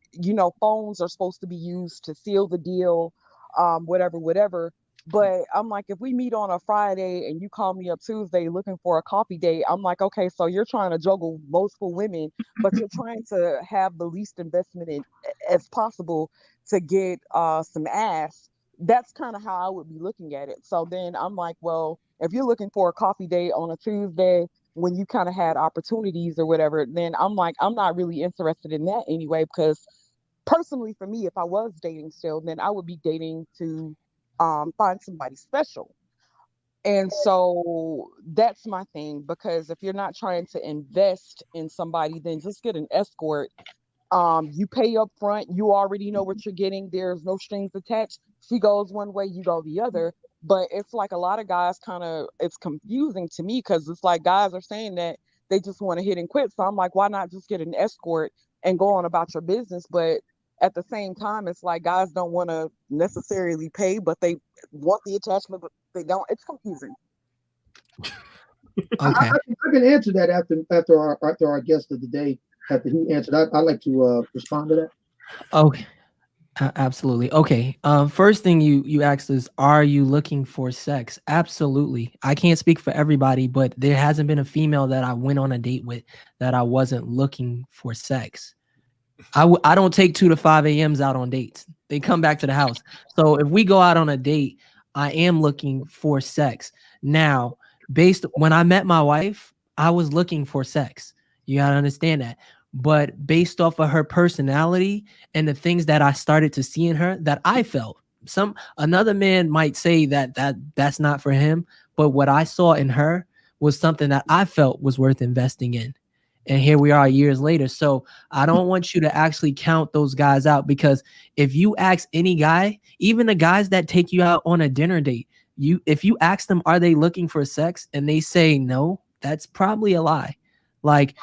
phones are supposed to be used to seal the deal, whatever. But I'm like, if we meet on a Friday and you call me up Tuesday looking for a coffee date, I'm like, okay, so you're trying to juggle multiple women, but you're trying to have the least investment in as possible to get some ass. That's kind of how I would be looking at it. So then I'm like, well, if you're looking for a coffee date on a Tuesday when you kind of had opportunities or whatever, then I'm like, I'm not really interested in that anyway, because personally for me, if I was dating still, then I would be dating to find somebody special. And so that's my thing, because if you're not trying to invest in somebody, then just get an escort. You pay up front, you already know what you're getting, there's no strings attached. She goes one way, you go the other. But it's like a lot of guys kind of, it's confusing to me, because it's like guys are saying that they just want to hit and quit. So I'm like, why not just get an escort and go on about your business? But at the same time, it's like guys don't want to necessarily pay, but they want the attachment, but they don't. It's confusing. Okay. I can answer that after our guest of the day, after he answered. I'd like to respond to that. Okay. Absolutely. Okay. First thing you asked is, are you looking for sex? Absolutely. I can't speak for everybody, but there hasn't been a female that I went on a date with that I wasn't looking for sex. I don't take 2 to 5 a.m.s out on dates. They come back to the house. So if we go out on a date, I am looking for sex. Now, when I met my wife, I was looking for sex. You gotta understand that. But based off of her personality and the things that I started to see in her that I felt, another man might say that's not for him, but what I saw in her was something that I felt was worth investing in. And here we are years later. So I don't want you to actually count those guys out, because if you ask any guy, even the guys that take you out on a dinner date, if you ask them, are they looking for sex, and they say no, that's probably a lie. Like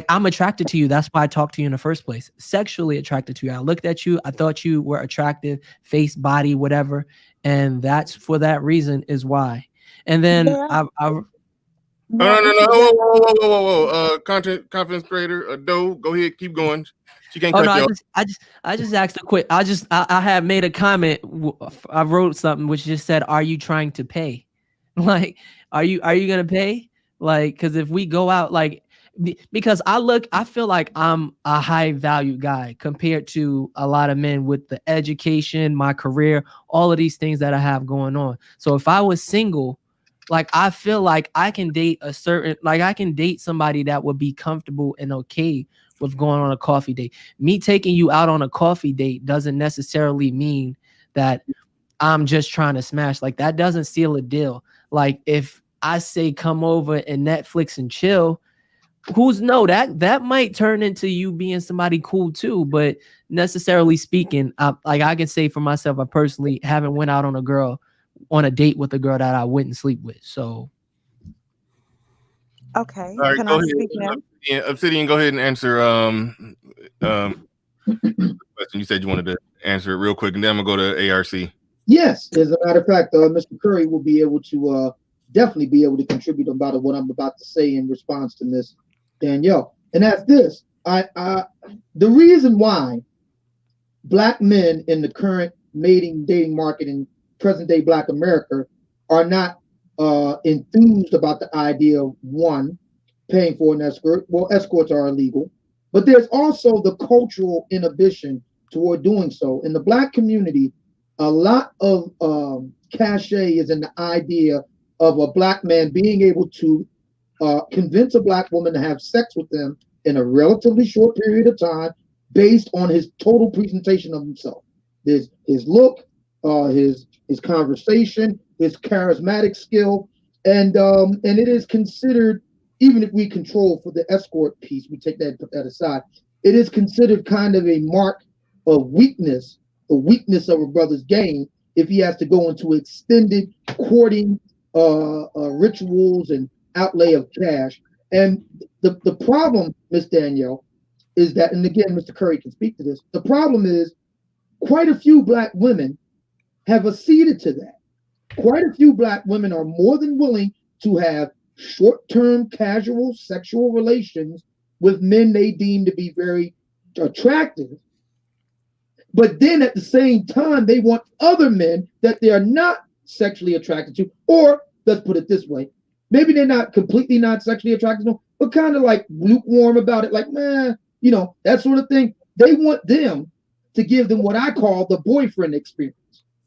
I'm attracted to you. That's why I talked to you in the first place. Sexually attracted to you. I looked at you. I thought you were attractive, face, body, whatever. And that's for that reason is why. And then Yeah. No, whoa. Confidence creator, Doe, go ahead, keep going. She can't Oh cut no, you I just asked to quit. I had made a comment. I wrote something which just said, "Are you trying to pay? Like, are you gonna pay? Like, because if we go out, like, because I feel like I'm a high value guy compared to a lot of men with the education, my career, all of these things that I have going on. So if I was single, like I feel like I can date I can date somebody that would be comfortable and okay with going on a coffee date. Me taking you out on a coffee date doesn't necessarily mean that I'm just trying to smash. Like that doesn't seal a deal. Like if I say come over and Netflix and chill, that might turn into you being somebody cool too. But necessarily speaking, I can say for myself, I personally haven't went out on a date with a girl that I wouldn't sleep with. So Okay. All right, Can go I ahead. speak now? Obsidian, go ahead and answer the question. You said you wanted to answer it real quick, and then I'm gonna go to ARC. Yes, as a matter of fact, Mr. Curry will be able to definitely be able to contribute about what I'm about to say in response to Miss Danielle. And that's this. The reason why Black men in the current dating market in present day Black America are not enthused about the idea of, one, paying for an escort. Well, escorts are illegal, but there's also the cultural inhibition toward doing so. In the Black community, a lot of cachet is in the idea of a Black man being able to convince a Black woman to have sex with them in a relatively short period of time based on his total presentation of himself. His look, his conversation, his charismatic skill, and it is considered, even if we control for the escort piece, we take that and put that aside, it is considered kind of a mark of weakness, the weakness of a brother's game, if he has to go into extended courting rituals and outlay of cash. And the problem, Miss Danielle, is that, and again, Mr. Curry can speak to this, the problem is quite a few Black women have acceded to that. Quite a few Black women are more than willing to have short-term casual sexual relations with men they deem to be very attractive. But then at the same time, they want other men that they are not sexually attracted to, or let's put it this way, maybe they're not completely not sexually attracted to them, but kind of like lukewarm about it, like, man, you know, that sort of thing. They want them to give them what I call the boyfriend experience.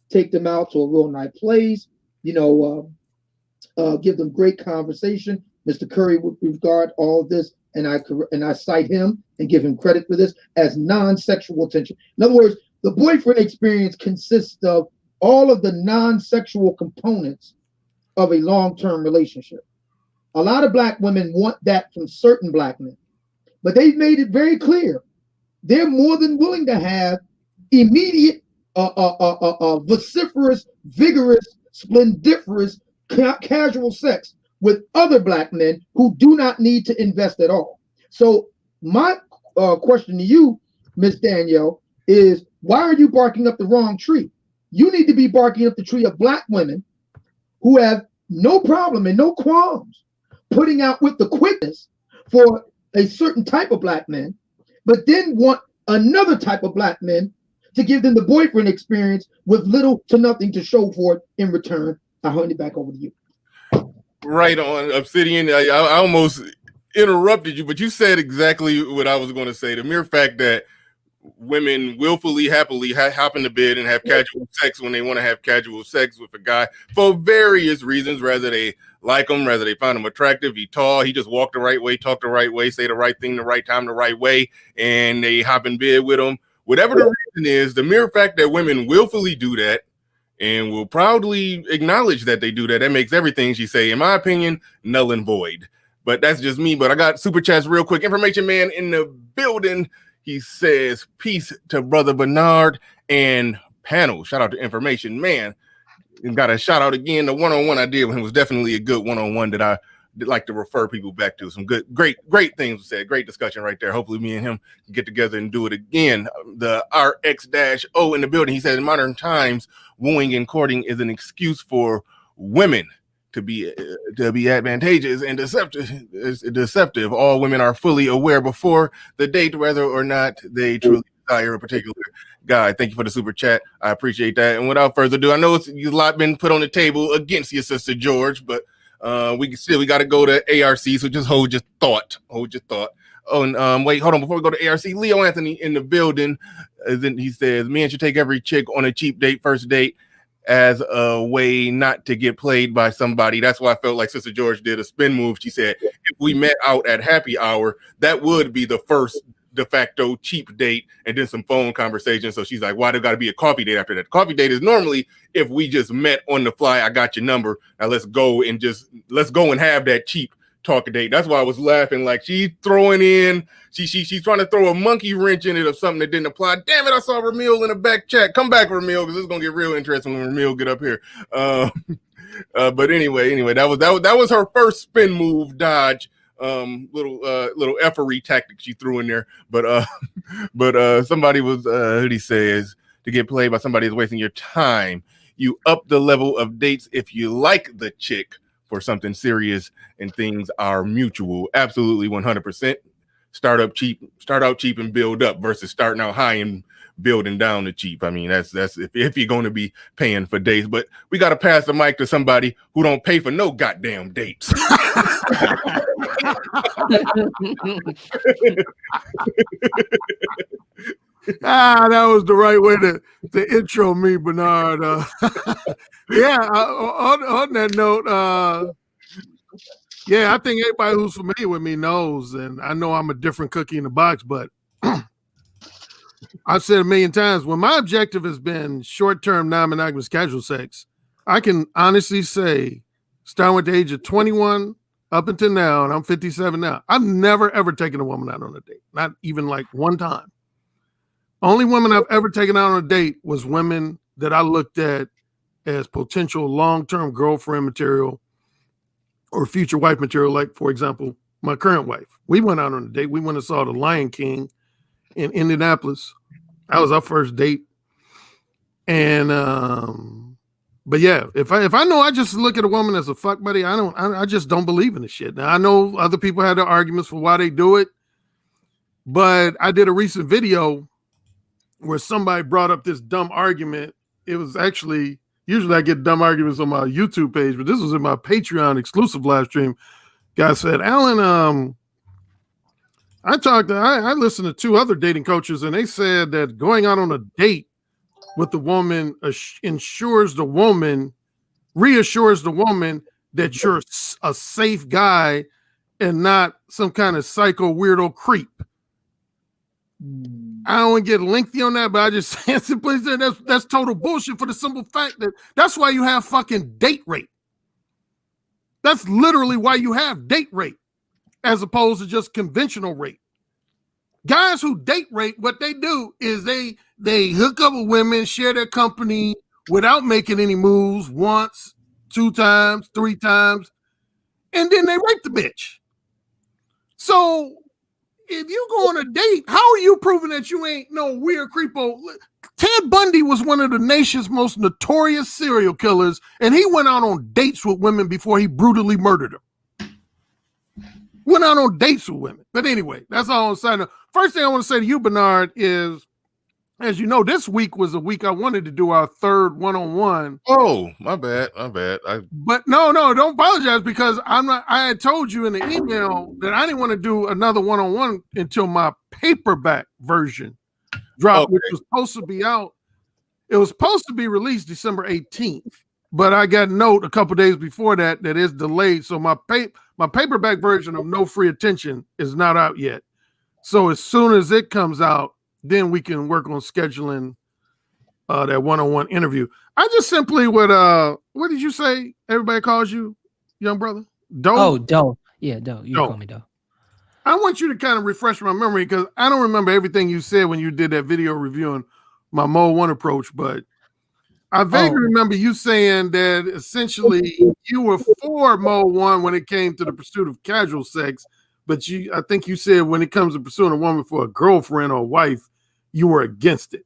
Take them out to a real nice place, you know, give them great conversation. Mr. Curry would regard all of this, and I cite him and give him credit for this, as non-sexual attention. In other words, the boyfriend experience consists of all of the non-sexual components of a long-term relationship. A lot of Black women want that from certain Black men, but they've made it very clear they're more than willing to have immediate, vociferous, vigorous, splendiferous, casual sex with other Black men who do not need to invest at all. So my question to you, Miss Danielle, is why are you barking up the wrong tree? You need to be barking up the tree of Black women who have no problem and no qualms putting out with the quickness for a certain type of Black men, but then want another type of Black men to give them the boyfriend experience with little to nothing to show for it in return. I hand it back over to you. Right on, Obsidian. I almost interrupted you, but you said exactly what I was going to say. The mere fact that women willfully, happily hop into bed and have casual sex when they want to have casual sex with a guy for various reasons, whether they like him, whether they find him attractive, he tall, he just walk the right way, talk the right way, say the right thing the right time, the right way, and they hop in bed with him. Whatever the reason is, the mere fact that women willfully do that and will proudly acknowledge that they do that, that makes everything she say, in my opinion, null and void. But that's just me. But I got super chats real quick. Information man in the building. He says, peace to Brother Bernard and panel. Shout out to Information Man. And got a shout out again. The one-on-one I did with him was definitely a good one-on-one that I like to refer people back to. Some good, great things said. Great discussion right there. Hopefully me and him can get together and do it again. The RX-O in the building. He said, in modern times, wooing and courting is an excuse for women to be advantageous and deceptive. All women are fully aware before the date whether or not they truly desire a particular guy. Thank you for the super chat. I appreciate that. And without further ado, I know it's a lot been put on the table against your sister George, but we got to go to ARC. So just hold your thought. Oh, and wait, hold on. Before we go to ARC, Leo Anthony in the building. Then he says, men should take every chick on a cheap date, first date, as a way not to get played by somebody. That's why I felt like Sister George did a spin move. She said, if we met out at happy hour, that would be the first de facto cheap date, and then some phone conversation. So she's like, why do got to be a coffee date after that? Coffee date is normally if we just met on the fly, I got your number, now let's go and have that cheap talk date. That's why I was laughing. Like she's throwing in, she's trying to throw a monkey wrench in it of something that didn't apply. Damn it, I saw Ramil in the back chat. Come back, Ramil, because it's gonna get real interesting when Ramil get up here. But anyway, that was her first spin move dodge. Little effery tactic she threw in there. But somebody was who he says to get played by somebody is wasting your time. You up the level of dates if you like the chick for something serious and things are mutual. Absolutely 100%. Start out cheap and build up versus starting out high and building down the cheap. I mean, that's if you're going to be paying for dates. But we got to pass the mic to somebody who don't pay for no goddamn dates. That was the right way to intro me, Bernard. Yeah, on that note, yeah, I think everybody who's familiar with me knows, and I know I'm a different cookie in the box, but I've said a million times, when my objective has been short-term, non-monogamous casual sex, I can honestly say, starting with the age of 21 up until now, and I'm 57 now, I've never, ever taken a woman out on a date. Not even like one time. Only women I've ever taken out on a date was women that I looked at as potential long-term girlfriend material or future wife material, like, for example, my current wife. We went out on a date. We went and saw The Lion King in Indianapolis. That was our first date. And but yeah, if I know I just look at a woman as a fuck buddy, I just don't believe in the shit. Now I know other people had their arguments for why they do it, but I did a recent video where somebody brought up this dumb argument. It was actually, usually I get dumb arguments on my YouTube page, but this was in my Patreon exclusive live stream. Guy said, Alan, I listened to 2 other dating coaches, and they said that going out on a date with the woman reassures the woman that you're a safe guy and not some kind of psycho weirdo creep. I don't want to get lengthy on that, but I just simply said that's total bullshit, for the simple fact that that's why you have fucking date rape. That's literally why you have date rape as opposed to just conventional rape. Guys who date rape, what they do is they hook up with women, share their company without making any moves once, 2 times, 3 times, and then they rape the bitch. So if you go on a date, how are you proving that you ain't no weird creepo? Ted Bundy was one of the nation's most notorious serial killers, and he went out on dates with women before he brutally murdered them. Went out on dates with women. But anyway, that's all I'm saying. First thing I want to say to you, Bernard, is, as you know, this week was a week I wanted to do our 3rd one-on-one. Oh, my bad. But no, don't apologize, because I had told you in the email that I didn't want to do another one-on-one until my paperback version dropped, which was supposed to be out. It was supposed to be released December 18th, but I got a note a couple days before that it's delayed. So my paperback version of No Free Attention is not out yet. So as soon as it comes out, then we can work on scheduling that one-on-one interview. I just simply would, what did you say everybody calls you, young brother? Doe? Oh, Doe. Yeah, Doe. You call me Doe. I want you to kind of refresh my memory, because I don't remember everything you said when you did that video reviewing my Mode 1 approach, but I vaguely remember you saying that essentially you were for Mode 1 when it came to the pursuit of casual sex, but I think you said when it comes to pursuing a woman for a girlfriend or a wife, you were against it.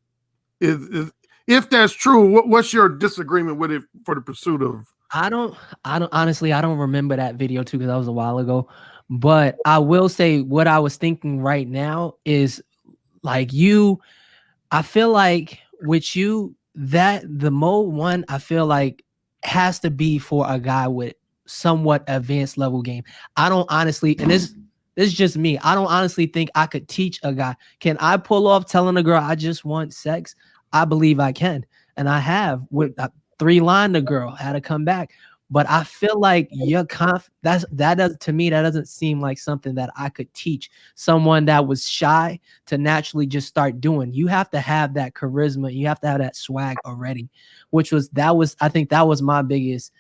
If that's true, what's your disagreement with it for the pursuit of? I don't honestly, I don't remember that video too, because that was a while ago. But I will say what I was thinking right now is, like, I feel like with you, that the Mode 1, I feel like has to be for a guy with somewhat advanced level game. I don't honestly, and this is just me, I don't honestly think I could teach a guy. Can I pull off telling a girl I just want sex? I believe I can, and I have. With 3-line the girl, had to come back. But I feel like to me, that doesn't seem like something that I could teach someone that was shy to naturally just start doing. You have to have that charisma. You have to have that swag already, I think that was my biggest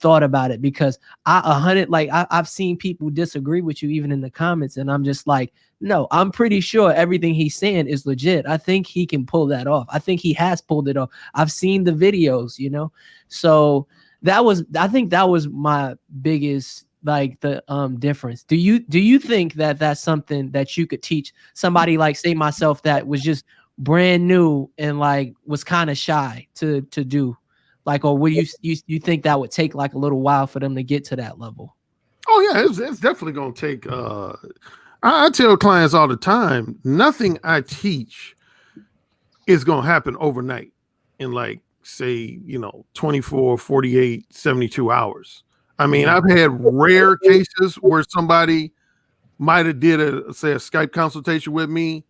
thought about it, because I've seen people disagree with you even in the comments, and I'm just like, no, I'm pretty sure everything he's saying is legit. I think he can pull that off. I think he has pulled it off. I've seen the videos, so I think that was my biggest, like, the difference. Do you think that that's something that you could teach somebody, like, say myself, that was just brand new and like was kind of shy to do? Like, or would you think that would take like a little while for them to get to that level? Oh yeah, it's definitely gonna take. I tell clients all the time, nothing I teach is gonna happen overnight in like say 24, 48, 72 hours. I mean, I've had rare cases where somebody might have did a Skype consultation with me,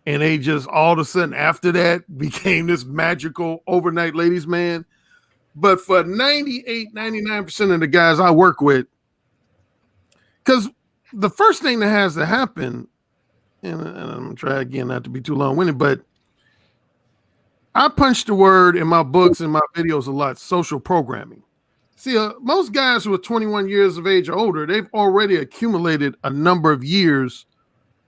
and they just all of a sudden after that became this magical overnight ladies man. But for 98, 99% of the guys I work with, because the first thing that has to happen, and I'm gonna try again not to be too long-winded, but I punch the word in my books and my videos a lot, social programming. See, most guys who are 21 years of age or older, they've already accumulated a number of years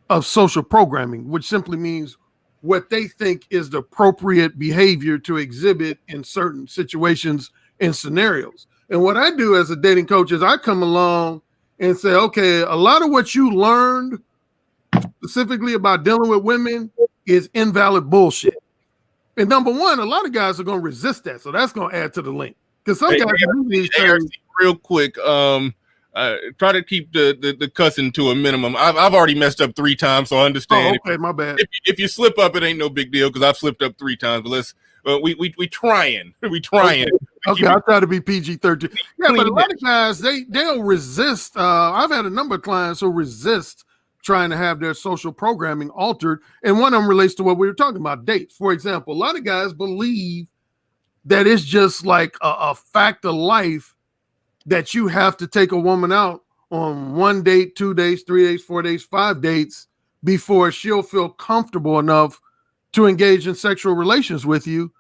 of social programming, which simply means what they think is the appropriate behavior to exhibit in certain situations and scenarios. And what I do as a dating coach is I come along and say, okay, a lot of what you learned specifically about dealing with women is invalid bullshit. And number one, a lot of guys are going to resist that. So that's going to add to the link. Because some guys real quick, try to keep the cussing to a minimum. I've already messed up 3 times, so I understand. Oh, okay, my bad. If you slip up, it ain't no big deal because I've slipped up 3 times. But let's we trying. Okay, I'll try to be PG-13. Yeah, but a lot of guys they'll resist. I've had a number of clients who resist trying to have their social programming altered, and one of them relates to what we were talking about, dates. For example, a lot of guys believe that it's just like a fact of life that you have to take a woman out on 1 date, 2 dates, 3 dates, 4 dates, 5 dates before she'll feel comfortable enough to engage in sexual relations with you.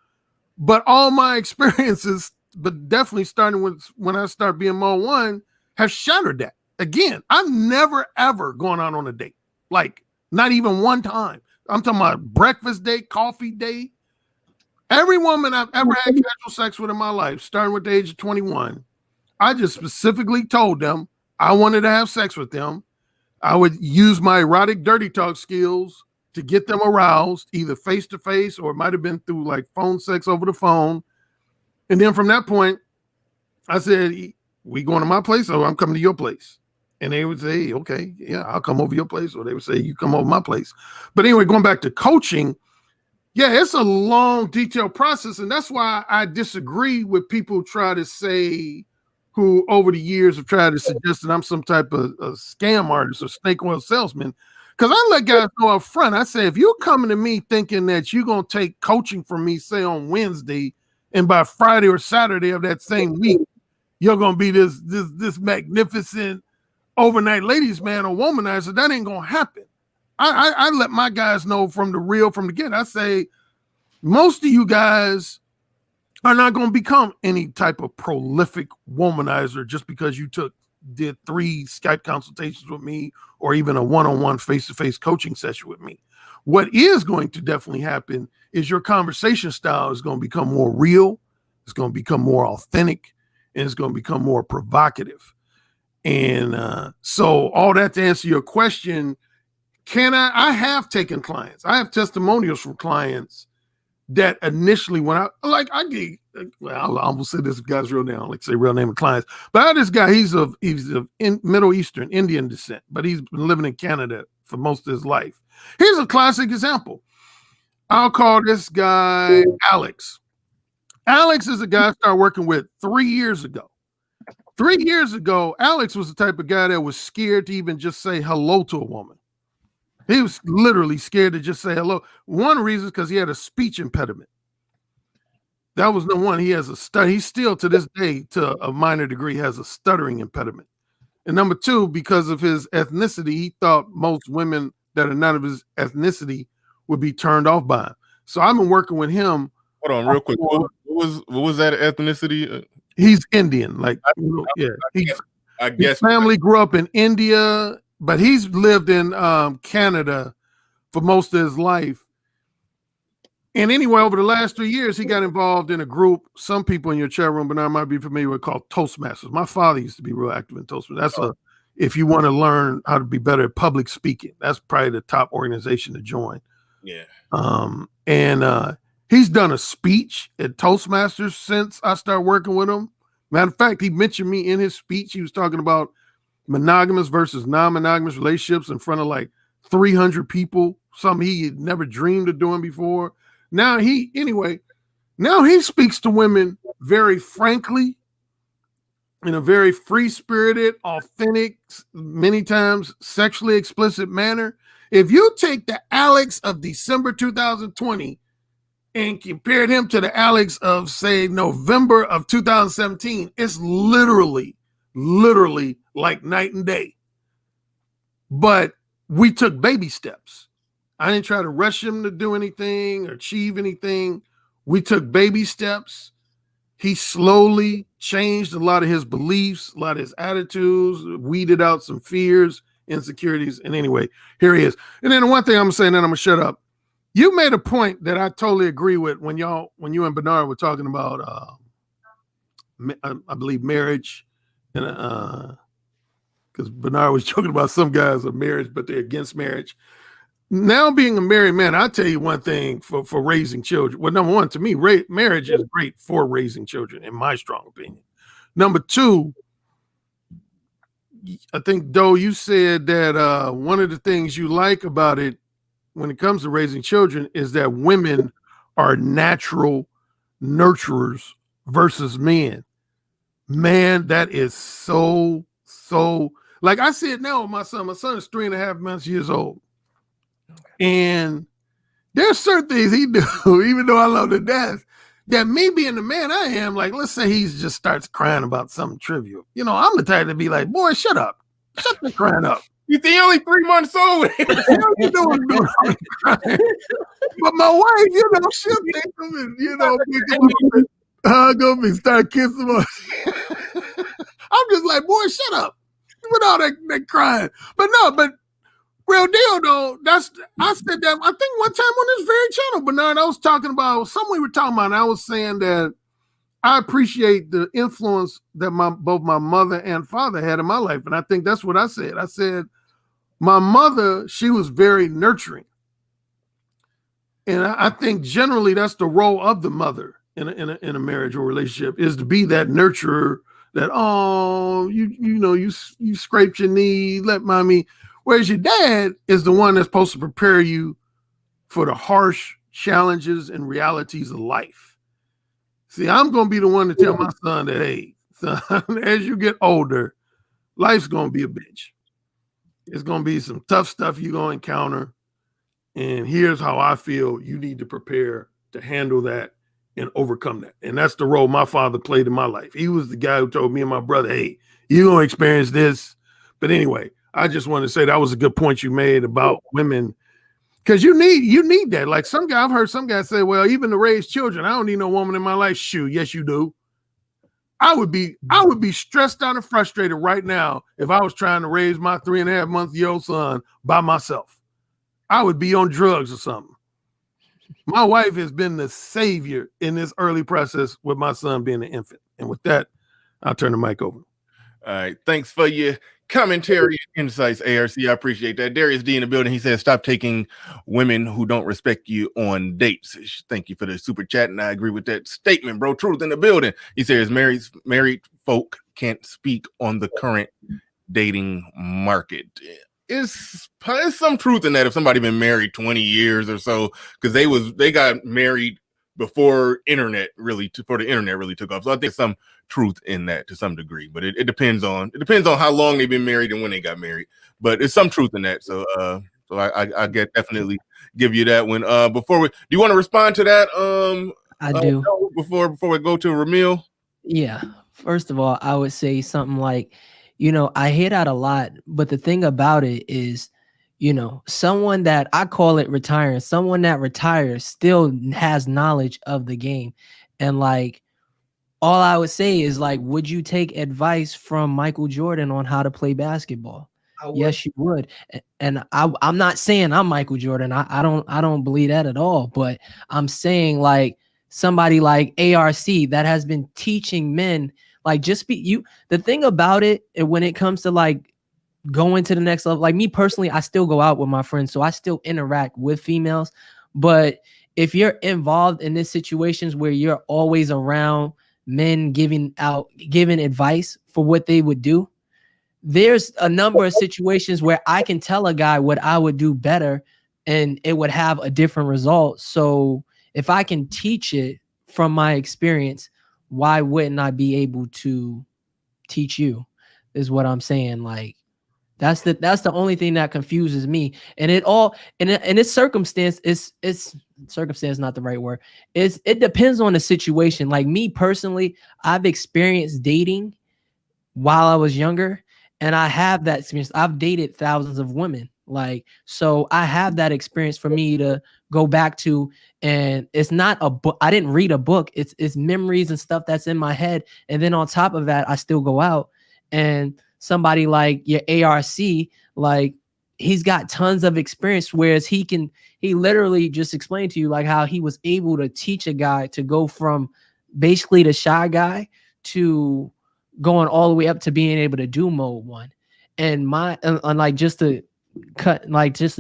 But all my experiences, but definitely starting with when I start being more one, have shattered that. Again, I've never, ever gone out on a date. Like, not even one time. I'm talking about breakfast date, coffee date. Every woman I've ever had casual sex with in my life, starting with the age of 21, I just specifically told them I wanted to have sex with them. I would use my erotic dirty talk skills to get them aroused, either face-to-face or it might have been through like phone sex over the phone. And then from that point, I said, we going to my place or I'm coming to your place? And they would say, okay, yeah, I'll come over your place. Or they would say, you come over my place. But anyway, going back to coaching, yeah, it's a long, detailed process. And that's why I disagree with people who try to say, who over the years have tried to suggest that I'm some type of a scam artist or snake oil salesman. Because I let guys know up front, I say, if you're coming to me thinking that you're going to take coaching from me, say on Wednesday, and by Friday or Saturday of that same week, you're going to be this magnificent overnight ladies man or womanizer, that ain't going to happen. I let my guys know from the get. I say, most of you guys are not going to become any type of prolific womanizer just because you did 3 Skype consultations with me or even a one-on-one face-to-face coaching session with me. What is going to definitely happen is your conversation style is going to become more real, it's going to become more authentic, and it's going to become more provocative. And so all that to answer your question, I have taken clients. I have testimonials from clients that initially when I will say this guy's real name. I like to say real name of clients, but I had this guy, he's of Middle Eastern, Indian descent, but he's been living in Canada for most of his life. Here's a classic example. I'll call this guy Alex. Alex is a guy I started working with 3 years ago. 3 years ago, Alex was the type of guy that was scared to even just say hello to a woman. He was literally scared to just say hello. One reason is because he had a speech impediment. That was the one. He has he still to this day, to a minor degree, has a stuttering impediment. And number 2, because of his ethnicity, he thought most women that are not of his ethnicity would be turned off by him. So I've been working with him. Hold on, real quick. What was that ethnicity? He's Indian, like I guess his family grew up in India, but he's lived in Canada for most of his life. And anyway, over the last 3 years, he got involved in a group. Some people in your chat room, but I might be familiar with, called Toastmasters. My father used to be real active in Toastmasters. If you want to learn how to be better at public speaking, that's probably the top organization to join. Yeah. He's done a speech at Toastmasters since I started working with him. Matter of fact, he mentioned me in his speech. He was talking about monogamous versus non-monogamous relationships in front of like 300 people, something he had never dreamed of doing before. Now he speaks to women very frankly, in a very free-spirited, authentic, many times sexually explicit manner. If you take the Alex of December 2020 and compared him to the Alex of, say, November of 2017, it's literally like night and day. But we took baby steps. I didn't try to rush him to do anything or achieve anything. We took baby steps. He slowly changed a lot of his beliefs, a lot of his attitudes, weeded out some fears, insecurities. And anyway, here he is. And then the one thing I'm going to say, and then I'm going to shut up. You made a point that I totally agree with when you and Bernard were talking about, I believe, marriage. And because Bernard was joking about some guys are marriage, but they're against marriage. Now being a married man, I'll tell you one thing for raising children. Well, number one, to me, marriage is great for raising children, in my strong opinion. Number two, I think, Doe, you said that one of the things you like about it when it comes to raising children is that women are natural nurturers versus men. Man, that is so, like I said now with my son. My son is 3.5 years old. And there's certain things he do, even though I love to death, that me being the man I am, like, let's say he just starts crying about something trivial. You know, I'm the type to be like, boy, shut up. Shut the crying up. You think only 3 months old? What you doing crying? But my wife, you know, she'll take him and, you know, hug him and start kissing him. I'm just like, boy, shut up with all that crying. But real deal though, I said that, I think one time on this very channel, Bernard, I was talking about something we were talking about, and I was saying that I appreciate the influence that both my mother and father had in my life. And I think that's what I said. I said, my mother, she was very nurturing. And I think generally that's the role of the mother in a marriage or relationship, is to be that nurturer that, oh, you scraped your knee, let mommy. Whereas your dad is the one that's supposed to prepare you for the harsh challenges and realities of life. See, I'm going to be the one to tell my son that, hey, son, as you get older, life's going to be a bitch. It's going to be some tough stuff you're going to encounter. And here's how I feel you need to prepare to handle that and overcome that. And that's the role my father played in my life. He was the guy who told me and my brother, hey, you're going to experience this. But anyway, I just want to say that was a good point you made about women, because you need that. Like I've heard some guys say, well, even to raise children, I don't need no woman in my life. Shoot, yes, you do. I would be stressed out and frustrated right now if I was trying to raise my 3.5-month-old son by myself. I would be on drugs or something. My wife has been the savior in this early process with my son being an infant. And with that, I'll turn the mic over. All right. Thanks for your commentary and insights, ARC. I appreciate that. Darius D in the building. He says, stop taking women who don't respect you on dates. Thank you for the super chat. And I agree with that statement, bro. Truth in the building. He says, married folk can't speak on the current dating market. Is some truth in that if somebody been married 20 years or so, because they got married before the internet really took off. So I think some truth in that to some degree, but it depends on how long they've been married and when they got married. But it's some truth in that. So I get definitely give you that one. Do you want to respond to that? I do. Before we go to Ramil. Yeah. First of all, I would say something like, I hear that a lot, but the thing about it is, someone that I call it retiring, someone that retires still has knowledge of the game. And like, all I would say is like, would you take advice from Michael Jordan on how to play basketball? Yes, you would. And I'm not saying I'm Michael Jordan. I don't believe that at all. But I'm saying like somebody like ARC that has been teaching men, like the thing about it, when it comes to like going to the next level, like me personally, I still go out with my friends. So I still interact with females. But if you're involved in these situations where you're always around men giving advice for what they would do, there's a number of situations where I can tell a guy what I would do better and it would have a different result. So if I can teach it from my experience, why wouldn't I be able to teach you, is what I'm saying. Like, that's the only thing that confuses me. And it all, and it's circumstance, it's circumstance, not the right word. It depends on the situation. Like me personally, I've experienced dating while I was younger, and I have that experience. I've dated thousands of women. Like, so I have that experience for me to go back to, and it's not a book. I didn't read a book. It's memories and stuff that's in my head. And then on top of that, I still go out, and somebody like your ARC, like he's got tons of experience, whereas he literally just explained to you like how he was able to teach a guy to go from basically the shy guy to going all the way up to being able to do mode 1. And like just to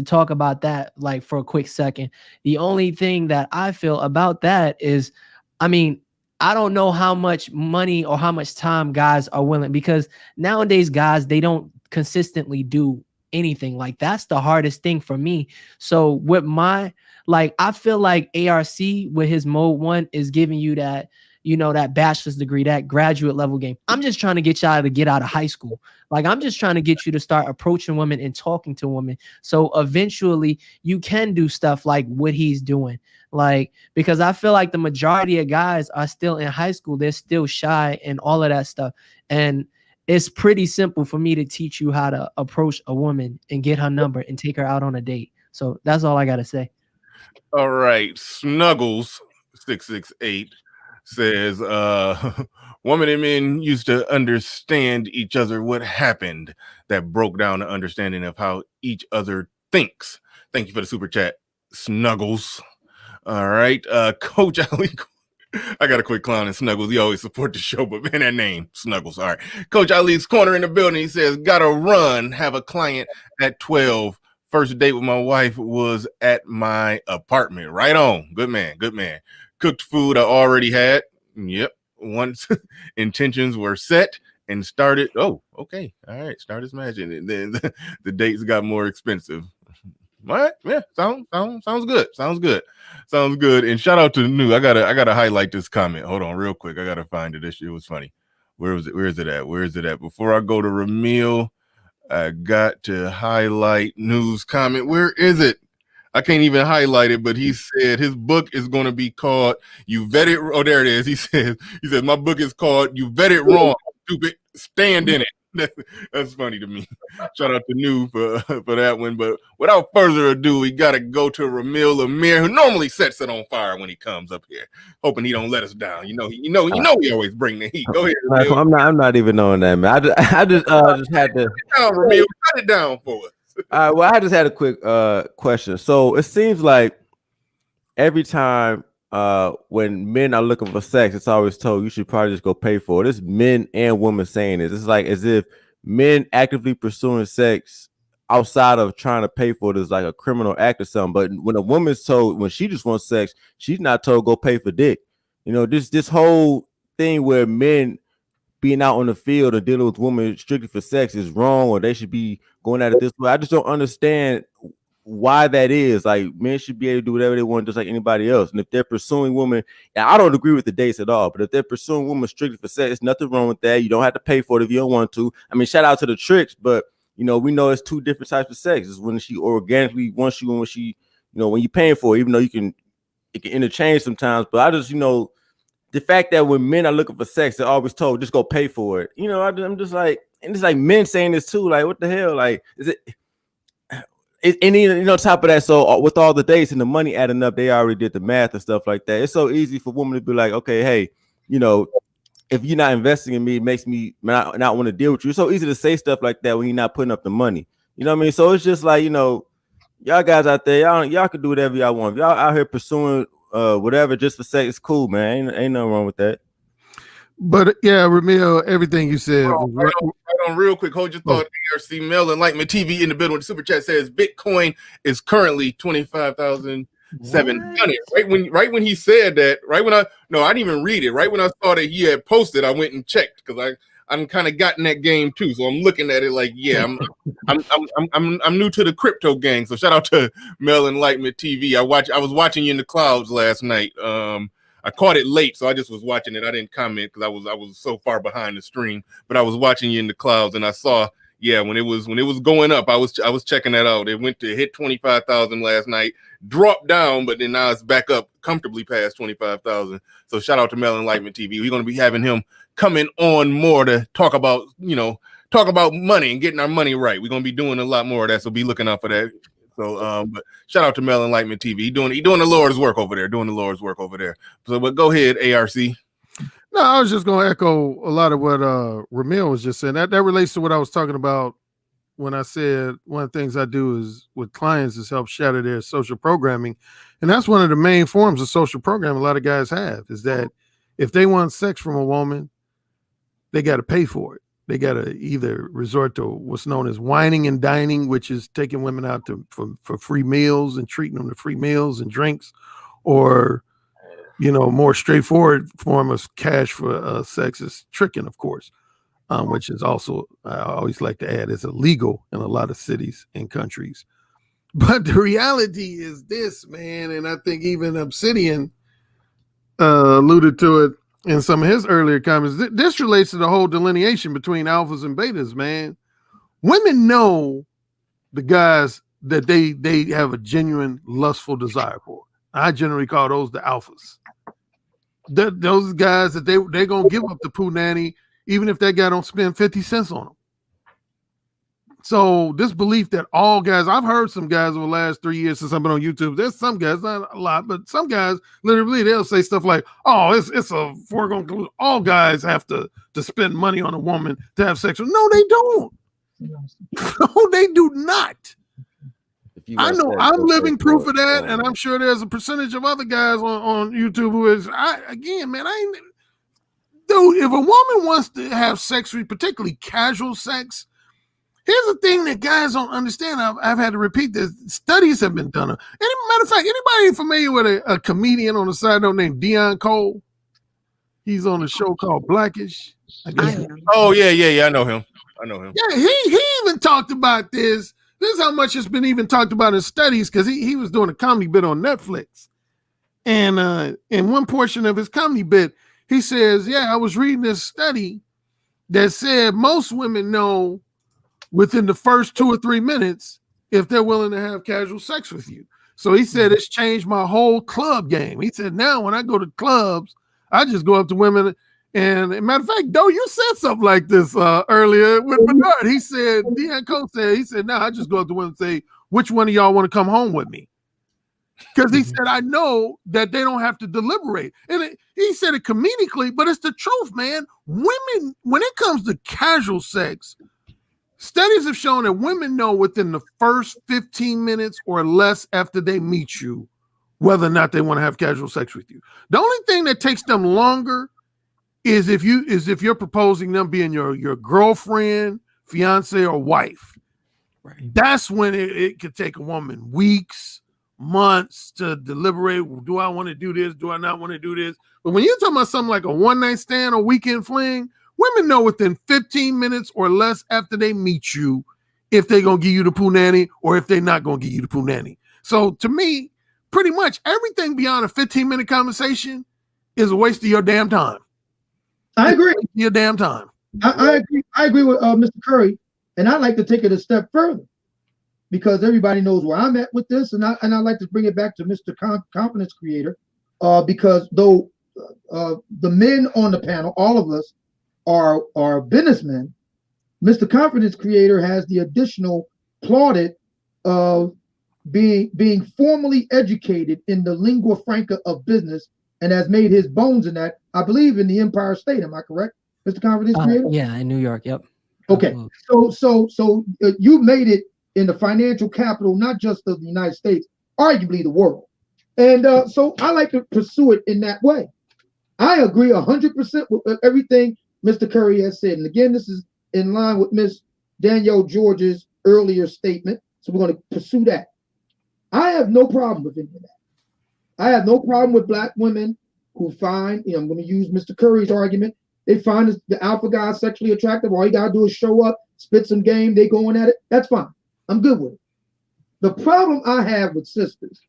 talk about that like for a quick second, the only thing that I feel about that is, I mean, I don't know how much money or how much time guys are willing, because nowadays guys, they don't consistently do anything. Like that's the hardest thing for me. So with my, like, I feel like ARC with his mode 1 is giving you that, you know, that bachelor's degree, that graduate level game. I'm just trying to get y'all to get out of high school. Like, I'm just trying to get you to start approaching women and talking to women. So eventually you can do stuff like what he's doing. Like, because I feel like the majority of guys are still in high school. They're still shy and all of that stuff. And it's pretty simple for me to teach you how to approach a woman and get her number and take her out on a date. So that's all I got to say. All right. Snuggles 668 says, women and men used to understand each other. What happened that broke down the understanding of how each other thinks? Thank you for the super chat, Snuggles. All right. Coach Ali, I got to quit clowning Snuggles. He always support the show, but man, that name, Snuggles. All right. Coach Ali's corner in the building. He says, gotta run, have a client at 12. First date with my wife was at my apartment. Right on. Good man. Good man. Cooked food I already had. Yep. Once intentions were set and started. Oh, okay. All right. Started smashing it. Then the dates got more expensive. What? Yeah. Sounds good. Sounds good. Sounds good. And shout out to the new. I gotta highlight this comment. Hold on, real quick. I gotta find it. This shit was funny. Where is it at? Before I go to Ramil, I got to highlight news comment. Where is it? I can't even highlight it, but he said his book is going to be called You Vetted. Oh, there it is. He said my book is called You Vetted Wrong, Stupid. Stand in it. That's funny to me. Shout out to New for that one. But without further ado, we got to go to Ramil Amir, who normally sets it on fire when he comes up here. Hoping he don't let us down. You know, he always bring the heat. Go ahead, Ramil. I'm not even knowing that, man. I just had to. Ramil, cut it down for us. Well, I just had a quick question. So it seems like every time when men are looking for sex, it's always told you should probably just go pay for it. It's men and women saying this. It's like as if men actively pursuing sex outside of trying to pay for it is like a criminal act or something. But when a woman's told, when she just wants sex, she's not told go pay for dick. You know, this whole thing where men being out on the field or dealing with women strictly for sex is wrong, or they should be going at it this way. I just don't understand why that is. Like, men should be able to do whatever they want, just like anybody else. And if they're pursuing women, and I don't agree with the dates at all, but if they're pursuing women strictly for sex, there's nothing wrong with that. You don't have to pay for it if you don't want to. I mean, shout out to the tricks, but you know, we know it's two different types of sex. It's when she organically wants you and when she, you know, when you're paying for it, even though it can interchange sometimes. But I just, you know, the fact that when men are looking for sex, they're always told just go pay for it. You know, I'm just like, and it's like men saying this too. Like, what the hell? Like, is it? And you know, top of that, so with all the dates and the money adding up, they already did the math and stuff like that. It's so easy for women to be like, okay, hey, you know, if you're not investing in me, it makes me not want to deal with you. It's so easy to say stuff like that when you're not putting up the money. You know what I mean? So it's just like, you know, y'all guys out there, y'all can do whatever y'all want. If y'all out here pursuing whatever just for sex, it's cool, man. Ain't nothing wrong with that. But yeah, Ramil, everything you said. Right on, real quick, hold your thought. ARC Mel Enlightenment TV in the building with the super chat says Bitcoin is currently $25,000 700. Right when he said that, I didn't even read it. Right when I saw that he had posted, I went and checked because I'm kind of got in that game too. So I'm looking at it like, yeah, I'm new to the crypto gang. So shout out to Mel Enlightenment TV. I was watching you in the clouds last night. I caught it late, so I just was watching it. I didn't comment because I was so far behind the stream, but I was watching you in the clouds, and I saw, yeah, when it was going up, I was checking that out. It went to hit 25,000 last night, dropped down, but then now it's back up comfortably past 25,000. So shout out to Mel Enlightenment TV. We're going to be having him coming on more to talk about money and getting our money right. We're going to be doing a lot more of that, so be looking out for that. So, but shout out to Mel Enlightenment TV. He doing the Lord's work over there. So, but go ahead, ARC. No, I was just going to echo a lot of what Ramil was just saying. That relates to what I was talking about when I said one of the things I do is with clients is help shatter their social programming. And that's one of the main forms of social programming a lot of guys have, is that if they want sex from a woman, they got to pay for it. They got to either resort to what's known as whining and dining, which is taking women out for free meals and treating them to free meals and drinks, or, more straightforward form of cash for sex is tricking, of course, which is also, I always like to add, is illegal in a lot of cities and countries. But the reality is this, man, and I think even Obsidian alluded to it in some of his earlier comments. This relates to the whole delineation between alphas and betas, man. Women know the guys that they have a genuine lustful desire for. I generally call those the alphas. Those guys that they're going to give up the poo nanny even if that guy don't spend 50 cents on them. So this belief that all guys, I've heard some guys over the last 3 years since I've been on YouTube, there's some guys, not a lot, but some guys literally they'll say stuff like, oh, it's a foregone conclusion. All guys have to spend money on a woman to have sex with. No, they don't. No, they do not. I know I'm living proof of that, and I'm sure there's a percentage of other guys on YouTube who is, dude, if a woman wants to have sex with, particularly casual sex, here's the thing that guys don't understand. I've had to repeat this. Studies have been done. And matter of fact, anybody familiar with a comedian on the side note named Dion Cole? He's on a show called Blackish. Oh, yeah. I know him. Yeah, he even talked about this. This is how much it's been even talked about in studies, because he was doing a comedy bit on Netflix. And in one portion of his comedy bit, he says, I was reading this study that said most women know within the first 2 or 3 minutes if they're willing to have casual sex with you. So he said, it's changed my whole club game. He said, now when I go to clubs, I just go up to women. And matter of fact, Doe, you said something like this earlier with Bernard. He said, Dion Cole said, now I just go up to women and say, which one of y'all want to come home with me? Because he said, I know that they don't have to deliberate. And he said it comedically, but it's the truth, man. Women, when it comes to casual sex, studies have shown that women know within the first 15 minutes or less after they meet you whether or not they want to have casual sex with you. The only thing that takes them longer is if you're proposing them being your girlfriend, fiance, or wife. Right. That's when it could take a woman weeks, months to deliberate. Do I want to do this? Do I not want to do this? But when you're talking about something like a one-night stand or weekend fling, women know within 15 minutes or less after they meet you if they're going to give you the poo nanny or if they're not going to give you the poo nanny. So to me, pretty much everything beyond a 15-minute conversation is a waste of your damn time. I agree. Your damn time. I agree. I agree with Mr. Curry, and I'd like to take it a step further because everybody knows where I'm at with this, and I'd like to bring it back to Mr. Confidence Creator, because though the men on the panel, all of us, are businessmen, Mr. Confidence Creator has the additional plaudit of being formally educated in the lingua franca of business and has made his bones in that, I believe, in the Empire State. Am I correct, Mr. Confidence Creator? Yeah, in New York. Yep. Okay. So you made it in the financial capital, not just of the United States, arguably the world. And so I like to pursue it in that way. I agree 100% with everything Mr. Curry has said. And again, this is in line with Ms. Danielle George's earlier statement. So we're going to pursue that. I have no problem with any of that. I have no problem with black women who find, I'm going to use Mr. Curry's argument. They find the alpha guy sexually attractive. All you got to do is show up, spit some game, they going at it. That's fine. I'm good with it. The problem I have with sisters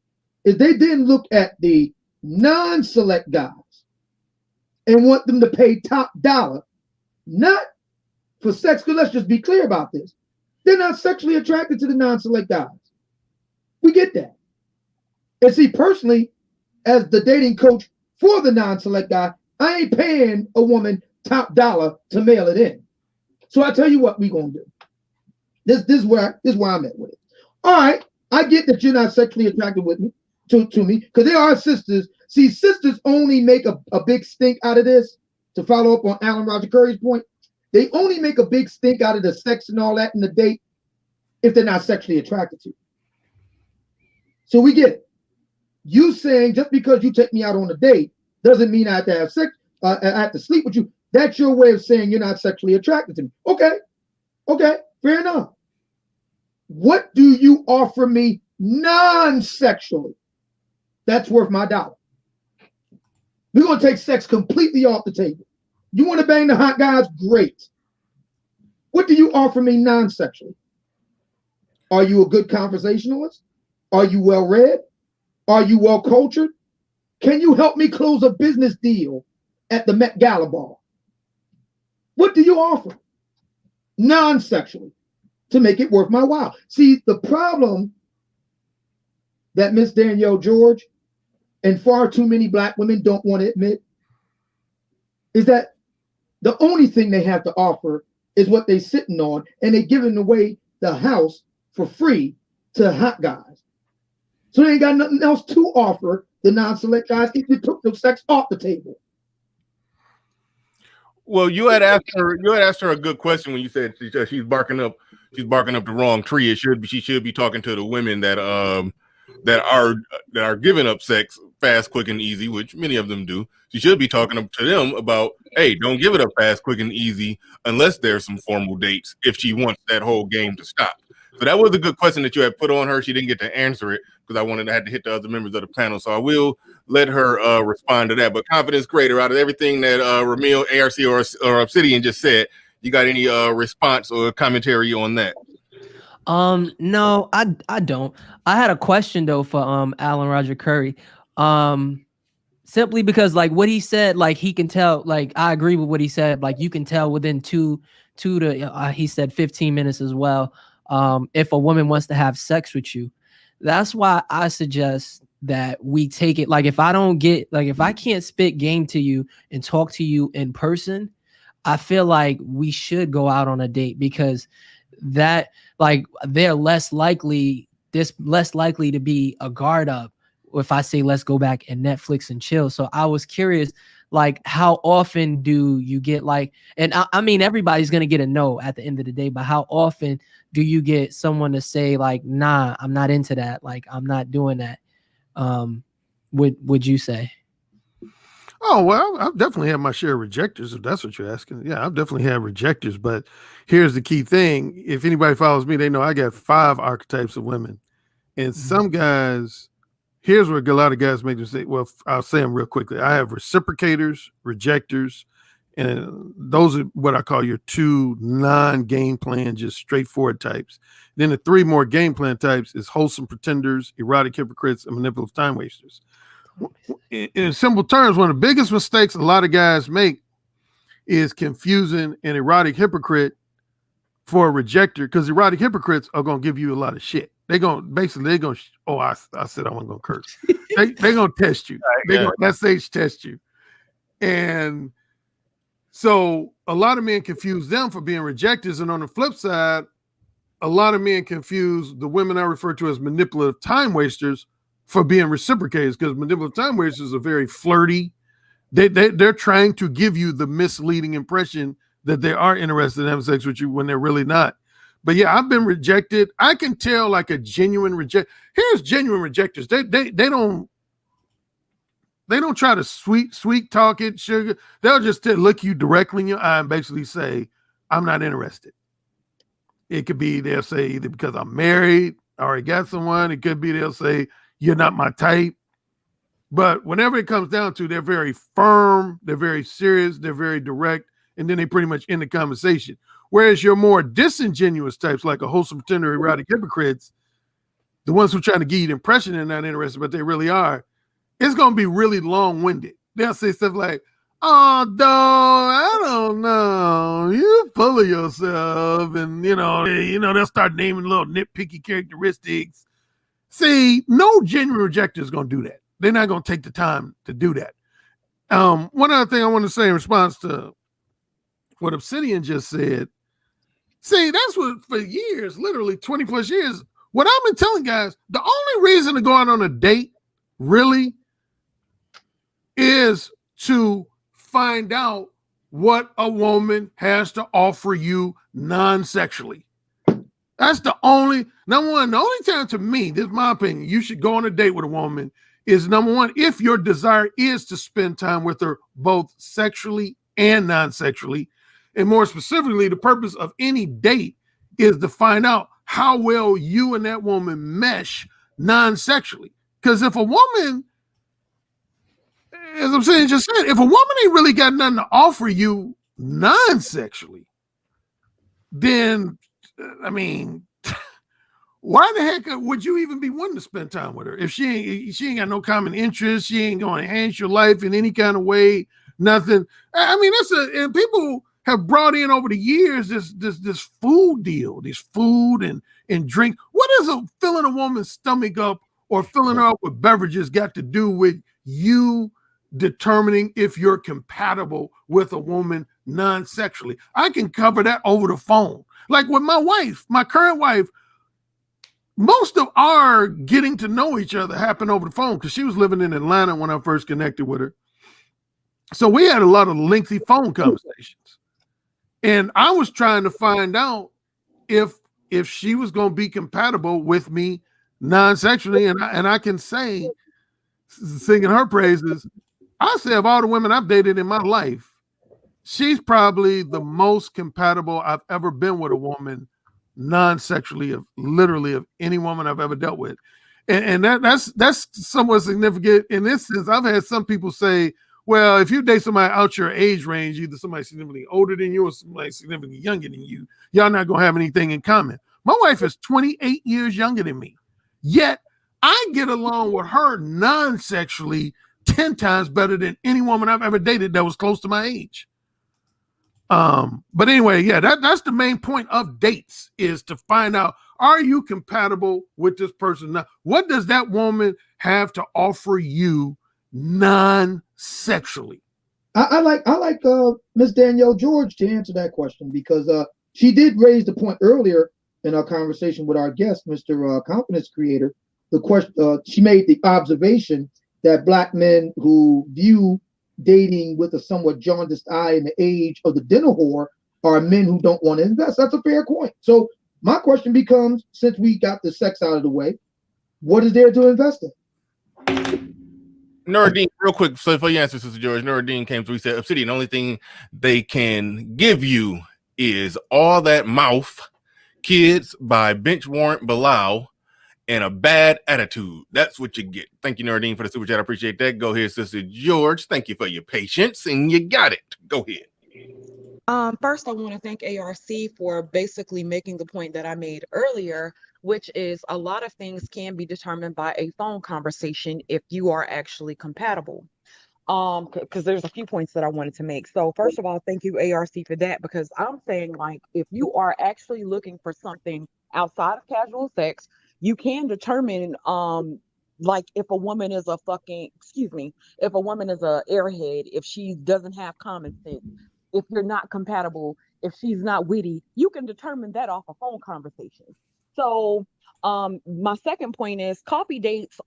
is they didn't look at the non-select guys and want them to pay top dollar, not for sex, because let's just be clear about this. They're not sexually attracted to the non-select guys. We get that. And see, personally, as the dating coach for the non-select guy, I ain't paying a woman top dollar to mail it in. So I tell you what we gonna do. This is where I'm at with it. All right, I get that you're not sexually attracted with me to me, because there are sisters. See, sisters only make a big stink out of this. To follow up on Alan Roger Curry's point, they only make a big stink out of the sex and all that in the date if they're not sexually attracted to you. So we get it. You saying just because you take me out on a date doesn't mean I have to have sex, I have to sleep with you. That's your way of saying you're not sexually attracted to me. Okay, fair enough. What do you offer me non-sexually that's worth my dollar? We're going to take sex completely off the table. You want to bang the hot guys? Great. What do you offer me non-sexually? Are you a good conversationalist? Are you well-read? Are you well-cultured? Can you help me close a business deal at the Met Gala ball? What do you offer non-sexually to make it worth my while? See, the problem that Miss Danielle George and far too many black women don't want to admit is that the only thing they have to offer is what they're sitting on, and they're giving away the house for free to hot guys. So they ain't got nothing else to offer the non-select guys if you took the sex off the table. Well, you had asked her a good question when you said she's barking up the wrong tree. She should be talking to the women that are giving up sex fast, quick, and easy, which many of them do. She should be talking to them about, hey, don't give it up fast, quick, and easy unless there's some formal dates if she wants that whole game to stop. So that was a good question that you had put on her. She didn't get to answer it because I had to hit the other members of the panel. So I will let her respond to that. But Confidence Creator, out of everything that Ramil, ARC, or Obsidian just said, you got any response or commentary on that? No, I don't. I had a question though for Alan Roger Curry. Simply because like what he said, like he can tell, like I agree with what he said, like you can tell within two to he said 15 minutes as well. If a woman wants to have sex with you. That's why I suggest that we take it, like if I can't spit game to you and talk to you in person, I feel like we should go out on a date, because that, like, they're less likely to be a guard up if I say let's go back and Netflix and chill. So I was curious, like, how often do you get like, and I mean everybody's gonna get a no at the end of the day, but how often do you get someone to say like, nah, I'm not into that, like I'm not doing that? Would you say? Oh, well, I've definitely had my share of rejectors, if that's what you're asking. Yeah, I've definitely had rejectors, but here's the key thing. If anybody follows me, they know I got 5 archetypes of women. And some guys, here's where a lot of guys make them say, well, I'll say them real quickly. I have reciprocators, rejectors, and those are what I call your 2 non-game plan, just straightforward types. Then the 3 more game plan types is wholesome pretenders, erotic hypocrites, and manipulative time wasters. In simple terms, one of the biggest mistakes a lot of guys make is confusing an erotic hypocrite for a rejector, because erotic hypocrites are going to give you a lot of shit. I said I wasn't going to curse. They're going to test you. That's stage test you. And so a lot of men confuse them for being rejectors. And on the flip side, a lot of men confuse the women I refer to as manipulative time wasters for being reciprocators, because manipulative time wasters are very flirty. They're trying to give you the misleading impression that they are interested in having sex with you when they're really not. But yeah, I've been rejected. I can tell like a genuine reject. Here's genuine rejectors. They don't try to sweet talk it, sugar. They'll just look you directly in your eye and basically say, I'm not interested. It could be they'll say either because I'm married, I already got someone. It could be they'll say, you're not my type. But whenever it comes down to, they're very firm, they're very serious, they're very direct, and then they pretty much end the conversation. Whereas your more disingenuous types, like a wholesome, pretender, erotic hypocrites, the ones who are trying to give you the impression they're not interested, but they really are, it's going to be really long-winded. They'll say stuff like, "Oh, dog, I don't know. You're full of yourself." And, they'll start naming little nitpicky characteristics. See, no genuine rejecter is going to do that. They're not going to take the time to do that. One other thing I want to say in response to what Obsidian just said, see, that's what for years, literally 20 plus years, what I've been telling guys, the only reason to go out on a date really is to find out what a woman has to offer you non-sexually. That's the only, number one, the only time to me, this is my opinion, you should go on a date with a woman is, number one, if your desire is to spend time with her both sexually and non-sexually. And more specifically, the purpose of any date is to find out how well you and that woman mesh non-sexually. Because if a woman, as I'm saying, just said, if a woman ain't really got nothing to offer you non-sexually, then, I mean, why the heck would you even be wanting to spend time with her? If she ain't got no common interest, she ain't going to enhance your life in any kind of way, nothing. I mean, and people have brought in over the years this food deal, this food and drink. What is filling a woman's stomach up or filling her up with beverages got to do with you determining if you're compatible with a woman non-sexually? I can cover that over the phone. Like with my wife, my current wife, most of our getting to know each other happened over the phone because she was living in Atlanta when I first connected with her. So we had a lot of lengthy phone conversations. And I was trying to find out if she was going to be compatible with me non-sexually. And I can say, singing her praises, I say of all the women I've dated in my life, she's probably the most compatible I've ever been with a woman non-sexually, of any woman I've ever dealt with. And that's somewhat significant in this sense. I've had some people say, well, if you date somebody out your age range, either somebody significantly older than you or somebody significantly younger than you, y'all not going to have anything in common. My wife is 28 years younger than me, yet I get along with her non-sexually 10 times better than any woman I've ever dated that was close to my age. But anyway, yeah, that's the main point of dates, is to find out, are you compatible with this person? Now, what does that woman have to offer you non-sexually? I like Miss Danielle George to answer that question, because she did raise the point earlier in our conversation with our guest, Mr. Confidence Creator. The question, she made the observation that Black men who view dating with a somewhat jaundiced eye in the age of the dinner whore are men who don't want to invest. That's a fair point. So my question becomes, since we got the sex out of the way, what is there to invest in? Nuruddin, real quick, so for your answer, Sister George, Nuruddin came through. He said, Obsidian, the only thing they can give you is all that mouth, kids by bench warrant Bilal, and a bad attitude. That's what you get. Thank you, Nuruddin, for the super chat. I appreciate that. Go ahead, Sister George. Thank you for your patience, and you got it. Go ahead. First, I want to thank ARC for basically making the point that I made earlier, which is a lot of things can be determined by a phone conversation if you are actually compatible. Because there's a few points that I wanted to make. So first of all, thank you, ARC, for that, because I'm saying, like, if you are actually looking for something outside of casual sex, you can determine like if a woman is if a woman is a airhead, if she doesn't have common sense, if you're not compatible, if she's not witty, you can determine that off a phone conversation. So my second point is coffee dates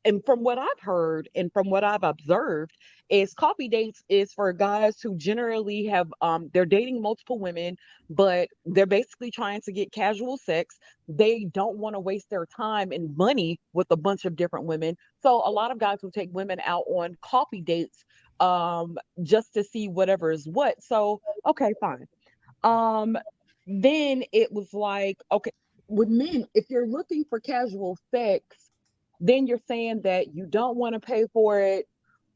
and from what I've heard and from what I've observed, is coffee dates is for guys who generally have they're dating multiple women, but they're basically trying to get casual sex. They don't want to waste their time and money with a bunch of different women. So a lot of guys will take women out on coffee dates just to see whatever is what. So okay, fine. Then it was like, okay, with men, if you're looking for casual sex, then you're saying that you don't want to pay for it,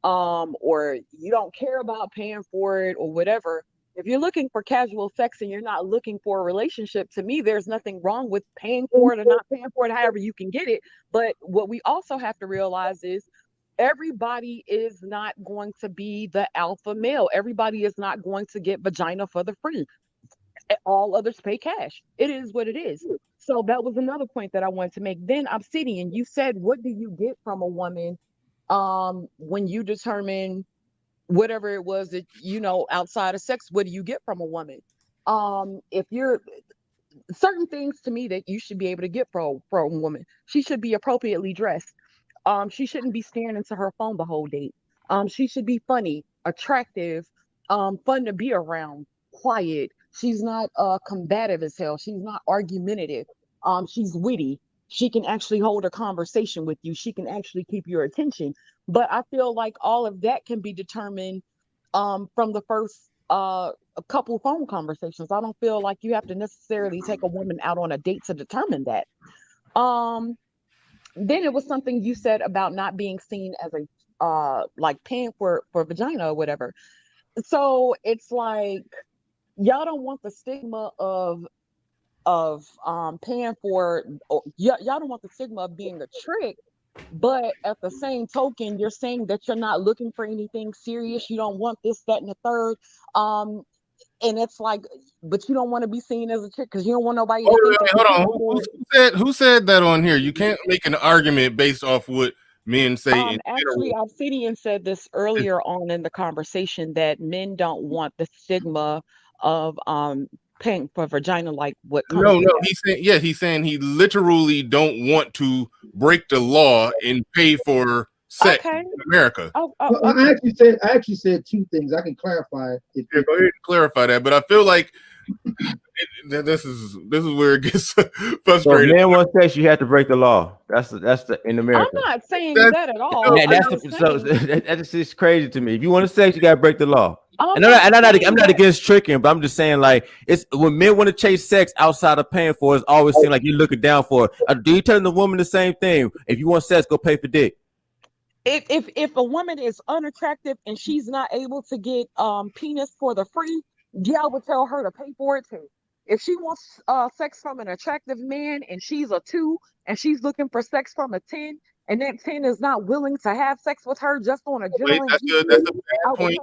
or you don't care about paying for it or whatever. If you're looking for casual sex and you're not looking for a relationship, to me, there's nothing wrong with paying for it or not paying for it, however you can get it. But what we also have to realize is everybody is not going to be the alpha male. Everybody is not going to get vagina for the free. All others pay cash. It is what it is. So that was another point that I wanted to make. Then Obsidian, you said, what do you get from a woman when you determine whatever it was that, you know, outside of sex, what do you get from a woman? If you're certain things to me that you should be able to get from a woman, she should be appropriately dressed. She shouldn't be staring into her phone the whole date. She should be funny, attractive, fun to be around, quiet. She's not combative as hell. She's not argumentative. She's witty. She can actually hold a conversation with you. She can actually keep your attention. But I feel like all of that can be determined from the first a couple phone conversations. I don't feel like you have to necessarily take a woman out on a date to determine that. Then it was something you said about not being seen as a like paying for vagina or whatever. So it's like y'all don't want the stigma of paying for, y'all don't want the stigma of being a trick, but at the same token, you're saying that you're not looking for anything serious. You don't want this, that, and the third. And it's like, but you don't want to be seen as a chick because you don't want nobody to think that. Hold on. Who said that on here? You can't make an argument based off what men say. Actually, Obsidian said this earlier on in the conversation that men don't want the stigma of paying for vagina, like what comes No, he's saying he literally don't want to break the law and pay for sex in America. I actually said two things. I can clarify it. Go ahead and clarify that, but I feel like this is where it gets frustrating. So if man wants sex, you have to break the law. That's the in America. I'm not saying that at all. That's just crazy to me. If you want to sex, you gotta break the law. I'm not against tricking, but I'm just saying, like, it's when men want to chase sex outside of paying for it, it's always seem like you're looking down for it. Do you tell the woman the same thing? If you want sex, go pay for dick. If a woman is unattractive and she's not able to get penis for the free, I would tell her to pay for it too. If she wants sex from an attractive man and she's a 2 and she's looking for sex from a 10, and that 10 is not willing to have sex with her just on a general, that's a bad point.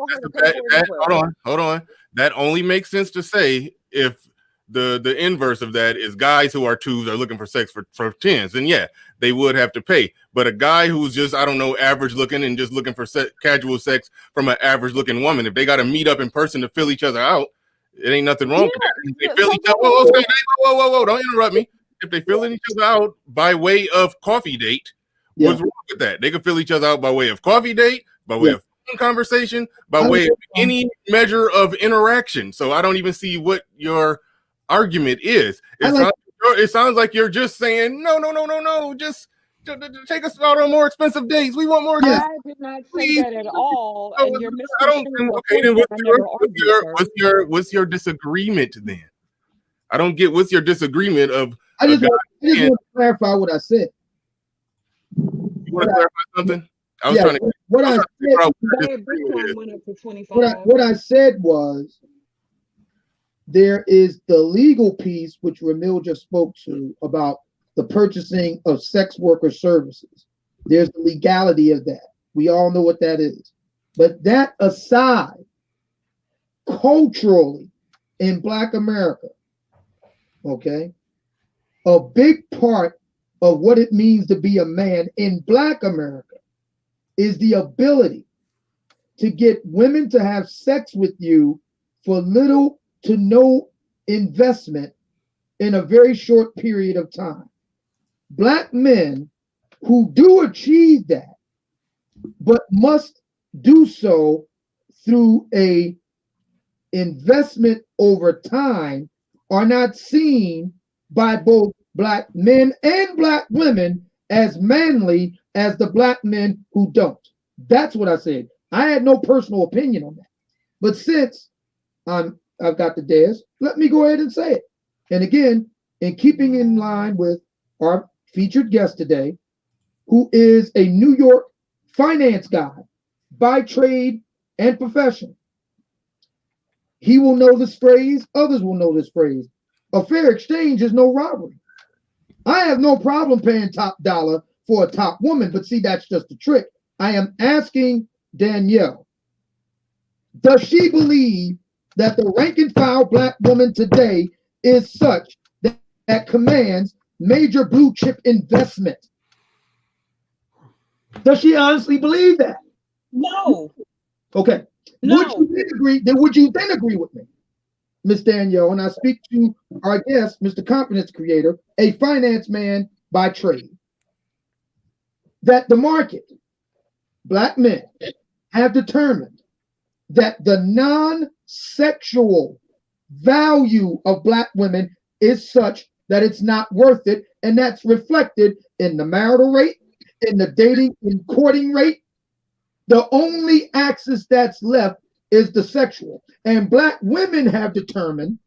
Hold on. That only makes sense to say if the inverse of that is guys who are 2s are looking for sex for 10s, and yeah, they would have to pay. But a guy who's just, I don't know, average looking and just looking for casual sex from an average looking woman, if they got to meet up in person to fill each other out, it ain't nothing wrong with that. They fill each other. Whoa, don't interrupt me. If they fill each other out by way of coffee date, what's wrong with that? They can fill each other out by way of coffee date, by way of conversation, by way of any measure of interaction. So I don't even see what your argument is. It sounds like you're just saying no. Just take us out on more expensive dates. We want more. I did not say that at all. And you're what's your disagreement then? I don't get what's your disagreement of. I just want to clarify what I said. You want to clarify something? I was trying to. What I said was, there is the legal piece, which Ramil just spoke to, about the purchasing of sex worker services. There's the legality of that. We all know what that is. But that aside, culturally, in Black America, okay, a big part of what it means to be a man in Black America is the ability to get women to have sex with you for little to no investment in a very short period of time. Black men who do achieve that, but must do so through a investment over time, are not seen by both Black men and Black women as manly as the Black men who don't. That's what I said. I had no personal opinion on that. But since I've got the dais, let me go ahead and say it. And again, in keeping in line with our featured guest today, who is a New York finance guy by trade and profession. He will know this phrase. Others will know this phrase. A fair exchange is no robbery. I have no problem paying top dollar for a top woman, but see, that's just a trick. I am asking Danielle, does she believe that the rank and file black woman today is such that commands major blue chip investment? Does she honestly believe that? No. Okay. No. Would you then agree with me, Miss Danielle? And I speak to our guest, Mr. Confidence Creator, a finance man by trade, that the market, black men, have determined that the non-sexual value of black women is such that it's not worth it, and that's reflected in the marital rate, in the dating and courting rate. The only axis that's left is the sexual. And black women have determined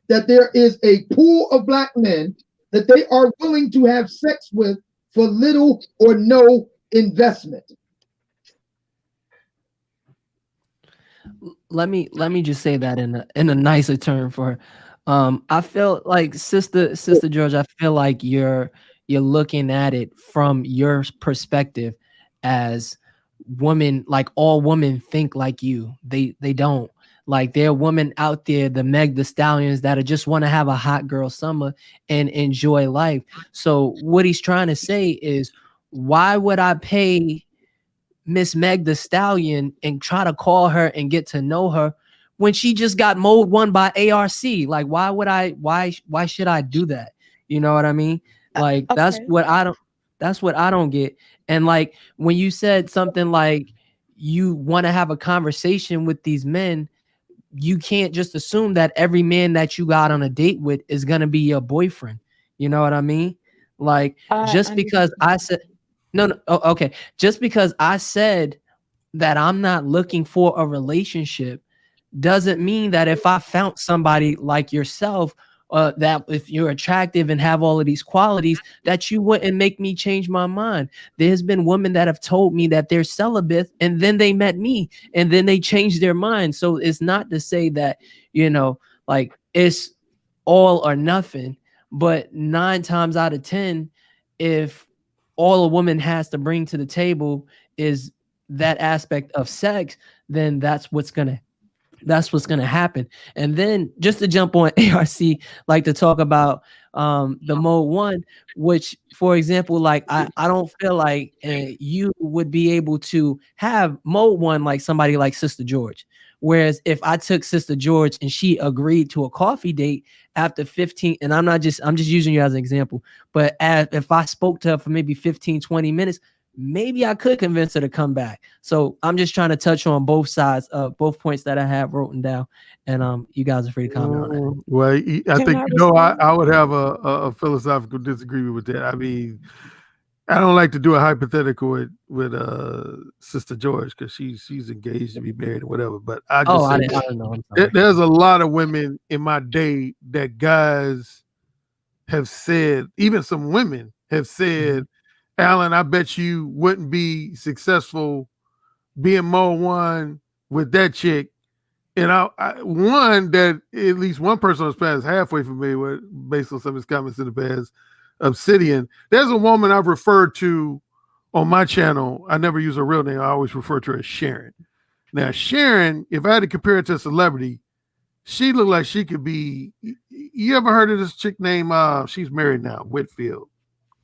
that there is a pool of black men that they are willing to have sex with for little or no investment. Let me just say that in a nicer term for I feel like sister George, I feel like you're looking at it from your perspective as women, like all women think like you. They don't. Like there are women out there, the Meg the Stallions, that just want to have a hot girl summer and enjoy life. So what he's trying to say is, why would I pay Miss Meg the Stallion and try to call her and get to know her when she just got mode 1 by ARC? Like, why should I do that? You know what I mean? Like, Okay. that's what I don't get. And like, when you said something like you want to have a conversation with these men, you can't just assume that every man that you got on a date with is going to be your boyfriend. You know what I mean? Like, just because I said, no, okay. Just because I said that I'm not looking for a relationship doesn't mean that if I found somebody like yourself, that if you're attractive and have all of these qualities, that you wouldn't make me change my mind. There's been women that have told me that they're celibate and then they met me and then they changed their mind. So it's not to say that, like it's all or nothing, but 9 times out of 10, if all a woman has to bring to the table is that aspect of sex, then that's what's gonna happen. And then just to jump on ARC, like to talk about the mode 1, which, for example, like I don't feel like you would be able to have mode 1 like somebody like Sister George. Whereas if I took Sister George and she agreed to a coffee date after 15, and I'm just using you as an example, but if I spoke to her for maybe 15, 20 minutes, maybe I could convince her to come back. So I'm just trying to touch on both sides of both points that I have written down, and you guys are free to comment on that. Well, I think I would have a philosophical disagreement with that. I mean, I don't like to do a hypothetical with Sister George because she's engaged to be married or whatever. But I don't know. There's a lot of women in my day that guys have said, even some women have said, Alan, I bet you wouldn't be successful being mode 1 with that chick. And one that at least one person on this past halfway familiar with, based on some of his comments in the past, Obsidian. There's a woman I've referred to on my channel. I never use her real name. I always refer to her as Sharon. Now, Sharon, if I had to compare her to a celebrity, she looked like she could be. You ever heard of this chick named? She's married now, Whitfield.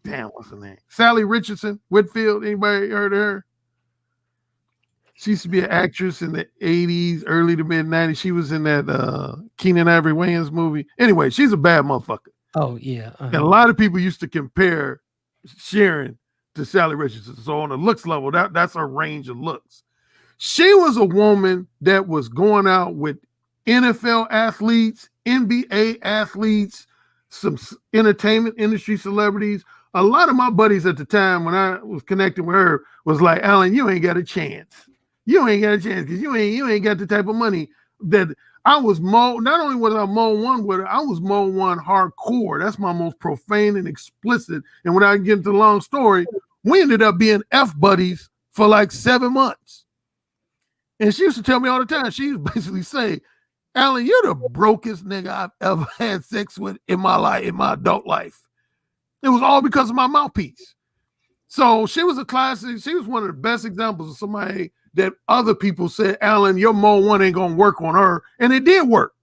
Damn, what's her name? Sally Richardson, Whitfield. Anybody heard of her? She used to be an actress in the 80s, early to mid 90s. She was in that Keenan Ivory Wayans movie. Anyway, she's a bad motherfucker. Oh, yeah. And a lot of people used to compare Sharon to Sally Richardson. So on a looks level, that's her range of looks. She was a woman that was going out with NFL athletes, NBA athletes, some entertainment industry celebrities. A lot of my buddies at the time when I was connecting with her was like, Alan, you ain't got a chance. You ain't got a chance because you ain't got the type of money that I was mode. Not only was I mode 1 with her, I was mode 1 hardcore. That's my most profane and explicit. And without getting into the long story, We ended up being F buddies for like 7 months. And she used to tell me all the time, she used to basically say, Alan, you're the brokest nigga I've ever had sex with in my life, in my adult life. It was all because of my mouthpiece. So she was a classic. She was one of the best examples of somebody that other people said, Alan, your Mo 1 ain't going to work on her. And it did work.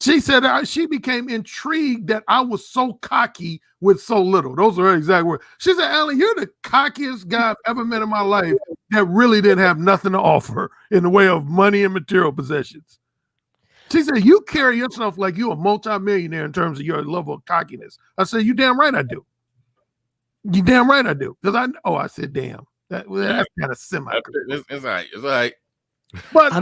She said she became intrigued that I was so cocky with so little. Those are her exact words. She said, Alan, you're the cockiest guy I've ever met in my life that really didn't have nothing to offer in the way of money and material possessions. She said, you carry yourself like you're a multimillionaire in terms of your level of cockiness. I said, you damn right I do. You damn right I do. Because I said, damn. That's kind of semi. It's all right. It's all right. But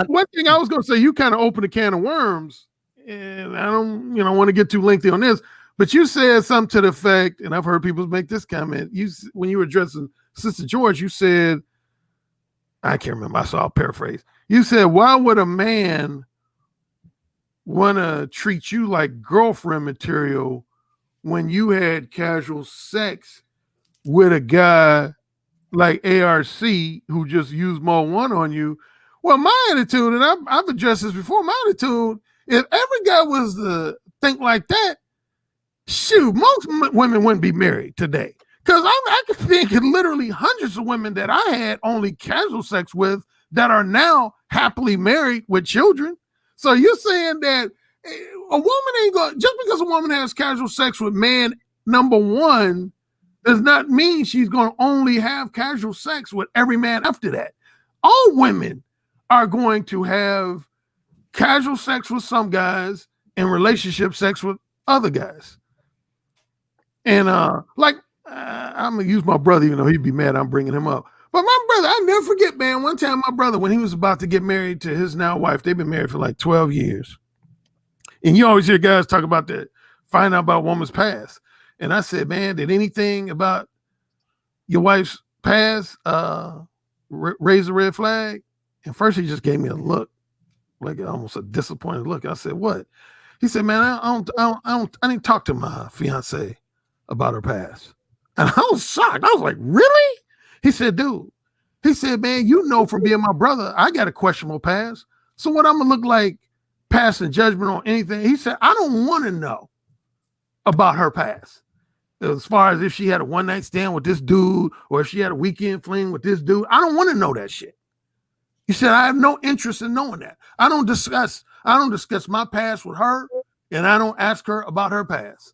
one thing I was going to say, you kind of opened a can of worms, and I don't, want to get too lengthy on this, but you said something to the effect, and I've heard people make this comment. When you were addressing Sister George, you said, I can't remember, so I'll paraphrase. You said, why would a man want to treat you like girlfriend material when you had casual sex with a guy like ARC who just used Mo 1 on you? Well, my attitude, and I've addressed this before, my attitude, if every guy was to think like that, shoot, most women wouldn't be married today. Because I can think of literally hundreds of women that I had only casual sex with that are now happily married with children. So you're saying that a woman ain't going, just because a woman has casual sex with man number 1 does not mean she's going to only have casual sex with every man after that. All women are going to have casual sex with some guys and relationship sex with other guys. And I'm going to use my brother, even though he'd be mad I'm bringing him up. But my brother, I never forget, man, one time my brother, when he was about to get married to his now wife, they've been married for like 12 years. And you always hear guys talk about that, find out about a woman's past. And I said, man, did anything about your wife's past raise a red flag? And first he just gave me a look, like almost a disappointed look. I said, what? He said, man, I didn't talk to my fiance about her past. And I was shocked. I was like, really? He said, dude, he said, man, from being my brother, I got a questionable past. So what I'm going to look like passing judgment on anything? He said, I don't want to know about her past. As far as if she had a one-night stand with this dude or if she had a weekend fling with this dude, I don't want to know that shit. He said, I have no interest in knowing that. I don't discuss my past with her, and I don't ask her about her past.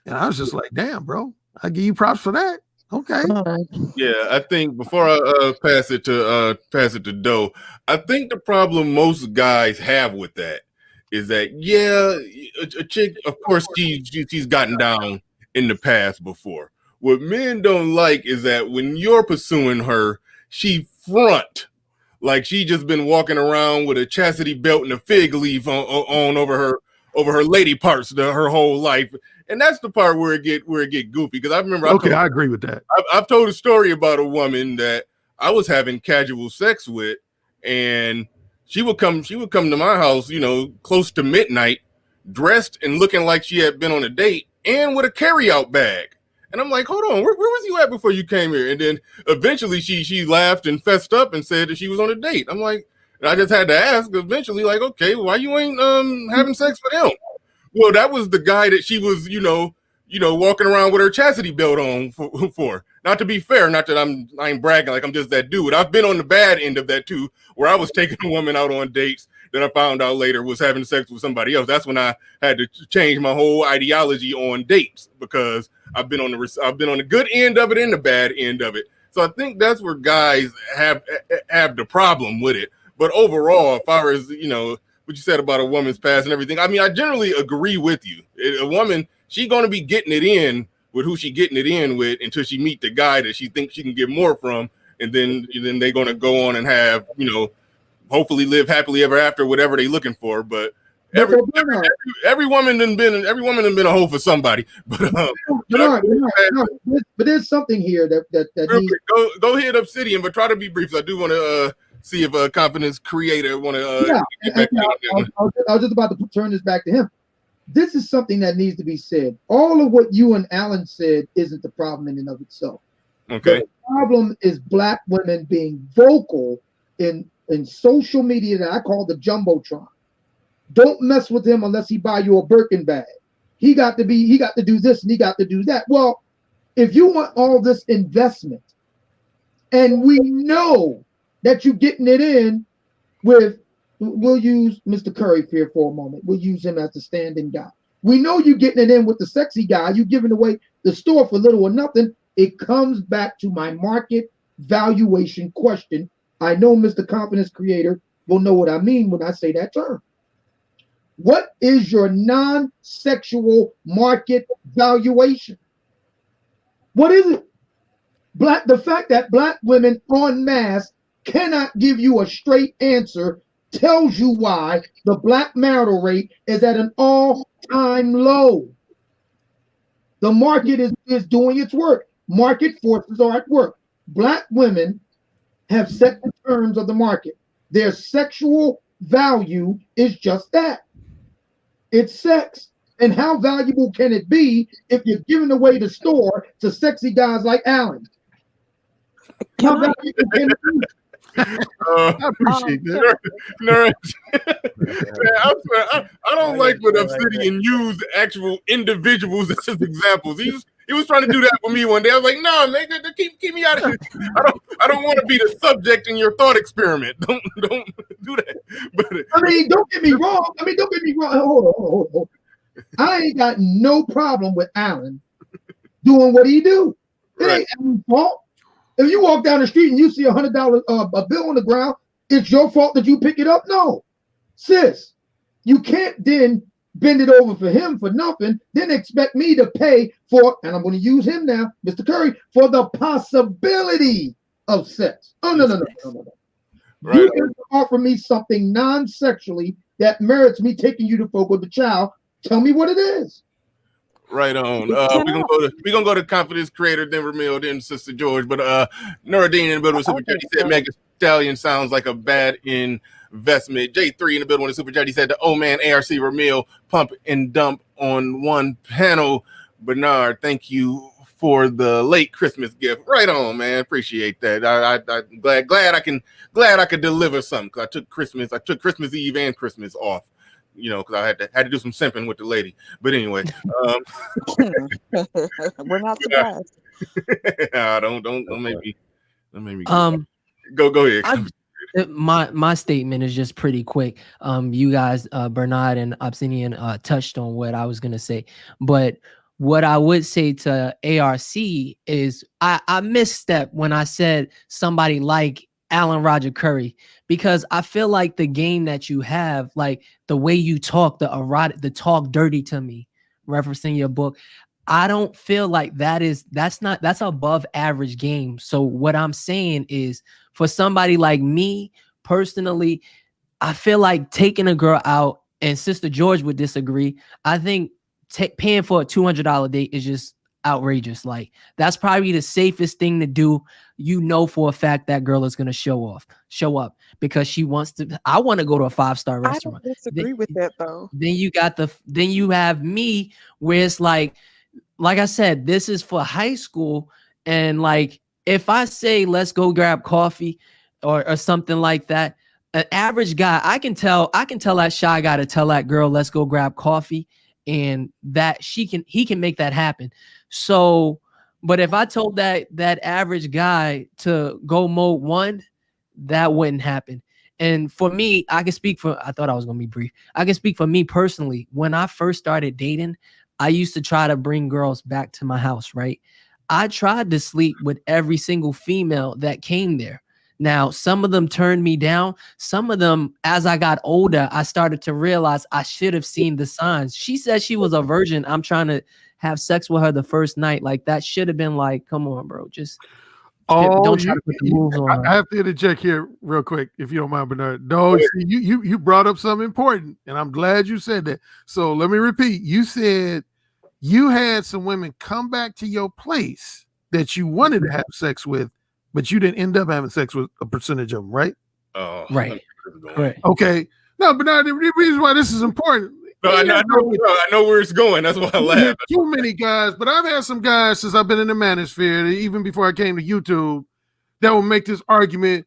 And I was just like, damn, bro, I give you props for that. Okay. Yeah, I think before I pass it to Doe, I think the problem most guys have with that is that, a chick, of course, she's gotten down in the past before. What men don't like is that when you're pursuing her, she front like she just been walking around with a chastity belt and a fig leaf on over her lady parts her whole life. And that's the part where it get goofy. Because I remember, I agree with that. I've told a story about a woman that I was having casual sex with, and she would come to my house, close to midnight, dressed and looking like she had been on a date, and with a carryout bag. And I'm like, hold on, where was you at before you came here? And then eventually she laughed and fessed up and said that she was on a date. I'm like, and I just had to ask eventually, like, okay, why you ain't having sex with him? Well, that was the guy that she was, walking around with her chastity belt on for. Not to be fair, not that I ain't bragging like I'm just that dude. I've been on the bad end of that too, where I was taking a woman out on dates that I found out later was having sex with somebody else. That's when I had to change my whole ideology on dates, because I've been on the good end of it and the bad end of it. So I think that's where guys have the problem with it. But overall, as far as what you said about a woman's past and everything, I mean, I generally agree with you. A woman, she's going to be getting it in with who she getting it in with until she meet the guy that she thinks she can get more from, and then they're going to go on and have hopefully live happily ever after, whatever they looking for. But every woman done been a hoe for somebody. But there's something here that needs... go ahead, Obsidian, but try to be brief. So I do want to see if a confidence creator want to. I was just about to turn this back to him. This is something that needs to be said. All of what you and Alan said isn't the problem in and of itself. Okay. The problem is black women being vocal in social media that I call the jumbotron. Don't mess with him unless he buy you a Birkin bag. He got to do this and he got to do that. Well, if you want all this investment, and we know that you're getting it in with, we'll use Mr. Curry here for a moment. We'll use him as the standing guy. We know you're getting it in with the sexy guy. You're giving away the store for little or nothing. It comes back to my market valuation question. I know Mr. Confidence Creator will know what I mean when I say that term. What is your non-sexual market valuation? What is it? The fact that black women en masse cannot give you a straight answer tells you why the black marital rate is at an all-time low. The market is doing its work. Market forces are at work. Black women have set the terms of the market. Their sexual value is just that. It's sex. And how valuable can it be if you're giving away the store to sexy guys like Alan? How valuable can it be? I appreciate that. I don't like when Obsidian used actual individuals as his examples. He was trying to do that for me one day. I was like, no, man, keep me out of here. I don't want to be the subject in your thought experiment. Don't do that. But I mean, don't get me wrong. Hold on. I ain't got no problem with Alan doing what he do. It ain't Alan's fault. If you walk down the street and you see $100 a bill on the ground, it's your fault that you pick it up? No. Sis, you can't then bend it over for him for nothing, then expect me to pay for, and I'm going to use him now, Mr. Curry, for the possibility of sex. Oh, no. Right. You can offer me something non-sexually that merits me taking you to Fogo de Chao. Tell me what it is. Right on. We're gonna go to Confidence Creator, then Ramil, then Sister George. But Nuruddin in the middle of Super Chat, he said Mega Stallion sounds like a bad investment. J3 in the middle of the Super Chat, he said the old man ARC Ramil pump and dump on one panel. Bernard, thank you for the late Christmas gift. Right on, man. Appreciate that. I'm glad I could deliver something, because I took Christmas Eve and Christmas off. You know, because I had to do some simping with the lady. But anyway, we're not surprised. Don't make me go ahead. My statement is just pretty quick. You guys, Bernard and Obsidian, touched on what I was gonna say, but what I would say to ARC is I misstepped when I said somebody like Alan Roger Curry, because I feel like the game that you have, like the way you talk, the talk dirty to me, referencing your book, I don't feel like that's above average game. So what I'm saying is, for somebody like me personally, I feel like taking a girl out, and Sister George would disagree, I think paying for a $200 date is just outrageous. Like, that's probably the safest thing to do. You know for a fact that girl is going to show up because she wants to. I want to go to a 5-star restaurant. I don't disagree with that though. Then you have me, where it's like I said, this is for high school, and like if I say let's go grab coffee or something like that, an average guy, I can tell that shy guy to tell that girl let's go grab coffee, and that he can make that happen. So, but if I told that average guy to go mode 1, that wouldn't happen. And for me, I thought I was going to be brief. I can speak for me personally. When I first started dating, I used to try to bring girls back to my house, right? I tried to sleep with every single female that came there. Now, some of them turned me down. Some of them, as I got older, I started to realize I should have seen the signs. She said she was a virgin. I'm trying to have sex with her the first night. Like, that should have been like, come on, bro. Just don't try to put the moves on her. I have to interject here real quick, if you don't mind, Bernard. No, you brought up something important, and I'm glad you said that. So let me repeat. You said you had some women come back to your place that you wanted to have sex with, but you didn't end up having sex with a percentage of them, right? Right. Okay. No, Bernard, the reason why this is important, No, I know where it's going. That's why I You laugh. hear too many guys, but I've had some guys since I've been in the manosphere, even before I came to YouTube, that will make this argument.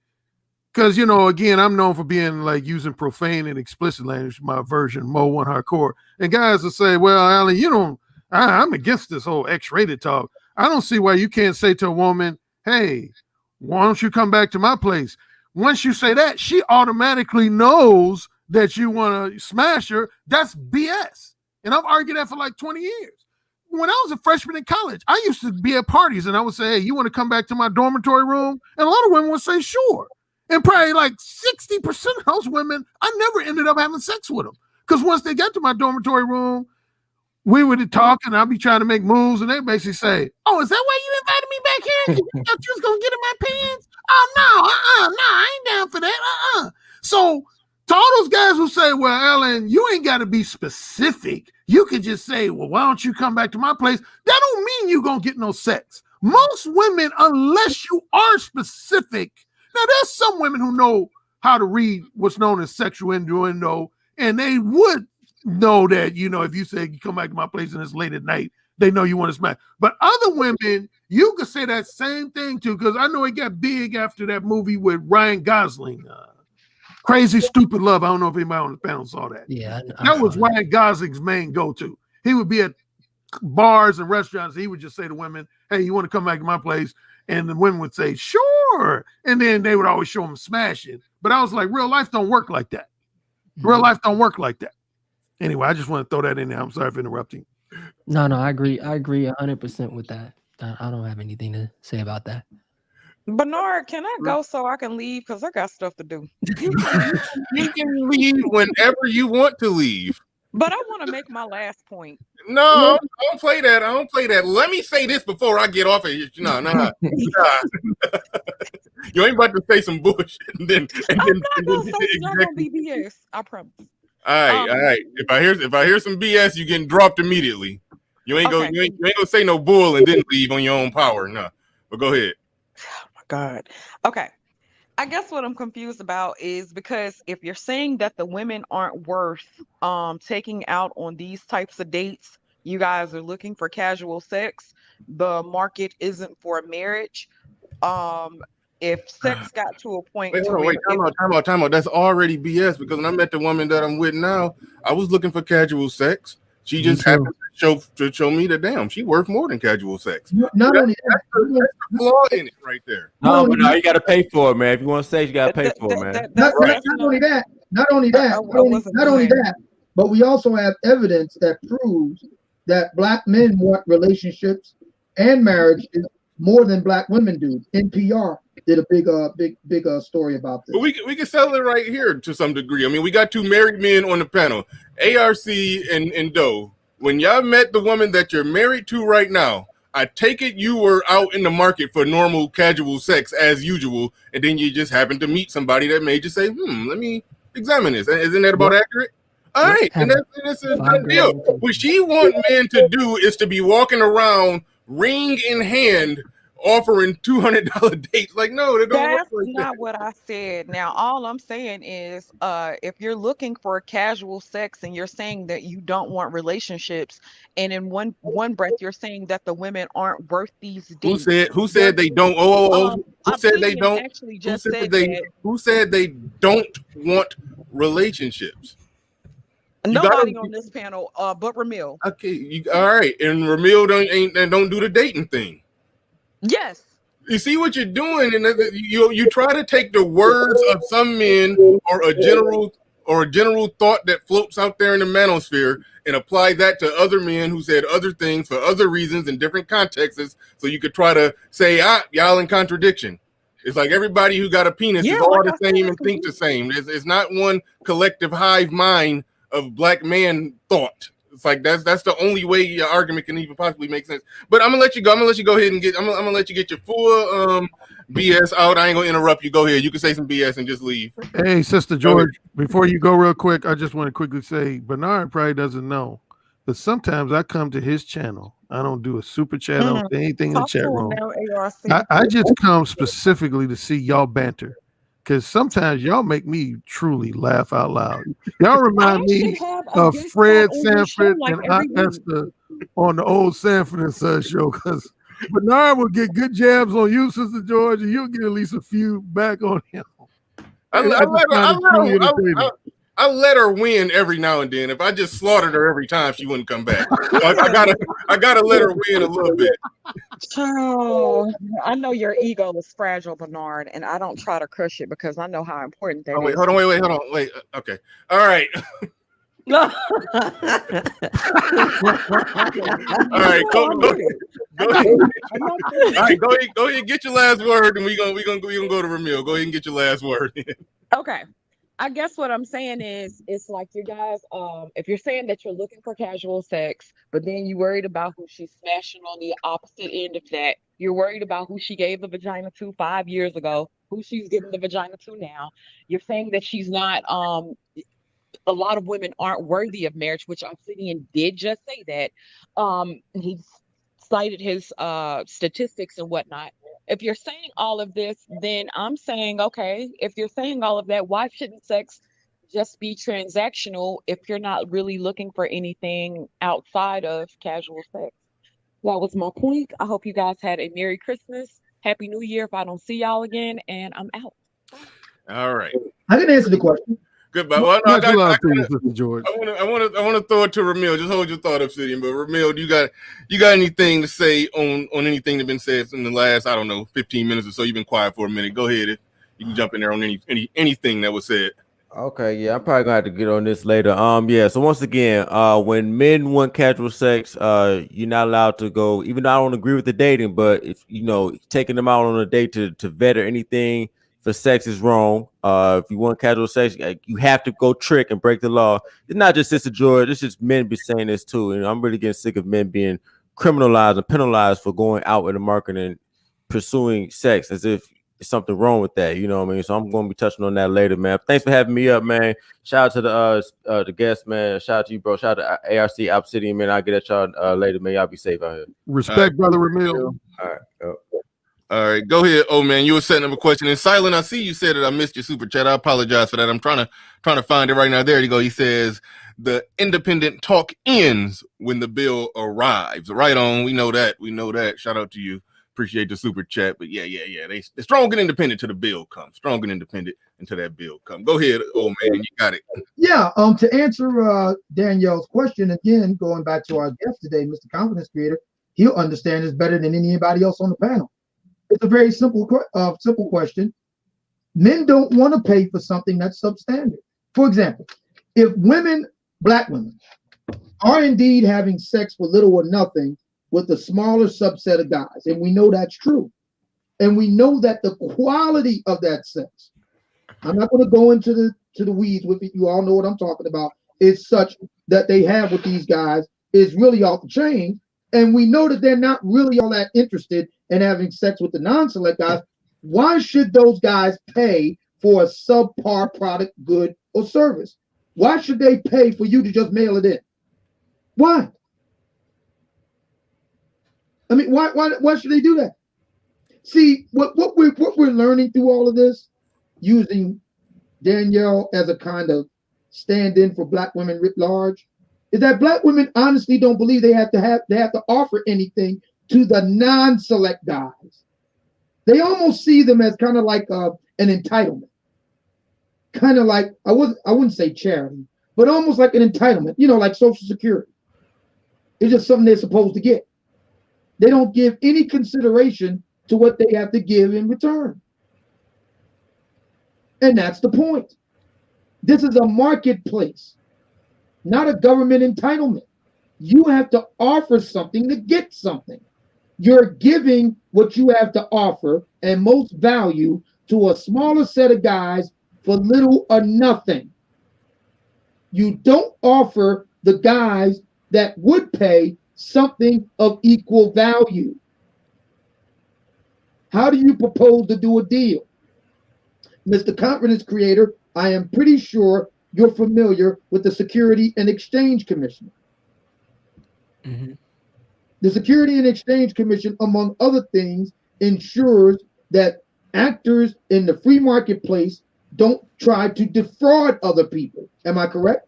Because, you know, again, I'm known for being like using profane and explicit language, my version, Mo One Hardcore. And guys will say, well, Alan, I'm against this whole X-rated talk. I don't see why you can't say to a woman, hey, why don't you come back to my place? Once you say that, she automatically knows that you want to smash her. That's BS. And I've argued that for like 20 years. When I was a freshman in college, I used to be at parties and I would say, hey, you want to come back to my dormitory room? And a lot of women would say, sure. And probably like 60% of those women, I never ended up having sex with them. Because once they got to my dormitory room, we would talk and I'd be trying to make moves. And they basically say, oh, is that why you invited me back here? You thought you was going to get in my pants? Oh, no, I ain't down for that. So to all those guys who say, well, Alan, you ain't got to be specific. You could just say, well, why don't you come back to my place? That don't mean you're going to get no sex. Most women, unless you are specific. Now, there's some women who know how to read what's known as sexual innuendo, and they would know that, you know, if you say you come back to my place and it's late at night, they know you want to smash. But other women, you could say that same thing too, because I know it got big after that movie with Ryan Gosling, Crazy Stupid Love. I don't know if anybody on the panel saw that. Yeah, that was Ryan Gosling's main go-to. He would be at bars and restaurants. He would just say to women, hey, you want to come back to my place? And the women would say, sure. And then they would always show him smashing. But I was like, real life don't work like that. Real life don't work like that. Anyway, I just want to throw that in there. I'm sorry for interrupting. No, I agree. I agree 100% with that. I don't have anything to say about that. Bernard, can I go so I can leave? Because I got stuff to do. You can leave whenever you want to leave. But I want to make my last point. No, I don't play that. I don't play that. Let me say this before I get off of here. No. You ain't about to say some bullshit and then I'm not gonna say it's not gonna be BS. I promise. All right. If I hear some BS, you getting dropped immediately. You ain't gonna say no bull and then leave on your own power. No. But go ahead. Oh my God. Okay. I guess what I'm confused about is because if you're saying that the women aren't worth taking out on these types of dates, you guys are looking for casual sex, the market isn't for marriage. If sex got to a point time out. That's already BS because when I met the woman that I'm with now, I was looking for casual sex. She just happened to show me that damn, she worth more than casual sex. Not only that's the flaw in it right there. No, but no, you got to pay for it, man. If you want to say, you got to pay for it, man. Not only that, but we also have evidence that proves that black men want relationships and marriage more than black women do. NPR did a big story about this. But we can settle it right here to some degree. I mean, we got two married men on the panel, ARC and Doe. When y'all met the woman that you're married to right now, I take it you were out in the market for normal casual sex as usual, and then you just happened to meet somebody that made you say, let me examine this. Isn't that about accurate? All right, and that's a done deal. What she want men to do is to be walking around ring in hand offering $200 dates. Like, no, they don't. That's not what I said. Now, all I'm saying is, if you're looking for casual sex and you're saying that you don't want relationships, and in one breath you're saying that the women aren't worth these dates. Who said they don't? Who said they don't? Actually, just who said they don't want relationships? Nobody on this panel, but Ramil. Okay, all right, and Ramil don't do the dating thing. Yes. You see what you're doing, and you try to take the words of some men or a general thought that floats out there in the manosphere and apply that to other men who said other things for other reasons in different contexts. So you could try to say, y'all in contradiction. It's like everybody who got a penis is all the same and think the same. It's not one collective hive mind of black man thought. It's like that's the only way your argument can even possibly make sense. But I'm gonna let you go. I'm gonna let you go ahead and I'm gonna let you get your full BS out. I ain't gonna interrupt you. Go ahead. You can say some BS and just leave. Hey, Sister George, before you go real quick, I just want to quickly say Bernard probably doesn't know that sometimes I come to his channel. I don't do a super chat. I don't do anything in the chat room. I just come specifically to see y'all banter. because sometimes y'all make me truly laugh out loud. Y'all remind me have a of guest Fred on your show Sanford like and every Aunt week. Esther on the old Sanford and Son show, because Bernard will get good jabs on you, Sister George, and you'll get at least a few back on him. I let her win every now and then. If I just slaughtered her every time, she wouldn't come back. So I gotta let her win a little bit. Oh, I know your ego is fragile, Bernard, and I don't try to crush it because I know how important that Oh, wait, is. hold on, wait. Okay, all right, No. all right. Go ahead. I'm not All right, go ahead, and get your last word, and we gonna go to Ramil. Go ahead and get your last word. Okay. I guess what I'm saying is it's like you guys, if you're saying that you're looking for casual sex, but then you're worried about who she's smashing on the opposite end of that. You're worried about who she gave the vagina to 5 years ago, who she's giving the vagina to now. You're saying that she's not a lot of women aren't worthy of marriage, which Obsidian did just say that. He cited his statistics and whatnot. If you're saying all of this, then I'm saying, okay, if you're saying all of that, why shouldn't sex just be transactional if you're not really looking for anything outside of casual sex? That was my point. I hope you guys had a Merry Christmas, Happy New Year if I don't see y'all again, and I'm out. All right. I can answer the question. Goodbye. Well, no, Much love to you, Sister George. I want to throw it to Ramil. Just hold your thought, Obsidian. But Ramil, you got anything to say on anything that's been said in the last, I don't know, 15 minutes or so? You've been quiet for a minute. Go ahead. You can jump in there on anything that was said. Okay, yeah, I'm probably gonna have to get on this later. Yeah. So once again, when men want casual sex, you're not allowed to go. Even though I don't agree with the dating, but if taking them out on a date to vet or anything for sex is wrong. If you want casual sex, you have to go trick and break the law. It's not just Sister George; it's just men be saying this too. And I'm really getting sick of men being criminalized and penalized for going out in the market and pursuing sex as if something wrong with that, you know what I mean? So I'm going to be touching on that later, man. Thanks for having me up, man. Shout out to the guests, man. Shout out to you, bro. Shout out to ARC Obsidian, man. I'll get at y'all later, man. Y'all be safe out here. Respect, brother Ramil. All right. All right, go ahead. Oh man, you were setting up a question. And Silent, I see you said it. I missed your super chat. I apologize for that. I'm trying to find it right now. There you go. He says the independent talk ends when the bill arrives. Right on. We know that. Shout out to you. Appreciate the super chat. But yeah. They're strong and independent till the bill comes. Strong and independent until that bill comes. Go ahead, old man. You got it. Yeah. To answer Danielle's question again, going back to our guest today, Mr. Confidence Creator, he'll understand this better than anybody else on the panel. It's a very simple question. Men don't want to pay for something that's substandard. For example, if black women, are indeed having sex for little or nothing with a smaller subset of guys, and we know that's true, and we know that the quality of that sex, I'm not going to go into the weeds with it. You all know what I'm talking about. Is such that they have with these guys is really off the chain, and we know that they're not really all that interested in having sex with the non-select guys. Why should those guys pay for a subpar product, good, or service? Why should they pay for you to just mail it in? Why? I mean, why should they do that? See, what we're learning through all of this, using Danielle as a kind of stand-in for black women writ large, is that black women honestly don't believe they have to offer anything to the non-select guys. They almost see them as kind of like an entitlement, kind of like I wouldn't say charity, but almost like an entitlement. Like Social Security. It's just something they're supposed to get. They don't give any consideration to what they have to give in return, and that's the point. This is a marketplace, not a government entitlement. You have to offer something to get something. You're giving what you have to offer and most value to a smaller set of guys for little or nothing. You don't offer the guys that would pay something of equal value. How do you propose to do a deal? Mr. Confidence Creator, I am pretty sure you're familiar with the Security and Exchange Commission. Mm-hmm. The Security and Exchange Commission, among other things, ensures that Actors in the free marketplace don't try to defraud other people. Am I correct?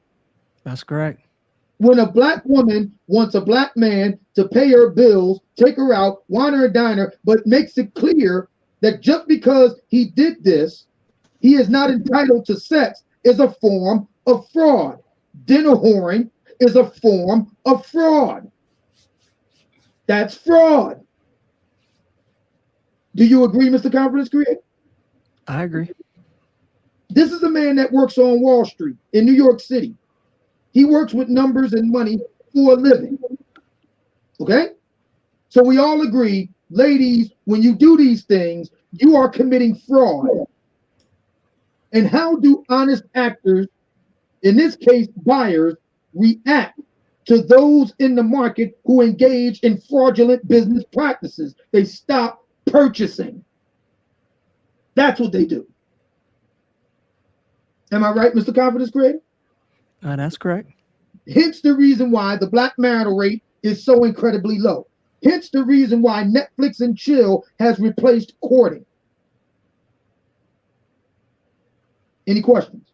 That's correct. When a black woman wants a black man to pay her bills, take her out, wine her, dine her, but makes it clear that just because he did this, he is not entitled to sex, is a form of fraud. Dinner whoring is a form of fraud. That's fraud. Do you agree, Mr. Confidence Creator? I agree. This is a man that works on Wall Street in New York City. He works with numbers and money for a living. Okay? So we all agree, ladies, when you do these things, you are committing fraud. And how do honest actors, in this case buyers, react to those in the market who engage in fraudulent business practices? They stop purchasing. That's what they do. Am I right, Mr. Confidence Creator? That's correct. Hence the reason why the black marital rate is so incredibly low. Hence the reason why Netflix and chill has replaced courting. Any questions?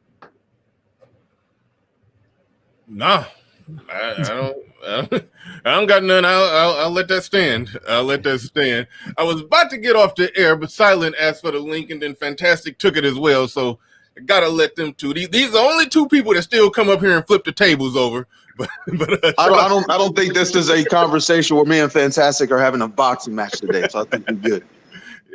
Nah, I don't got none. I'll let that stand. I'll let that stand. I was about to get off the air, but Silent asked for the link, and then Fantastic took it as well. So I gotta let them two. These are the only two people that still come up here and flip the tables over. But I don't think this is a conversation where me and Fantastic are having a boxing match today. So I think we're good.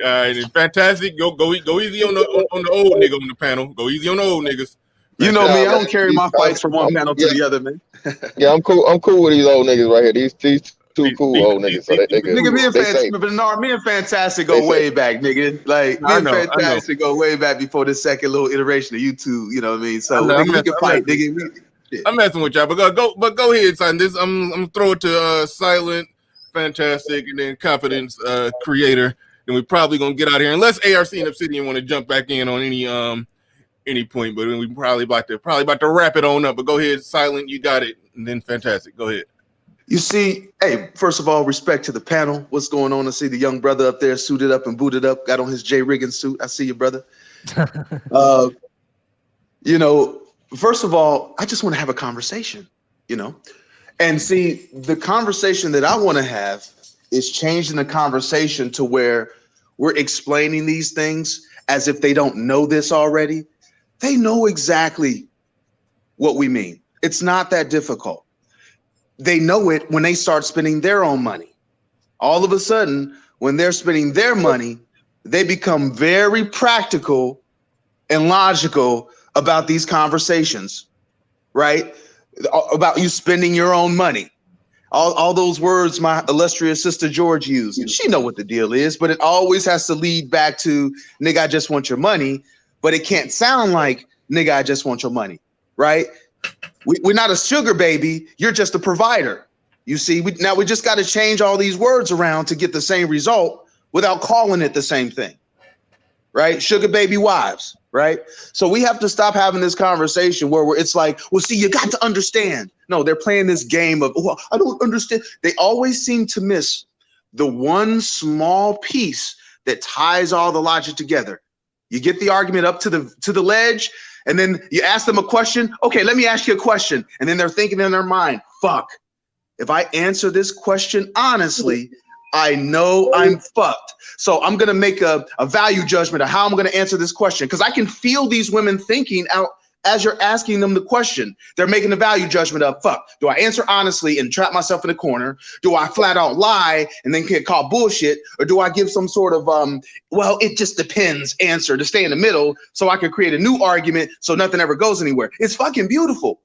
All right, Fantastic. Go easy on the old nigga on the panel. Go easy on the old niggas. You know me, I don't carry my fights from one panel to the other, man. Yeah, I'm cool. I'm cool with these old niggas right here. These two cool old niggas. So they can, nigga, me and Fantastic go way safe. Back, nigga. Like me and Fantastic go way back before this second little iteration of YouTube. You know what I mean? So nigga, we can fight, nigga. I'm messing with y'all, but go ahead, son. This I'm gonna throw it to Silent, Fantastic, and then Confidence Creator. And we're probably gonna get out of here unless ARC and Obsidian want to jump back in on any point. But we probably about to wrap it on up. But go ahead, Silent, you got it, and then Fantastic, go ahead. You see, hey, first of all, respect to the panel. What's going on? I see the young brother up there, suited up and booted up, got on his J. Riggins suit. I see you, brother. You know, first of all, I just want to have a conversation, you know, and see the conversation that I want to have is changing the conversation to where we're explaining these things as if they don't know this already. They know exactly what we mean. It's not that difficult. They know it when they start spending their own money. All of a sudden, when they're spending their money, they become very practical and logical about these conversations, right? About you spending your own money. All those words my illustrious sister George used. She know what the deal is, but it always has to lead back to, nigga, I just want your money. But it can't sound like, nigga, I just want your money, right? We're not a sugar baby. You're just a provider. You see, now we just got to change all these words around to get the same result without calling it the same thing, right? Sugar baby wives, right? So we have to stop having this conversation where it's like, well, see, you got to understand. No, they're playing this game of, well, I don't understand. They always seem to miss the one small piece that ties all the logic together. You get the argument up to the ledge, and then you ask them a question. Okay, let me ask you a question. And then they're thinking in their mind, fuck, if I answer this question honestly, I know I'm fucked. So I'm going to make a value judgment of how I'm going to answer this question, because I can feel these women thinking out as you're asking them the question. They're making a value judgment of, fuck, do I answer honestly and trap myself in a corner? Do I flat out lie and then get called bullshit? Or do I give some sort of, well, it just depends answer to stay in the middle so I can create a new argument so nothing ever goes anywhere? It's fucking beautiful.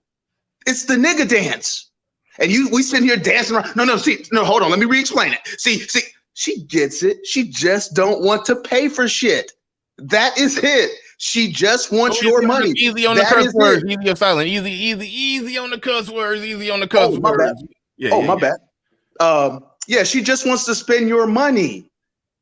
It's the nigga dance. And we sit here dancing around. No, hold on. Let me re-explain it. See, she gets it. She just don't want to pay for shit. That is it. She just wants your money. Easy on the cuss words. Easy on Silent. Easy on the cuss words. Easy on the cuss words. My bad. Yeah, she just wants to spend your money.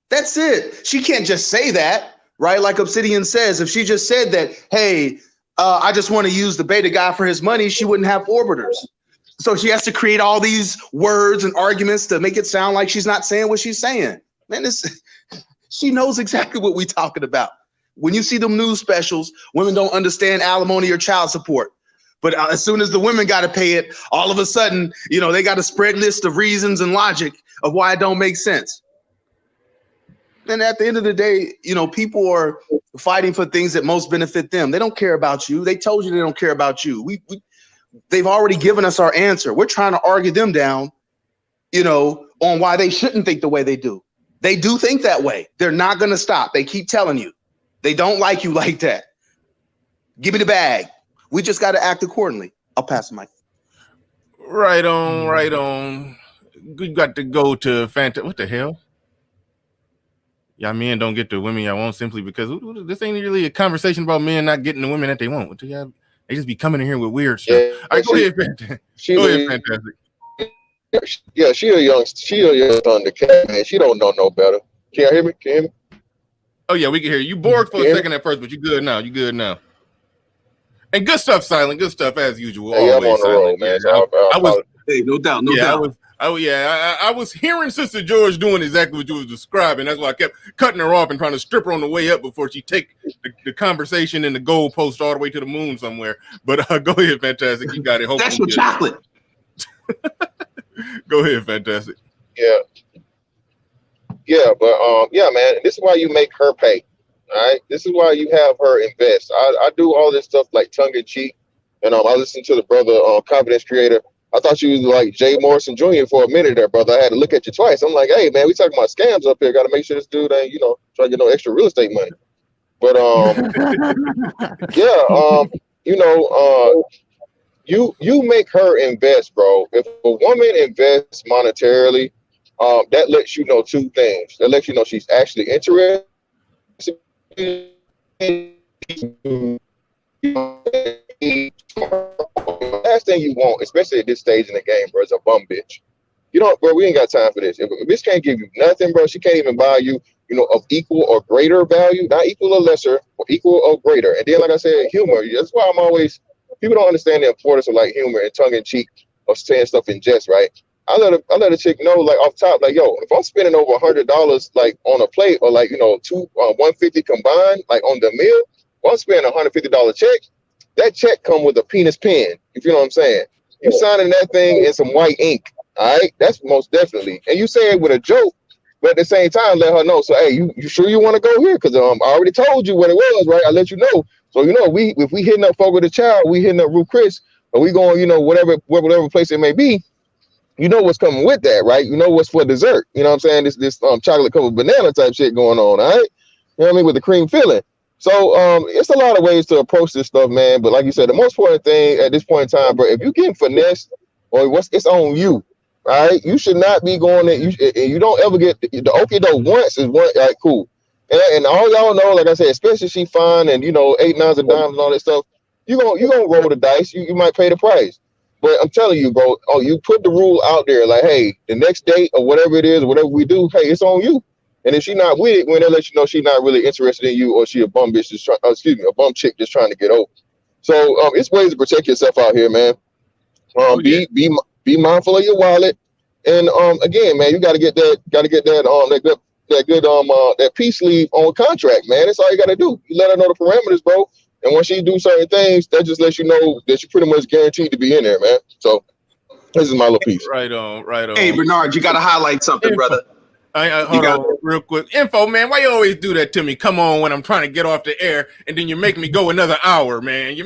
That's it. She can't just say that, right? Like Obsidian says, if she just said that, hey, I just want to use the beta guy for his money, she wouldn't have orbiters. So she has to create all these words and arguments to make it sound like she's not saying what she's saying. Man, She knows exactly what we're talking about. When you see them news specials, women don't understand alimony or child support. But as soon as the women got to pay it, all of a sudden, they got a spread list of reasons and logic of why it don't make sense. And at the end of the day, people are fighting for things that most benefit them. They don't care about you. They told you they don't care about you. They've already given us our answer. We're trying to argue them down, on why they shouldn't think the way they do. They do think that way. They're not going to stop. They keep telling you. They don't like you like that. Give me the bag. We just got to act accordingly. I'll pass the mic. Right on. We got to go to what the hell? Y'all men don't get the women y'all want simply because this ain't really a conversation about men not getting the women that they want. They just be coming in here with weird stuff. Yeah, all right, go ahead, Fantastic. Yeah, she a young Thundercat, man. She don't know no better. Can you hear me? Oh yeah, we can hear you. You bored for a second at first, but you good now. And good stuff, Silent. Good stuff as usual. Hey, always, I'm on the road, man. So I was. Hey, no doubt. I was hearing Sister George doing exactly what you was describing. That's why I kept cutting her off and trying to strip her on the way up before she take the conversation and the goalpost all the way to the moon somewhere. But go ahead, Fantastic. You got it. Hopefully that's your chocolate. Go ahead, Fantastic. Yeah, but yeah, man. This is why you make her pay. All right. This is why you have her invest. I do all this stuff like tongue in cheek, and I listen to the brother Confidence Creator. I thought you was like Jay Morrison Jr. for a minute there, brother. I had to look at you twice. I'm like, hey, man, we talking about scams up here. Got to make sure this dude ain't, trying to get no extra real estate money. But you make her invest, bro. If a woman invests monetarily, that lets you know two things. That lets you know she's actually interested. Last thing you want, especially at this stage in the game, bro, is a bum bitch. Bro, we ain't got time for this. If a bitch can't give you nothing, bro, she can't even buy you, of equal or greater value, not equal or lesser, or equal or greater. And then, like I said, humor. That's why people don't understand the importance of like humor and tongue in cheek of saying stuff in jest, right? I let a chick know, like off top, like, yo, if I'm spending over $100 like on a plate or like, $150 combined, like on the meal, if I'm spending $150 check, that check come with a penis pen. If you know what I'm saying. You signing that thing in some white ink. All right. That's most definitely. And you say it with a joke, but at the same time, let her know. So, hey, you sure you want to go here? Because I already told you what it was, right? I let you know. So, if we hitting up Fogo the Child, we hitting up Ruth Chris, or we going, whatever place it may be, what's coming with that, right? What's for dessert. You know what I'm saying? This chocolate covered banana type shit going on, all right? You know what I mean? With the cream filling. So it's a lot of ways to approach this stuff, man. But like you said, the most important thing at this point in time, bro, if you getting finessed, it's on you, right? You should not be going there. You don't ever get the okie doke once is one, like, cool. And all y'all know, like I said, especially she fine and 8 9s of dimes and all that stuff, you gonna roll the dice. You might pay the price. But I'm telling you, bro, you put the rule out there, like, hey, the next date or whatever it is, whatever we do, hey, it's on you. And if she's not with it, when they let you know she's not really interested in you, or she a bum bitch a bum chick just trying to get over. So it's ways to protect yourself out here, man. Be mindful of your wallet, and again, man, you got to get that peace leave on contract, man. That's all you got to do. You let her know the parameters, bro. And once you do certain things, that just lets you know that you're pretty much guaranteed to be in there, man. So this is my little piece. Right on. Hey, Bernard, you got to highlight something, brother. Hold on real quick. Info, man, why you always do that to me? Come on when I'm trying to get off the air, and then you make me go another hour, man.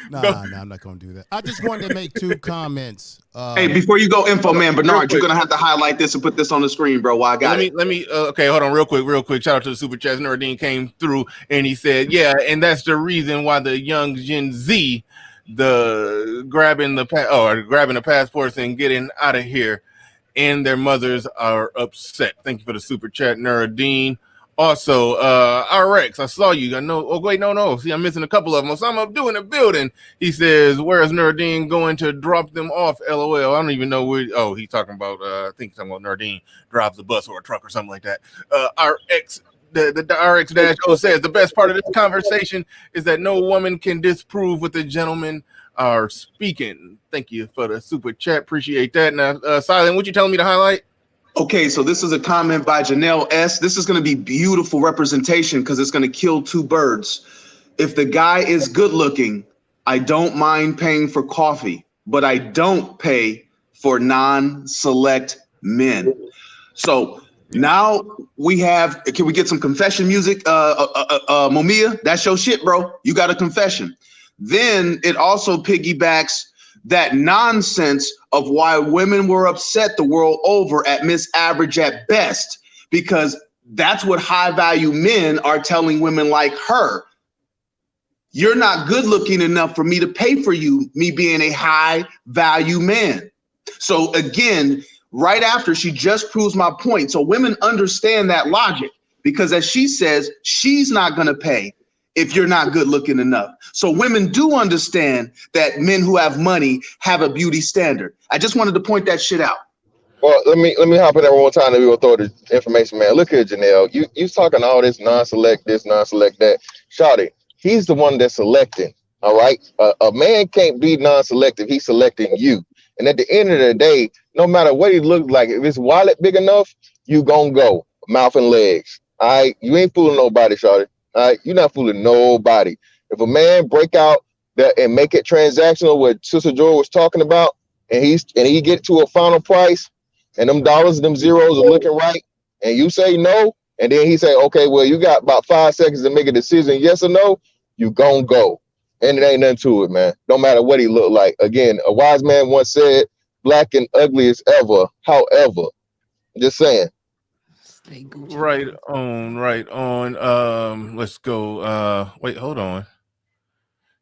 Nah, I'm not going to do that. I just wanted to make 2 comments. Hey, before you go, Info, man, Bernard, you're going to have to highlight this and put this on the screen, bro, while I got it. Let me, okay, hold on real quick. Shout out to the Super Chats. Nerdine came through, and he said, yeah, and that's the reason why the young Gen Z, grabbing the passports and getting out of here, and their mothers are upset. Thank you for the super chat, Nuruddin. Also, RX, I saw you. I know. Oh, wait, no. See, I'm missing a couple of them. So I'm up doing a building. He says, where is Nuruddin going to drop them off? LOL. I don't even know where. Oh, he's talking about, I think he's talking about Nuruddin drives a bus or a truck or something like that. RX, the RX-O says, the best part of this conversation is that no woman can disprove what the gentlemen are speaking. Thank you for the super chat. Appreciate that. Now, Silent, what you telling me to highlight? Okay, so this is a comment by Janelle S. This is going to be beautiful representation because it's going to kill two birds. If the guy is good looking, I don't mind paying for coffee, but I don't pay for non-select men. So now we have, can we get some confession music? Momia, that's your shit, bro. You got a confession. Then it also piggybacks that nonsense of why women were upset the world over at Miss Average at best, because that's what high value men are telling women like her. You're not good looking enough for me to pay for you, me being a high value man. So again, right after, she just proves my point. So women understand that logic, because as she says, she's not going to pay if you're not good looking enough. So women do understand that men who have money have a beauty standard. I just wanted to point that shit out. Well, let me hop in there one more time and we will throw the information, man. Look here, Janelle. You talking all this non-select this, non-select that. Shawty, he's the one that's selecting. All right. A man can't be non-selective. He's selecting you. And at the end of the day, no matter what he looks like, if his wallet big enough, you gonna go mouth and legs. All right. You ain't fooling nobody, Shawty. All right. You're not fooling nobody. If a man break out that and make it transactional, what Sister Joy was talking about, and he get to a final price, and them dollars and them zeros are looking right, and you say no, and then he say, okay, well, you got about 5 seconds to make a decision, yes or no, you gon' go. And it ain't nothing to it, man. No matter what he look like. Again, a wise man once said, black and ugly as ever. However, just saying. Right on. Let's go. Wait, hold on.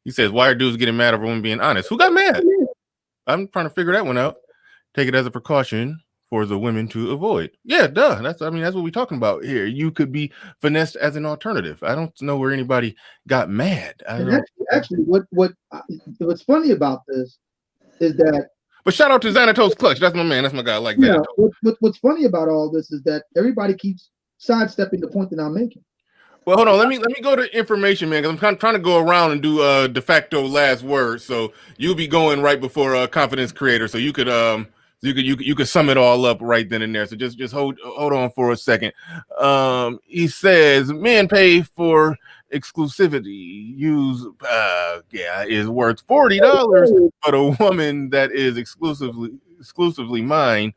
He says, why are dudes getting mad over women being honest? Who got mad? I'm trying to figure that one out. Take it as a precaution for the women to avoid. Yeah, duh. That's what we're talking about here. You could be finessed as an alternative. I don't know where anybody got mad. Actually, what's funny about this is that. But shout out to Xanatos Clutch. That's my man. That's my guy. I like that. What's funny about all this is that everybody keeps sidestepping the point that I'm making. Well, hold on. Let me go to information, man, because I'm kind of trying to go around and do de facto last word. So you'll be going right before confidence creator. So you could you could sum it all up right then and there. So just hold on for a second. He says men pay for exclusivity. Use is worth $40, but a woman that is exclusively mine,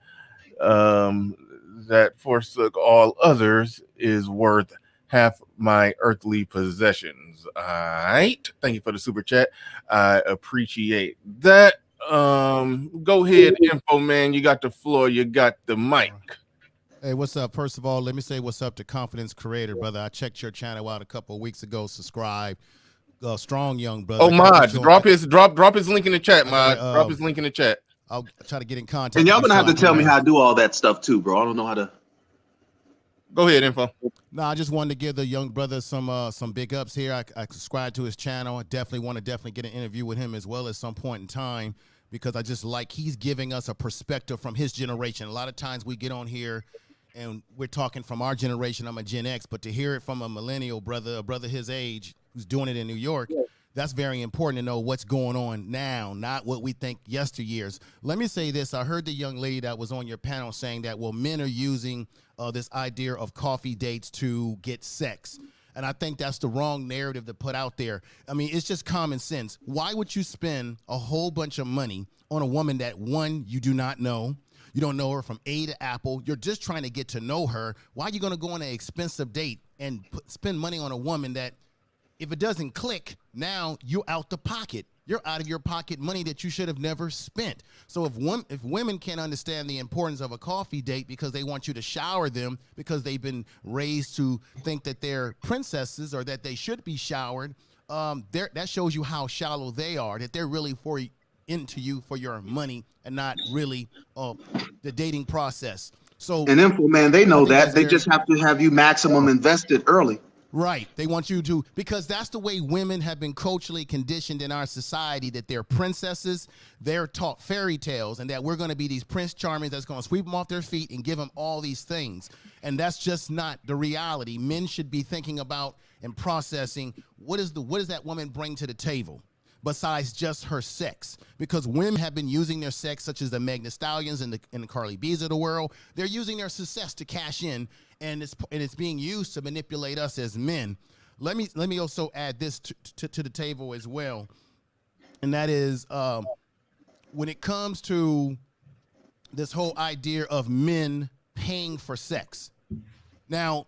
that forsook all others, is worth half my earthly possessions. All right. Thank you for the super chat. I appreciate that. Go ahead, info man. You got the floor. You got the mic. Hey, what's up? First of all, let me say what's up to Confidence Creator, brother. I checked your channel out a couple of weeks ago. Subscribe. Strong young brother. Oh, Mod, drop his link in the chat, Mod. Drop his link in the chat. I'll try to get in contact. And y'all gonna have to tell me how to do all that stuff too, bro. I don't know how to. Go ahead, info. No, I just wanted to give the young brother some big ups here. I subscribe to his channel. I definitely want to get an interview with him as well at some point in time, because I just like he's giving us a perspective from his generation. A lot of times we get on here and we're talking from our generation. I'm a Gen X, but to hear it from a millennial brother, a brother his age, who's doing it in New York, that's very important to know what's going on now, not what we think yesteryears. Let me say this. I heard the young lady that was on your panel saying that, well, men are using this idea of coffee dates to get sex. And I think that's the wrong narrative to put out there. I mean, it's just common sense. Why would you spend a whole bunch of money on a woman that, one, you do not know? You don't know her from A to Apple. You're just trying to get to know her. Why are you going to go on an expensive date and spend money on a woman that, if it doesn't click, now you're out the pocket. You're out of your pocket money that you should have never spent. So if women can't understand the importance of a coffee date because they want you to shower them because they've been raised to think that they're princesses or that they should be showered, that shows you how shallow they are, that they're really into you for your money and not really the dating process. So, and info man, they know that. They just have to have you maximum invested early. Right. They want you to, because that's the way women have been culturally conditioned in our society, that they're princesses, they're taught fairy tales, and that we're going to be these prince charmings that's going to sweep them off their feet and give them all these things. And that's just not the reality. Men should be thinking about and processing what does that woman bring to the table? besides just her sex, because women have been using their sex, such as the Meg Thee Stallions and the Carly B's of the world. They're using their success to cash in, and it's being used to manipulate us as men. Let me also add this to the table as well, and that is when it comes to this whole idea of men paying for sex. Now,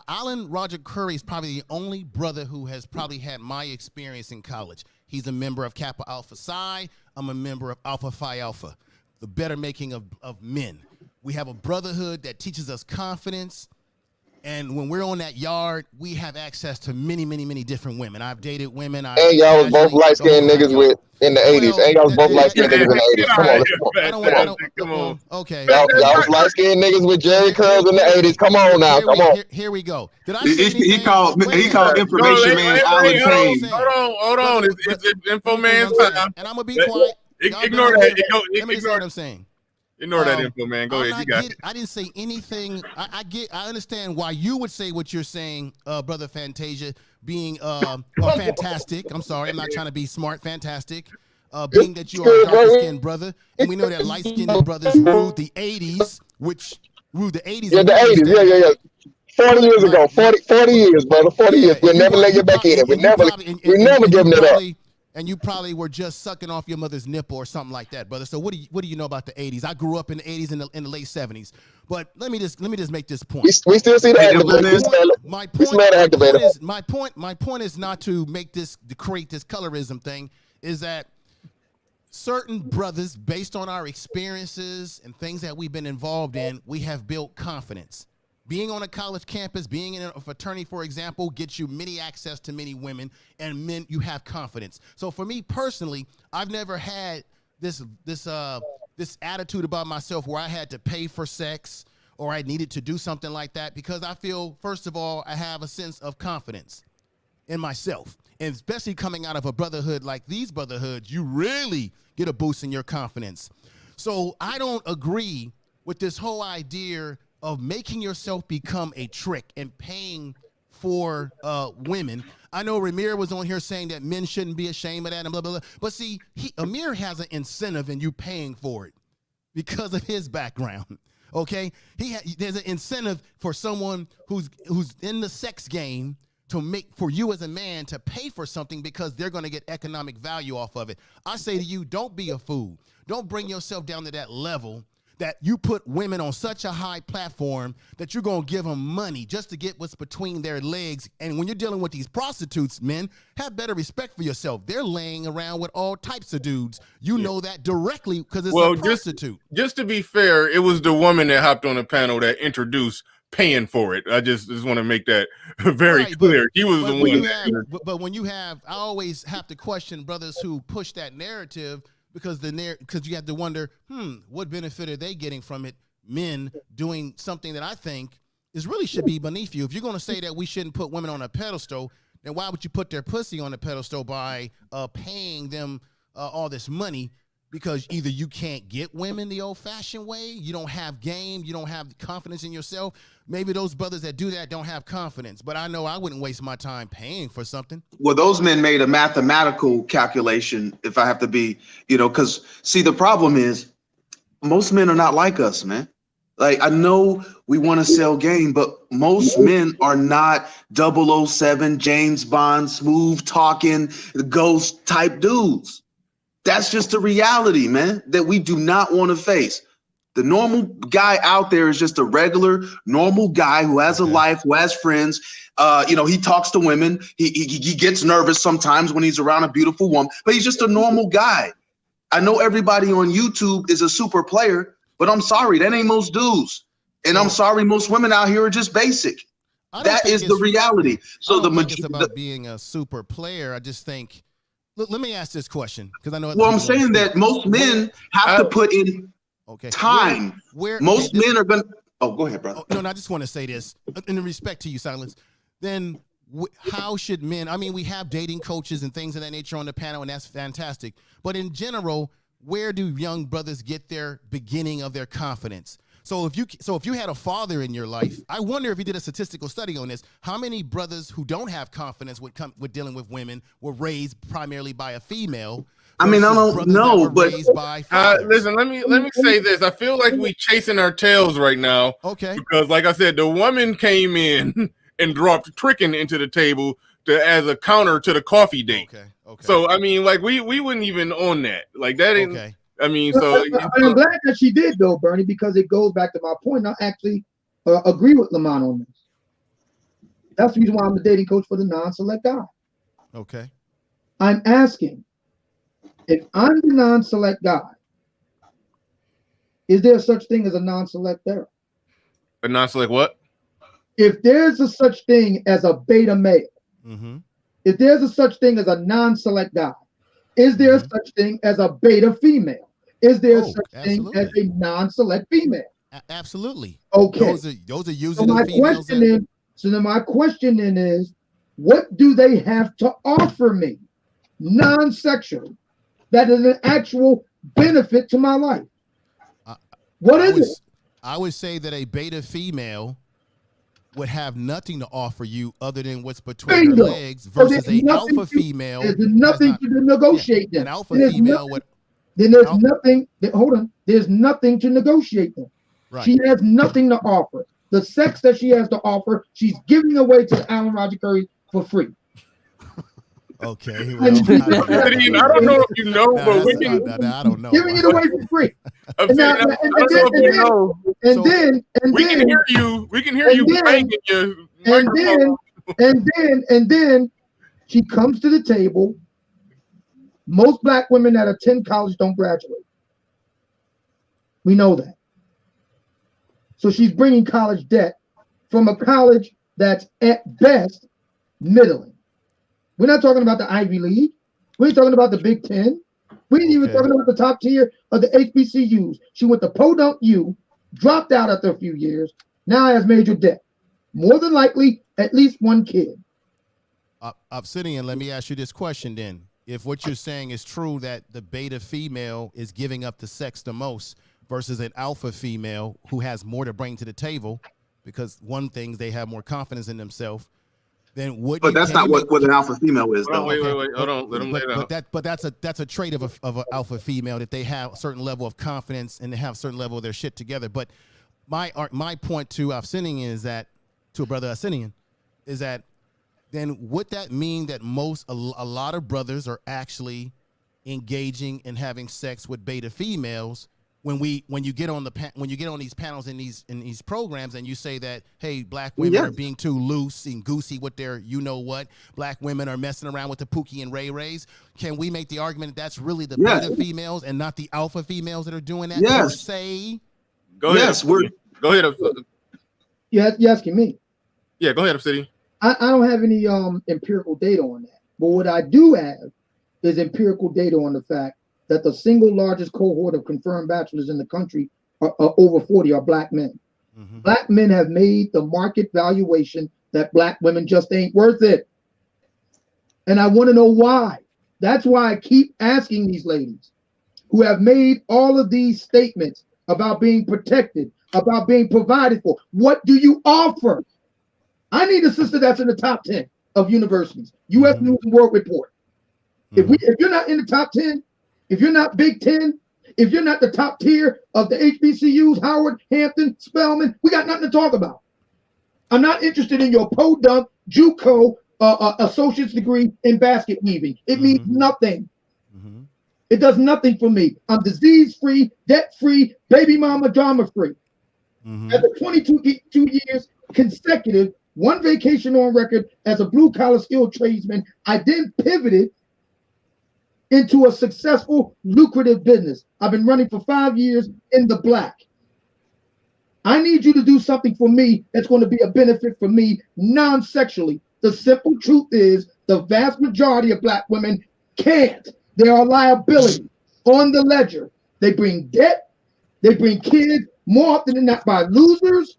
Alan Roger Curry is probably the only brother who has probably had my experience in college. He's a member of Kappa Alpha Psi. I'm a member of Alpha Phi Alpha, the better making of men. We have a brotherhood that teaches us confidence. And when we're on that yard, we have access to many, many, many different women. I've dated women. And y'all was both light-skinned niggas with in the 80s. And y'all was both light-skinned niggas in the 80s. Come on, let's go. Come on. Okay. Y'all was light-skinned niggas with Jerry curls in the 80s. Come on now. Come on. Here we go. Did I say anything? He called information man Alan Payne. Hold on. It's info man's time. And I'm going to be quiet. Ignore that. Let me just say what I'm saying. Ignore that info, man. Go ahead. You got it. I didn't say anything. I understand why you would say what you're saying, Brother Fantasia, being fantastic. I'm sorry. I'm not trying to be smart. Fantastic. Being that you are a darker-skinned brother. And we know that light-skinned brothers ruled the 80s, which ruled the 80s. Yeah, the 80s. Yeah. 40 years ago. 40 years, brother. 40 years. We'll never let you back in. We're never giving it up. And you probably were just sucking off your mother's nipple or something like that, brother. So what do you know about the 80s? I grew up in the 80s and in the late 70s. But let me just make this point. We still see the activator. My point is not to create this colorism thing, is that certain brothers, based on our experiences and things that we've been involved in, we have built confidence. Being on a college campus, being in a fraternity, for example, gets you many access to many women, and men, you have confidence. So for me personally, I've never had this attitude about myself where I had to pay for sex or I needed to do something like that, because I feel, first of all, I have a sense of confidence in myself. And especially coming out of a brotherhood like these brotherhoods, you really get a boost in your confidence. So I don't agree with this whole idea of making yourself become a trick and paying for women. I know Ramir was on here saying that men shouldn't be ashamed of that and blah, blah, blah. But see, Amir has an incentive in you paying for it because of his background, okay? There's an incentive for someone who's in the sex game for you as a man to pay for something because they're going to get economic value off of it. I say to you, don't be a fool. Don't bring yourself down to that level that you put women on such a high platform that you're going to give them money just to get what's between their legs. And when you're dealing with these prostitutes, men, have better respect for yourself. They're laying around with all types of dudes. You know that directly because it's a prostitute. Just to be fair, it was the woman that hopped on the panel that introduced paying for it. I just want to make that very clear. He was the one. But when you have, I always have to question brothers who push that narrative, because you have to wonder, what benefit are they getting from it? Men doing something that I think really should be beneath you. If you're going to say that we shouldn't put women on a pedestal, then why would you put their pussy on a pedestal by paying them all this money? Because either you can't get women the old-fashioned way, you don't have game, you don't have confidence in yourself. Maybe those brothers that do that don't have confidence, but I know I wouldn't waste my time paying for something. Well, those men made a mathematical calculation, if I have to be, because see, the problem is most men are not like us, man. Like, I know we want to sell game, but most men are not 007, James Bond, smooth talking, ghost type dudes. That's just the reality, man, that we do not want to face. The normal guy out there is just a regular, normal guy who has a life, who has friends. He talks to women. He gets nervous sometimes when he's around a beautiful woman, but he's just a normal guy. I know everybody on YouTube is a super player, but I'm sorry, that ain't most dudes. And I'm sorry, most women out here are just basic. That is the reality. So it's about being a super player. I just think, let me ask this question, because I know. Well, I'm saying that most men have to put in time. Most men are going to. Oh, go ahead, brother. No, I just want to say this in respect to you, Silence. Then how should men? I mean, we have dating coaches and things of that nature on the panel, and that's fantastic. But in general, where do young brothers get their beginning of their confidence? So if you had a father in your life, I wonder if you did a statistical study on this. How many brothers who don't have confidence with dealing with women were raised primarily by a female? I mean, I versus don't brothers that know, were but raised by fathers? Listen, let me say this. I feel like we chasing our tails right now. Okay. Because, like I said, the woman came in and dropped tricking into the table as a counter to the coffee date. Okay. So I mean, like we wouldn't even on that. Like that ain't. Okay. I mean, so I'm glad that she did though, Bernie, because it goes back to my point. I actually agree with Lamont on this. That's the reason why I'm the dating coach for the non-select guy. Okay. I'm asking, if I'm the non-select guy, is there such thing as a non-select there? a non-select what? If there's a such thing as a beta male, Mm-hmm. if there's a such thing as a non-select guy, is there a such thing as a beta female? Is there such thing as a non-select female? Absolutely. Okay. Those are usually So the my females. question then is, what do they have to offer me, non-sexual, that is an actual benefit to my life? What is it? I would say that a beta female would have nothing to offer you other than what's between her legs versus an alpha female. There's nothing to negotiate then. An alpha female would. Then there's nothing. Hold on. There's nothing to negotiate then. Right. She has nothing to offer. The sex that she has to offer, she's giving away to Alan Roger Curry for free. Okay. Well, I don't know if you know, but we can. I don't know. Giving it away for free. And then we can hear you. We can hear you banging your microphone. And then she comes to the table. Most black women that attend college don't graduate. We know that. So she's bringing college debt from a college that's at best middling. We're not talking about the Ivy League. We ain't talking about the Big Ten. We ain't even talking about the top tier of the HBCUs. She went to Podunk U, dropped out after a few years, now has major debt. More than likely, at least one kid. Obsidian, let me ask you this question then. If what you're saying is true, that the beta female is giving up the sex the most versus an alpha female who has more to bring to the table, because one thing, they have more confidence in themselves, then would. But that's not what an alpha female is, though. Wait. Hold on. Let them lay it out. But that's a trait of an alpha female, that they have a certain level of confidence and they have a certain level of their shit together. But my point to Obsidian is that, to a brother Obsidian, is that then would that mean that a lot of brothers are actually engaging and having sex with beta females when you get on these panels in these programs and you say that, hey, black women are being too loose and goosey with their black women are messing around with the Pookie and Ray Rays? Can we make the argument that that's really the beta females and not the alpha females that are doing that? Yes. Per se? Go ahead. Go ahead. You're asking me. Yeah, go ahead, Obsidian. I don't have any empirical data on that. But what I do have is empirical data on the fact that the single largest cohort of confirmed bachelors in the country are over 40 are black men. Mm-hmm. Black men have made the market valuation that black women just ain't worth it. And I want to know why. That's why I keep asking these ladies who have made all of these statements about being protected, about being provided for. What do you offer? I need a sister that's in the top 10 of universities. U.S. News and World Report. If you're not in the top 10, if you're not Big Ten, if you're not the top tier of the HBCUs, Howard, Hampton, Spelman, we got nothing to talk about. I'm not interested in your podunk, JUCO, associate's degree in basket weaving. It means nothing. It does nothing for me. I'm disease-free, debt-free, baby mama drama-free. After 22 years consecutive, one vacation on record as a blue-collar skilled tradesman, I then pivoted into a successful, lucrative business. I've been running for 5 years in the black. I need you to do something for me that's going to be a benefit for me non-sexually. The simple truth is the vast majority of black women can't. They are liability on the ledger. They bring debt. They bring kids, more often than not by losers.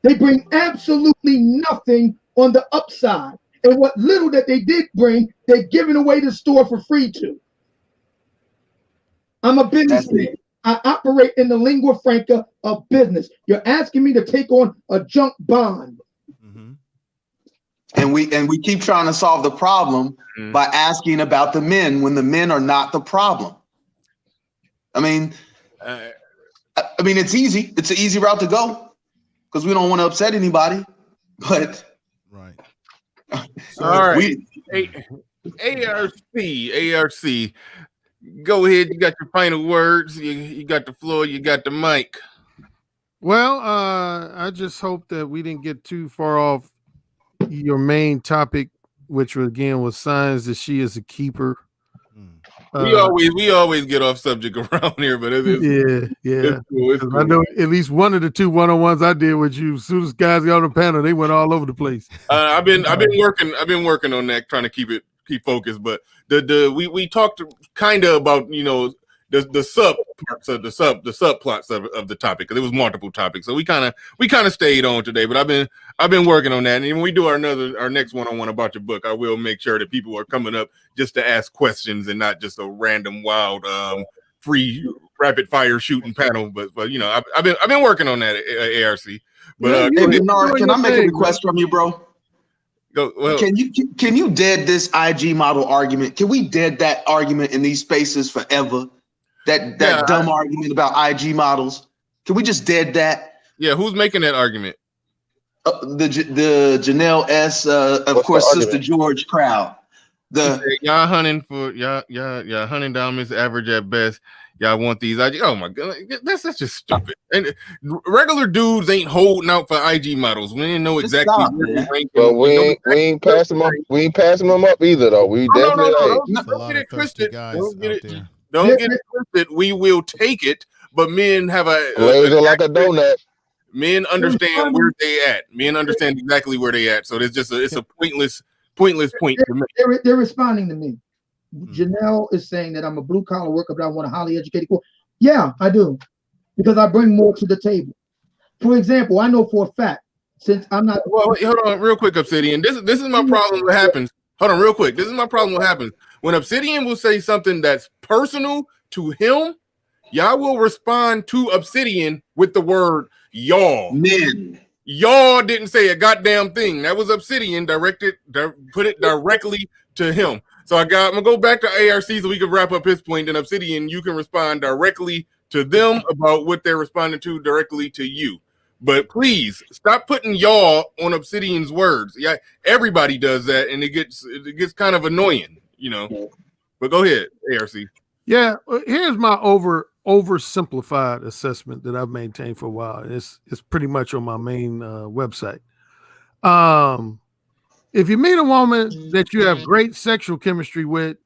They bring absolutely nothing on the upside. And what little that they did bring, they're giving away the store for free too. I'm a businessman. I operate in the lingua franca of business. You're asking me to take on a junk bond. And we keep trying to solve the problem by asking about the men when the men are not the problem. I mean, it's easy. It's an easy route to go because we don't want to upset anybody. But right. So, all right, ARC, go ahead. You got your final words. You got the floor. You got the mic. Well, I just hope that we didn't get too far off your main topic, which again was signs that she is a keeper. We always get off subject around here, but it's cool. It's cool. I know at least one of the 2 one-on-ones I did with you. As soon as guys got on the panel, they went all over the place. I've been working on that, trying to keep focused. But we talked kind of about the subplots of the topic, because it was multiple topics. So we kind of stayed on today. But I've been working on that. And when we do our next one-on-one about your book, I will make sure that people are coming up just to ask questions and not just a random wild free rapid fire shooting panel. But I've been working on that at ARC. But hey, Bernard, can I make a request from you, bro? Go. Well, can you dead this IG model argument? Can we dead that argument in these spaces forever? That dumb argument about IG models. Can we just dead that? Yeah, who's making that argument? The Janelle S. Of course, Sister argument? George crowd. Y'all hunting hunting diamonds average at best. Y'all want these IG? Oh my god, that's just stupid. And regular dudes ain't holding out for IG models. We didn't know exactly. But we ain't passing them up. We ain't passing them up either, though. We definitely ain't. Don't get it twisted. Don't get it twisted. We will take it, but men have like a donut. Men understand where they at. Men understand exactly where they at. So it's a pointless point to make. They're responding to me. Janelle is saying that I'm a blue collar worker, but I want a highly educated. Yeah, I do, because I bring more to the table. For example, I know for a fact, since I'm not. Well, hold on, real quick, Obsidian. This is my problem. What happens? Hold on, real quick. This is my problem. What happens when Obsidian will say something that's personal to him? Y'all will respond to Obsidian with the word y'all. Men. Y'all didn't say a goddamn thing. That was Obsidian put it directly to him. So I'm gonna go back to ARC so we can wrap up his point. And Obsidian, you can respond directly to them about what they're responding to directly to you. But please stop putting y'all on Obsidian's words. Yeah, everybody does that, and it gets kind of annoying, But go ahead, ARC. Yeah, here's my oversimplified assessment that I've maintained for a while. It's pretty much on my main website. If you meet a woman that you have great sexual chemistry with,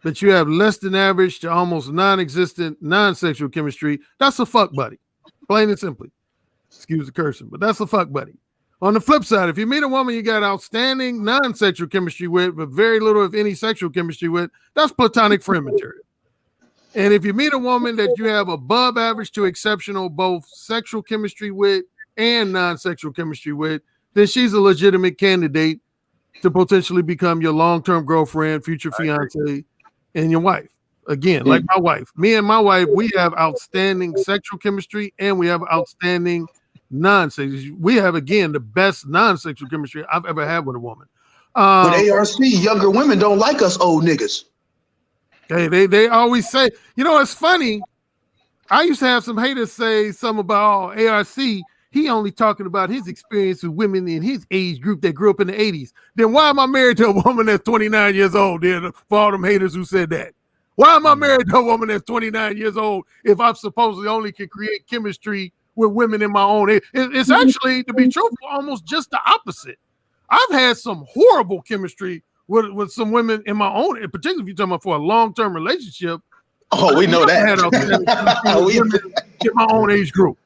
but you have less than average to almost non-existent non-sexual chemistry, that's a fuck buddy. Plain and simply. Excuse the cursing, but that's a fuck buddy. On the flip side, if you meet a woman you got outstanding non-sexual chemistry with, but very little of any sexual chemistry with, that's platonic friend material. And if you meet a woman that you have above average to exceptional both sexual chemistry with and non-sexual chemistry with, then she's a legitimate candidate to potentially become your long-term girlfriend, future fiance, and your wife. Again, like my wife. Me and my wife, we have outstanding sexual chemistry and we have outstanding non-sexual. We have, again, the best non-sexual chemistry I've ever had with a woman. But ARC, younger women don't like us old niggas. Hey, they always say, it's funny. I used to have some haters say something about ARC. He only talking about his experience with women in his age group that grew up in the 80s. Then why am I married to a woman that's 29 years old? Then for all them haters who said that. Why am I married to a woman that's 29 years old if I supposedly only can create chemistry with women in my own age? It's actually, to be truthful, almost just the opposite. I've had some horrible chemistry with some women in my own, particularly if you're talking about for a long-term relationship. Oh, we know that. In my own age group.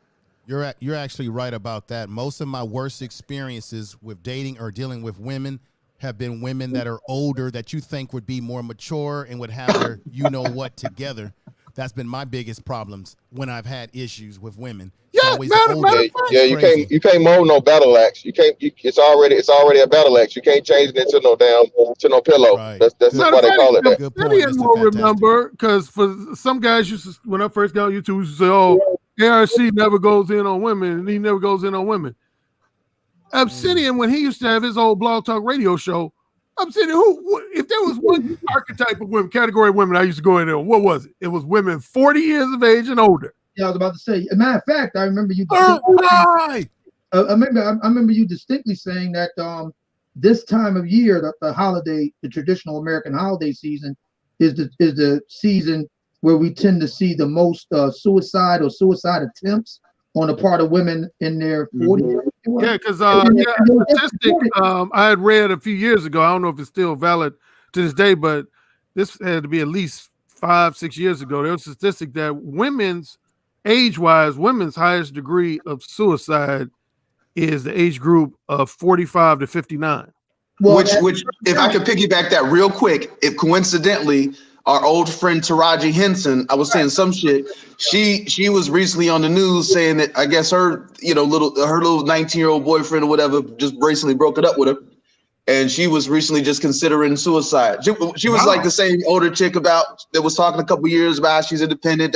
You're actually right about that. Most of my worst experiences with dating or dealing with women have been women that are older that you think would be more mature and would have their together. That's been my biggest problems when I've had issues with women. Yeah, always the older. Yeah, you can't mold no battle axe. You can't. It's already a battle axe. You can't change it into no pillow. Right. That's why they call it that. Good point, Obsidian Mr. will Fantastic. remember, because for some guys when I first got on YouTube, used to say, "Oh, ARC never goes in on women, and he never goes in on women." Obsidian, when he used to have his old Blog Talk Radio show, Obsidian, if there was one archetype of women, category of women I used to go in there, what was it? It was women 40 years of age and older. Yeah, I was about to say. As a matter of fact, I remember you. Right. I remember you distinctly saying that this time of year, the holiday, the traditional American holiday season, is the season where we tend to see the most suicide or suicide attempts on the part of women in their 40s. Yeah, because I had read a few years ago. I don't know if it's still valid to this day, but this had to be at least 5-6 years ago. There was a statistic that women's highest degree of suicide is the age group of 45 to 59. Well, which, if I could piggyback that real quick, if coincidentally, our old friend Taraji Henson, I was saying some shit. She was recently on the news saying that I guess her little 19-year-old boyfriend or whatever just recently broke it up with her, and she was recently just considering suicide. She was like the same older chick that was talking a couple years about she's independent.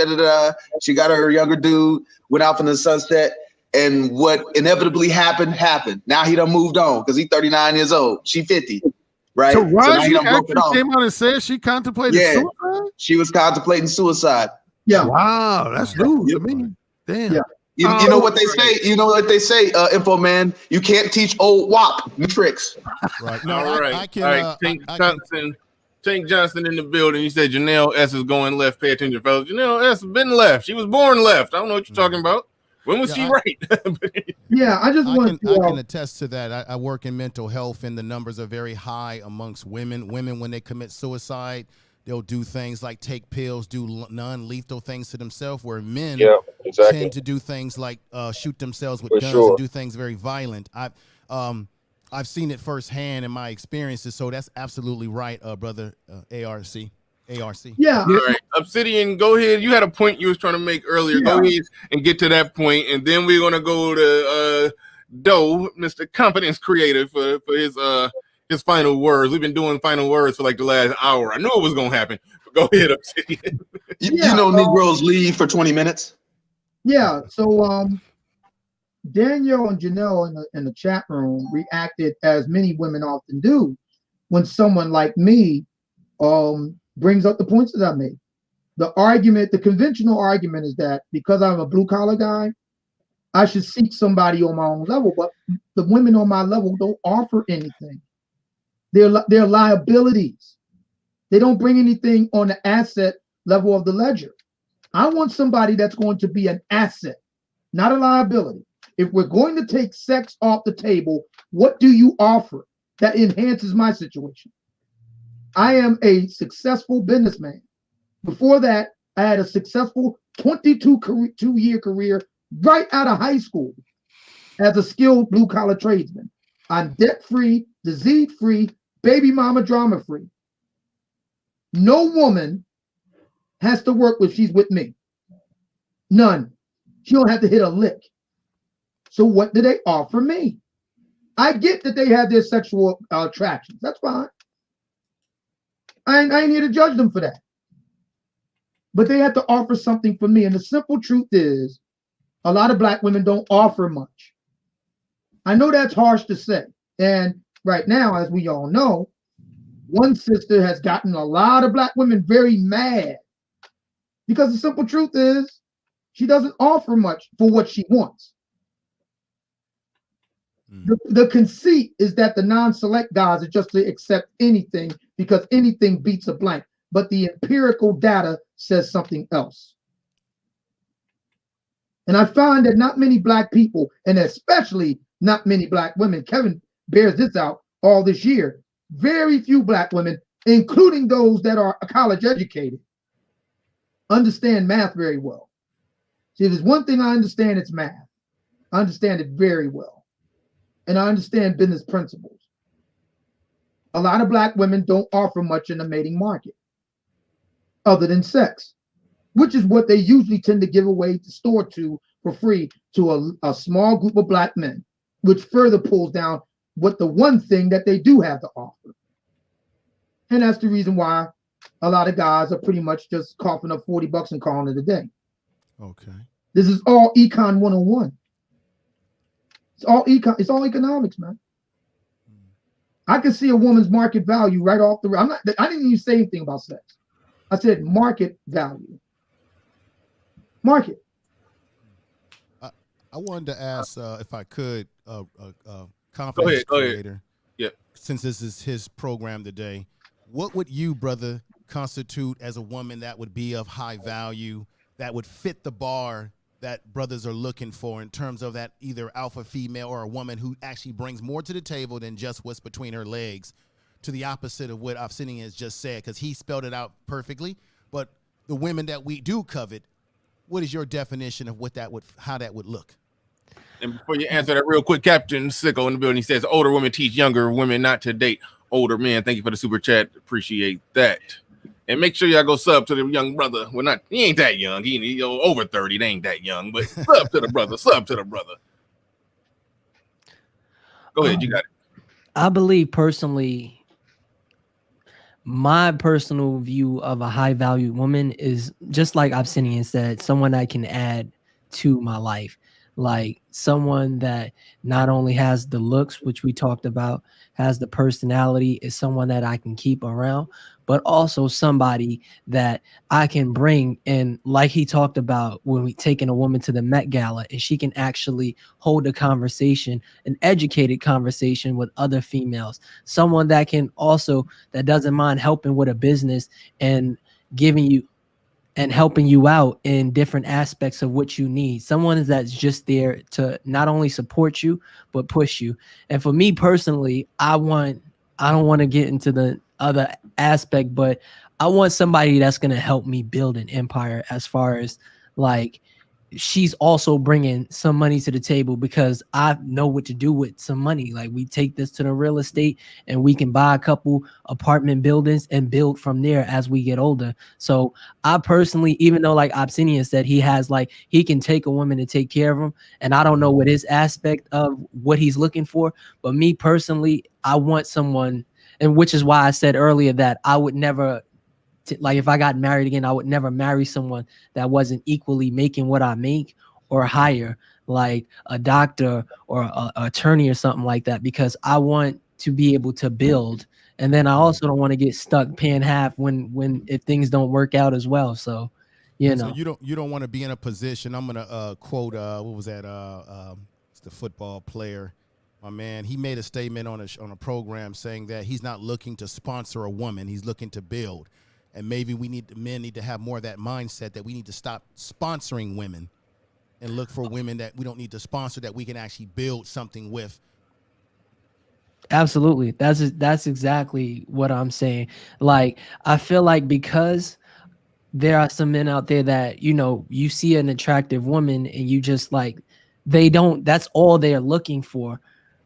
She got her younger dude, went out from the sunset. And what inevitably happened. Now he done moved on because he's 39 years old. She 50, right? Taraji actually came out and said she contemplated suicide? She was contemplating suicide. Yeah. Wow, that's news to me. Damn. Yeah. You know what they say? You know what they say, Info Man? You can't teach old WAP new tricks. Right. No, all right. Tank Johnson in the building. You said Janelle S is going left. Pay attention, fellas. Janelle S has been left. She was born left. I don't know what you're talking about. When was she right? Yeah, I can attest to that. I work in mental health, and the numbers are very high amongst women. Women, when they commit suicide, they'll do things like take pills, do non-lethal things to themselves, where men tend to do things like shoot themselves with guns and do things very violent. I've seen it firsthand in my experiences, so that's absolutely right, brother ARC. Yeah. All right. Obsidian, go ahead. You had a point you was trying to make earlier. Go ahead and get to that point, and then we're gonna go to Doe, Mr. Confidence Creator, for his final words. We've been doing final words for like the last hour. I knew it was gonna happen. But go ahead, Obsidian. You know, Negroes leave for 20 minutes. Yeah. So Danielle and Janelle in the chat room reacted as many women often do when someone like me brings up the points that I made. The conventional argument is that because I'm a blue collar guy, I should seek somebody on my own level, but the women on my level don't offer anything. They're liabilities. They don't bring anything on the asset level of the ledger. I want somebody that's going to be an asset, not a liability. If we're going to take sex off the table, what do you offer that enhances my situation? I am a successful businessman. Before that, I had a successful 22-year career right out of high school as a skilled blue-collar tradesman. I'm debt-free, disease-free, baby mama drama-free. No woman has to work when she's with me. None. She don't have to hit a lick. So what do they offer me? I get that they have their sexual attractions. That's fine. I ain't here to judge them for that. But they have to offer something for me. And the simple truth is, a lot of black women don't offer much. I know that's harsh to say. And right now, as we all know, one sister has gotten a lot of black women very mad because the simple truth is she doesn't offer much for what she wants. The conceit is that the non-select guys are just to accept anything because anything beats a blank. But the empirical data says something else. And I find that not many black people, and especially not many black women, Kevin bears this out all this year, very few black women, including those that are college educated, understand math very well. See, there's one thing I understand, it's math. I understand it very well. And I understand business principles. A lot of black women don't offer much in the mating market other than sex, which is what they usually tend to give away the store to for free to a small group of black men, which further pulls down what the one thing that they do have to offer. And that's the reason why a lot of guys are pretty much just coughing up $40 and calling it a day. Okay. This is all econ 101. It's all economics, man. I can see a woman's market value right off the. I didn't even say anything about sex. I said market value. Market. I wanted to ask if I could, confidence creator. Yeah. Since this is his program today, what would you, brother, constitute as a woman that would be of high value, that would fit the bar that brothers are looking for in terms of that either alpha female or a woman who actually brings more to the table than just what's between her legs, to the opposite of what Obsidian has just said, because he spelled it out perfectly. But the women that we do covet, what is your definition of how that would look? And before you answer that real quick, Captain Sicko in the building, he says older women teach younger women not to date older men. Thank you for the super chat. Appreciate that. And make sure y'all go sub to the young brother. Well, he ain't that young. He over 30. They ain't that young, but sub to the brother. Sub to the brother. Go ahead. You got it. I believe personally, my personal view of a high value woman is just like Obsidian said, someone I can add to my life. Like someone that not only has the looks, which we talked about, has the personality, is someone that I can keep around, but also somebody that I can bring in, like he talked about when we taking a woman to the Met Gala, and she can actually hold a conversation, an educated conversation with other females. Someone that can also, that doesn't mind helping with a business and giving you and helping you out in different aspects of what you need. Someone that's just there to not only support you, but push you. And for me personally, I don't want to get into the other aspect, but I want somebody that's going to help me build an empire, as far as like, she's also bringing some money to the table, because I know what to do with some money. Like, we take this to the real estate and we can buy a couple apartment buildings and build from there as we get older. So I personally, even though like Obsidian said, he can take a woman and take care of him, and I don't know what his aspect of what he's looking for, but me personally, I want someone, and which is why I said earlier that I would never, like, if I got married again, I would never marry someone that wasn't equally making what I make or higher, like a doctor or a attorney or something like that, because I want to be able to build. And then I also don't want to get stuck paying half if things don't work out as well. So, So you don't want to be in a position. I'm gonna quote what was that? It's the football player. My man, he made a statement on a program saying that he's not looking to sponsor a woman, he's looking to build. And maybe men need to have more of that mindset, that we need to stop sponsoring women and look for women that we don't need to sponsor, that we can actually build something with. Absolutely. That's exactly what I'm saying. Like, I feel like because there are some men out there that, you see an attractive woman and you just like, that's all they're looking for.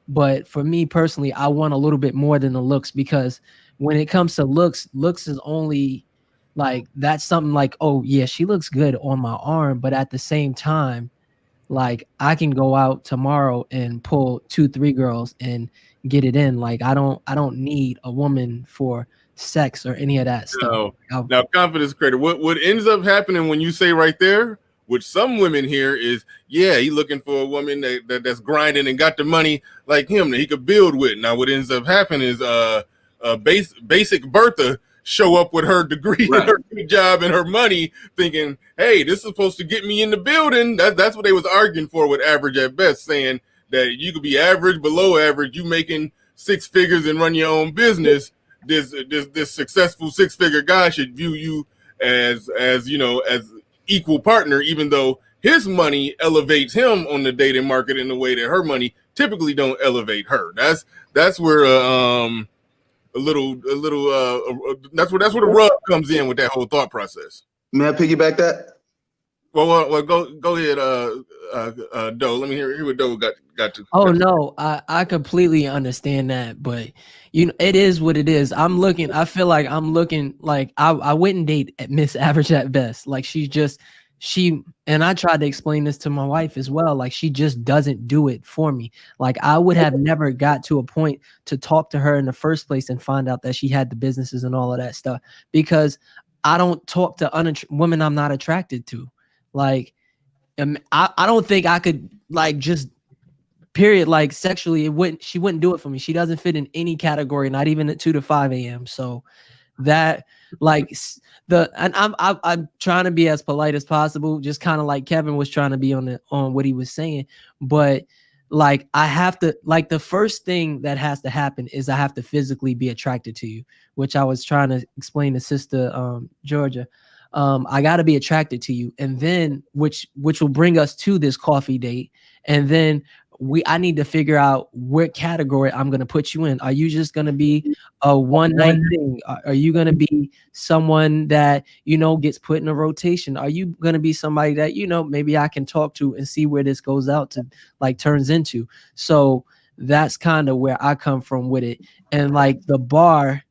But for me personally, I want a little bit more than the looks, because when it comes to looks is only like, that's something like, oh yeah, she looks good on my arm. But at the same time, like, I can go out tomorrow and pull 2-3 girls and get it in. Like, I don't need a woman for sex or any of that stuff. Now, confidence creator, what ends up happening when you say right there, which some women hear is, yeah, he looking for a woman that's grinding and got the money like him that he could build with. Now, what ends up happening is basic Bertha show up with her degree and her good job and her money, thinking, hey, this is supposed to get me in the building. That's what they was arguing for with Average at Best, saying that you could be average, below average, you making 6 figures and run your own business. This successful 6-figure guy should view you as equal partner, even though his money elevates him on the dating market in a way that her money typically don't elevate her. That's where that's where the rub comes in with that whole thought process. May I piggyback that? Well, go ahead, Doe. Let me hear what Doe got to. Oh no, I completely understand that, but it is what it is. I feel like I'm looking like I wouldn't date Miss Average at Best. Like, she's and I tried to explain this to my wife as well. Like, she just doesn't do it for me. Like, I would have never got to a point to talk to her in the first place and find out that she had the businesses and all of that stuff, because I don't talk to women I'm not attracted to. Like, I don't think I could, like, just period, like, sexually, she wouldn't do it for me. She doesn't fit in any category, not even at 2 to 5 a.m. So that, like, and I'm trying to be as polite as possible, just kind of like Kevin was trying to be on what he was saying. But like, I have to, like, the first thing that has to happen is I have to physically be attracted to you, which I was trying to explain to Sister Georgia. I got to be attracted to you, and then which will bring us to this coffee date, and then I need to figure out what category I'm going to put you in. Are you just going to be a one night thing? Are you going to be someone that, gets put in a rotation? Are you going to be somebody that, maybe I can talk to and see where this goes out to, like, turns into? So that's kind of where I come from with it. And like the bar,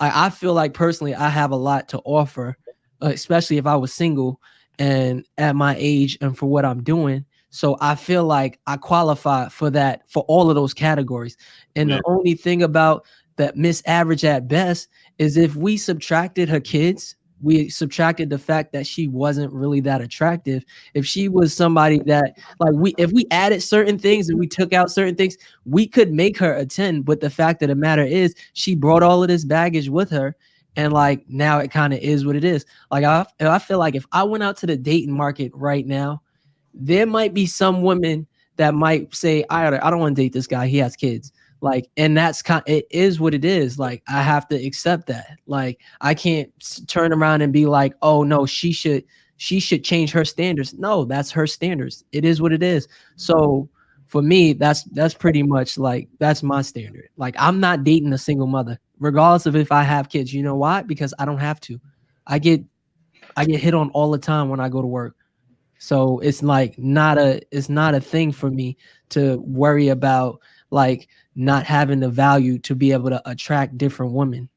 I feel like personally, I have a lot to offer, especially if I was single and at my age and for what I'm doing. So I feel like I qualify for that, for all of those categories. And the only thing about that Miss Average at best is if we subtracted her kids, we subtracted the fact that she wasn't really that attractive. If she was somebody that, like, if we added certain things and we took out certain things, we could make her a 10. But the fact of the matter is, she brought all of this baggage with her. And like, now it kind of is what it is. Like, I feel like if I went out to the dating market right now, there might be some women that might say, I don't want to date this guy, he has kids. Like, and it is what it is. Like, I have to accept that. Like, I can't turn around and be like, oh no, she should change her standards. No, that's her standards. It is what it is. So for me, that's pretty much, like, that's my standard. Like, I'm not dating a single mother, regardless of if I have kids. You know why? Because I don't have to. I get hit on all the time when I go to work. So it's like it's not a thing for me to worry about, like, not having the value to be able to attract different women.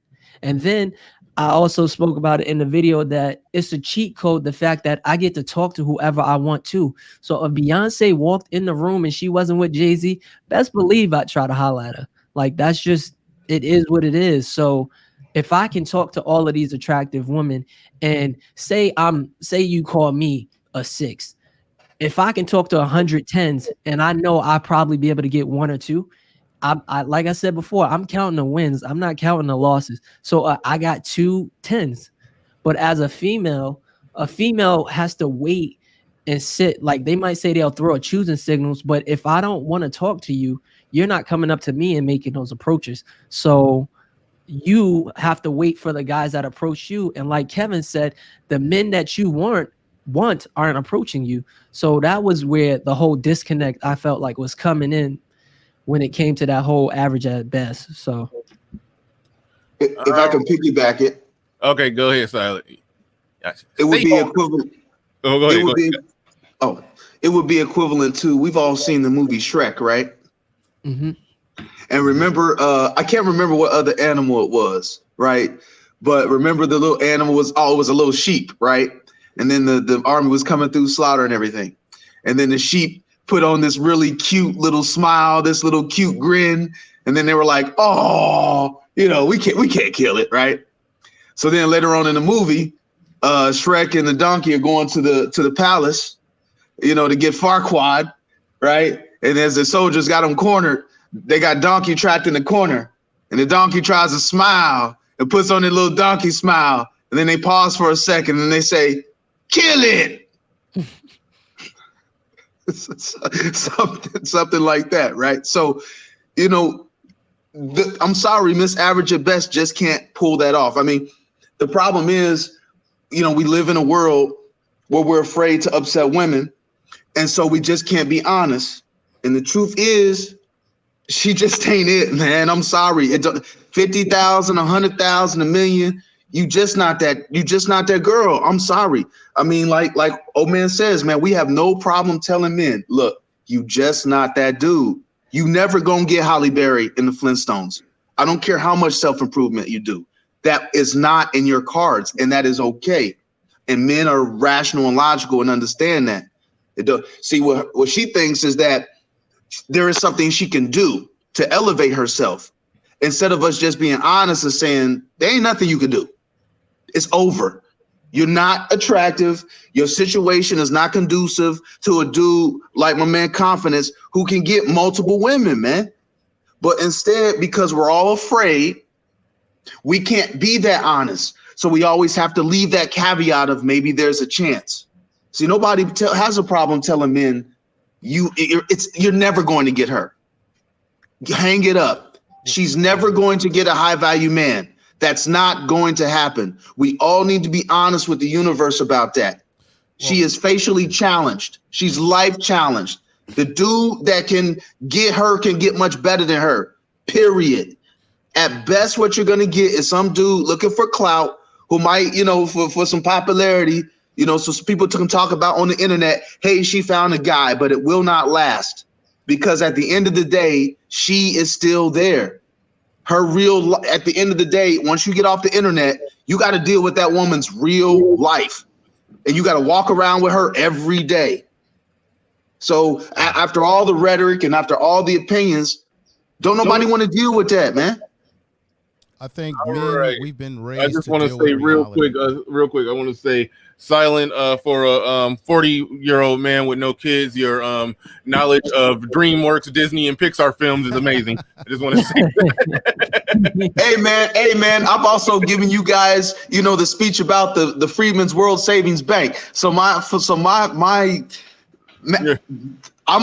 And then I also spoke about it in the video that it's a cheat code, the fact that I get to talk to whoever I want to. So if Beyonce walked in the room and she wasn't with Jay-Z, best believe I'd try to holler at her. Like, that's just, it is what it is. So if I can talk to all of these attractive women and say you call me a 6, if I can talk to 100 10s and I know I'll probably be able to get 1 or 2, I like I said before, I'm counting the wins. I'm not counting the losses. So I got 2 10s. But as a female has to wait and sit. Like, they might say they'll throw a choosing signals, but if I don't want to talk to you, you're not coming up to me and making those approaches. So you have to wait for the guys that approach you. And like Kevin said, the men that you want aren't approaching you. So that was where the whole disconnect I felt like was coming in when it came to that whole average at best. So if I can piggyback it. Okay, go ahead, Silent. It would be equivalent. Oh, go ahead. It would be equivalent to, we've all seen the movie Shrek, right? Mm-hmm. And remember, I can't remember what other animal it was, right? But remember, the little animal was a little sheep, right? And then the army was coming through, slaughter and everything. And then the sheep put on this really cute little smile, this little cute grin. And then they were like, oh, we can't kill it, right? So then later on in the movie, Shrek and the donkey are going to the palace, to get Farquaad, right? And as the soldiers got them cornered, they got donkey trapped in the corner. And the donkey tries to smile and puts on their little donkey smile. And then they pause for a second and they say, kill it. something like that, right? So, I'm sorry, Miss Average at best just can't pull that off. I mean, the problem is, we live in a world where we're afraid to upset women, and so we just can't be honest. And the truth is, she just ain't it, man. I'm sorry. 50,000, 100,000, $1 million. You just not that girl. I'm sorry. I mean, like old man says, man, we have no problem telling men, look, you just not that dude. You never gonna get Halle Berry in the Flintstones. I don't care how much self-improvement you do. That is not in your cards, and that is okay. And men are rational and logical and understand that. See, what she thinks is that there is something she can do to elevate herself, instead of us just being honest and saying, there ain't nothing you can do. It's over. You're not attractive. Your situation is not conducive to a dude like my man Confidence, who can get multiple women, man. But instead, because we're all afraid, we can't be that honest. So we always have to leave that caveat of maybe there's a chance. See, nobody has a problem telling men you're never going to get her. Hang it up. She's never going to get a high value man. That's not going to happen. We all need to be honest with the universe about that. She is facially challenged. She's life challenged. The dude that can get her can get much better than her, period. At best, what you're going to get is some dude looking for clout who might, for some popularity, so people can talk about on the internet, hey, she found a guy, but it will not last, because at the end of the day, she is still there. At the end of the day, once you get off the internet, you got to deal with that woman's real life, and you got to walk around with her every day. So after all the rhetoric and after all the opinions, don't nobody want to deal with that, man. I think we've been raised. I just want to say real quick. I want to say, Silent, for a 40-year-old man with no kids, your knowledge of DreamWorks, Disney, and Pixar films is amazing. I just want to say that. Hey man, I'm also giving you guys, the speech about the Freedmen's World Savings Bank. I'm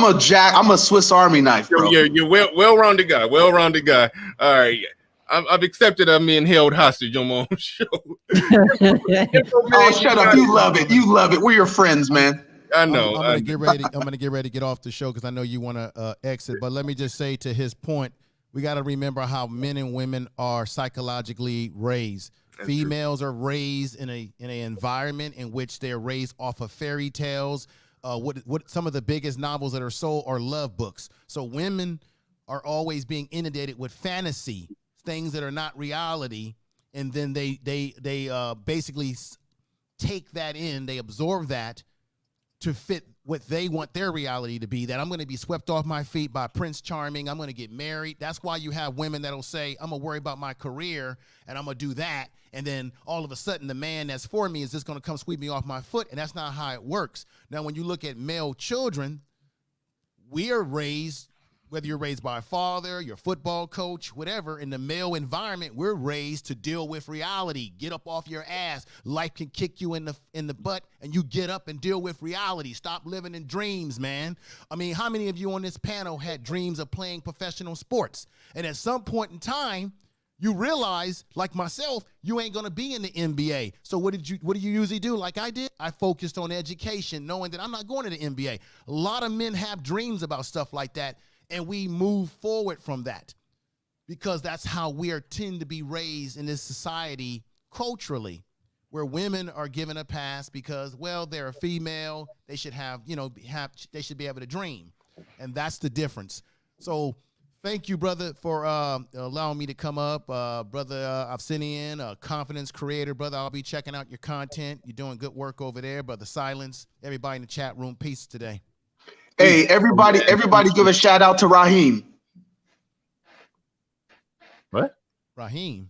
a Swiss Army knife, bro. You're well-rounded guy. Well-rounded guy. All right. I've accepted I'm being held hostage on my own show. Oh, shut up. You love it. You love it. We're your friends, man. I know. I'm gonna get ready. I'm gonna get ready to get off the show because I know you want to exit. But let me just say, to his point, we got to remember how men and women are psychologically raised. Females are raised in an environment in which they're raised off of fairy tales. What some of the biggest novels that are sold are love books. So women are always being inundated with fantasy, things that are not reality, and then they basically take that in, they absorb that to fit what they want their reality to be, that I'm going to be swept off my feet by Prince Charming, I'm going to get married. That's why you have women that'll say, I'm going to worry about my career and I'm going to do that, and then all of a sudden the man that's for me is just going to come sweep me off my foot, and that's not how it works. Now, when you look at male children, we are raised, whether you're raised by a father, your football coach, whatever, in the male environment, we're raised to deal with reality. Get up off your ass. Life can kick you in the butt, and you get up and deal with reality. Stop living in dreams, man. I mean, how many of you on this panel had dreams of playing professional sports? And at some point in time, you realize, like myself, you ain't gonna be in the NBA. So what do you usually do? Like I did, I focused on education, knowing that I'm not going to the NBA. A lot of men have dreams about stuff like that, and we move forward from that because that's how we tend to be raised in this society culturally, where women are given a pass because, well, they're a female, they should they should be able to dream. And that's the difference. So thank you, brother, for allowing me to come up. Brother Obsidian, confidence creator, brother, I'll be checking out your content. You're doing good work over there. Brother Silence, everybody in the chat room, peace today. Hey, everybody give a shout out to Raheem. What? Raheem.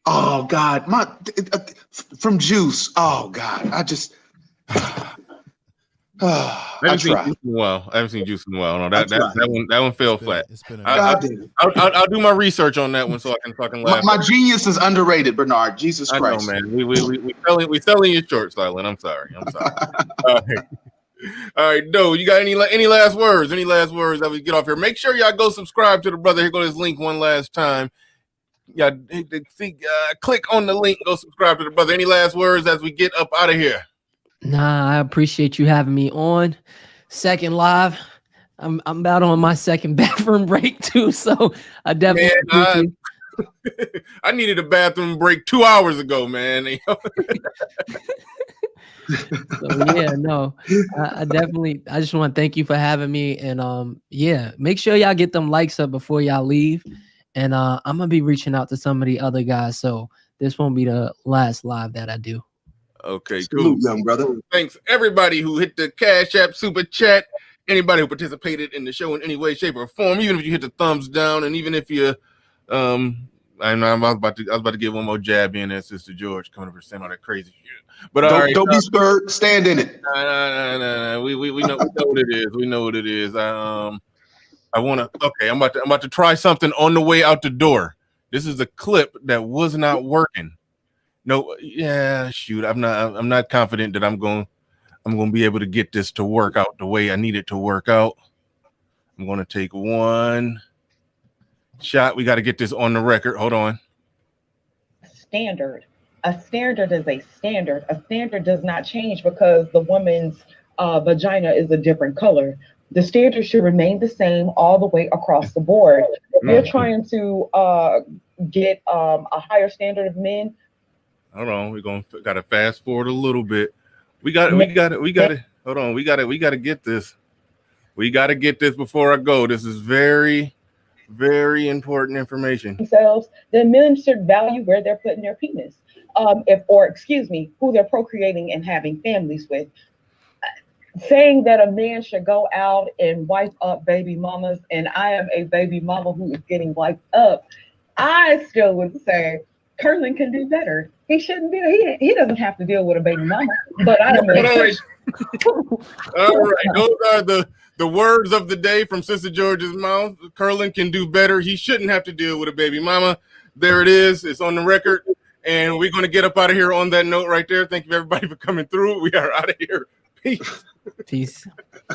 Oh God, from Juice. Oh God, I just I haven't seen Juice in a while. I haven't seen Juice in a while. No, that one fell flat. I'll do my research on that one so I can laugh. My genius is underrated, Bernard. Jesus Christ. I know, man. We selling you short, Silent. I'm sorry. All right, no. You got any last words? Any last words that we get off here? Make sure y'all go subscribe to the brother. Here go his link one last time. Yeah, click on the link. Go subscribe to the brother. Any last words as we get up out of here? Nah, I appreciate you having me on. Second live. I'm about on my second bathroom break too, so I definitely. I needed a bathroom break 2 hours ago, man. So yeah, no, I just want to thank you for having me, and make sure y'all get them likes up before y'all leave, and I'm gonna be reaching out to some of the other guys, so this won't be the last live that I do. Okay, Salute, cool. young brother. Thanks everybody who hit the Cash App Super Chat. Anybody who participated in the show in any way, shape, or form. Even if you hit the thumbs down, and even if you, I was about to give one more jab in at Sister George coming up saying all that crazy shit. But Don't be spurred. Stand in it. No. We know what it is. We know what it is. I want to. Okay, I'm about to try something on the way out the door. This is a clip that was not working. No, yeah, shoot. I'm not confident that I'm going to be able to get this to work out the way I need it to work out. I'm going to take one shot. We got to get this on the record. Hold on. Standard. A standard is a standard. A standard does not change because the woman's vagina is a different color. The standard should remain the same all the way across the board. If you're trying to get a higher standard of men. Hold on. Got to fast forward a little bit. We got it. Hold on. We got to get this. We got to get this before I go. This is very, very important information. Themselves, then men should value where they're putting their penis. Who they're procreating and having families with. Saying that a man should go out and wipe up baby mamas, and I am a baby mama who is getting wiped up, I still would say Curlin can do better. He shouldn't be. He doesn't have to deal with a baby mama. But I am. All right, those are the words of the day from Sister George's mouth. Curlin can do better. He shouldn't have to deal with a baby mama. There it is. It's on the record, and we're going to get up out of here on that note right there. Thank you everybody for coming through. We are out of here. Peace.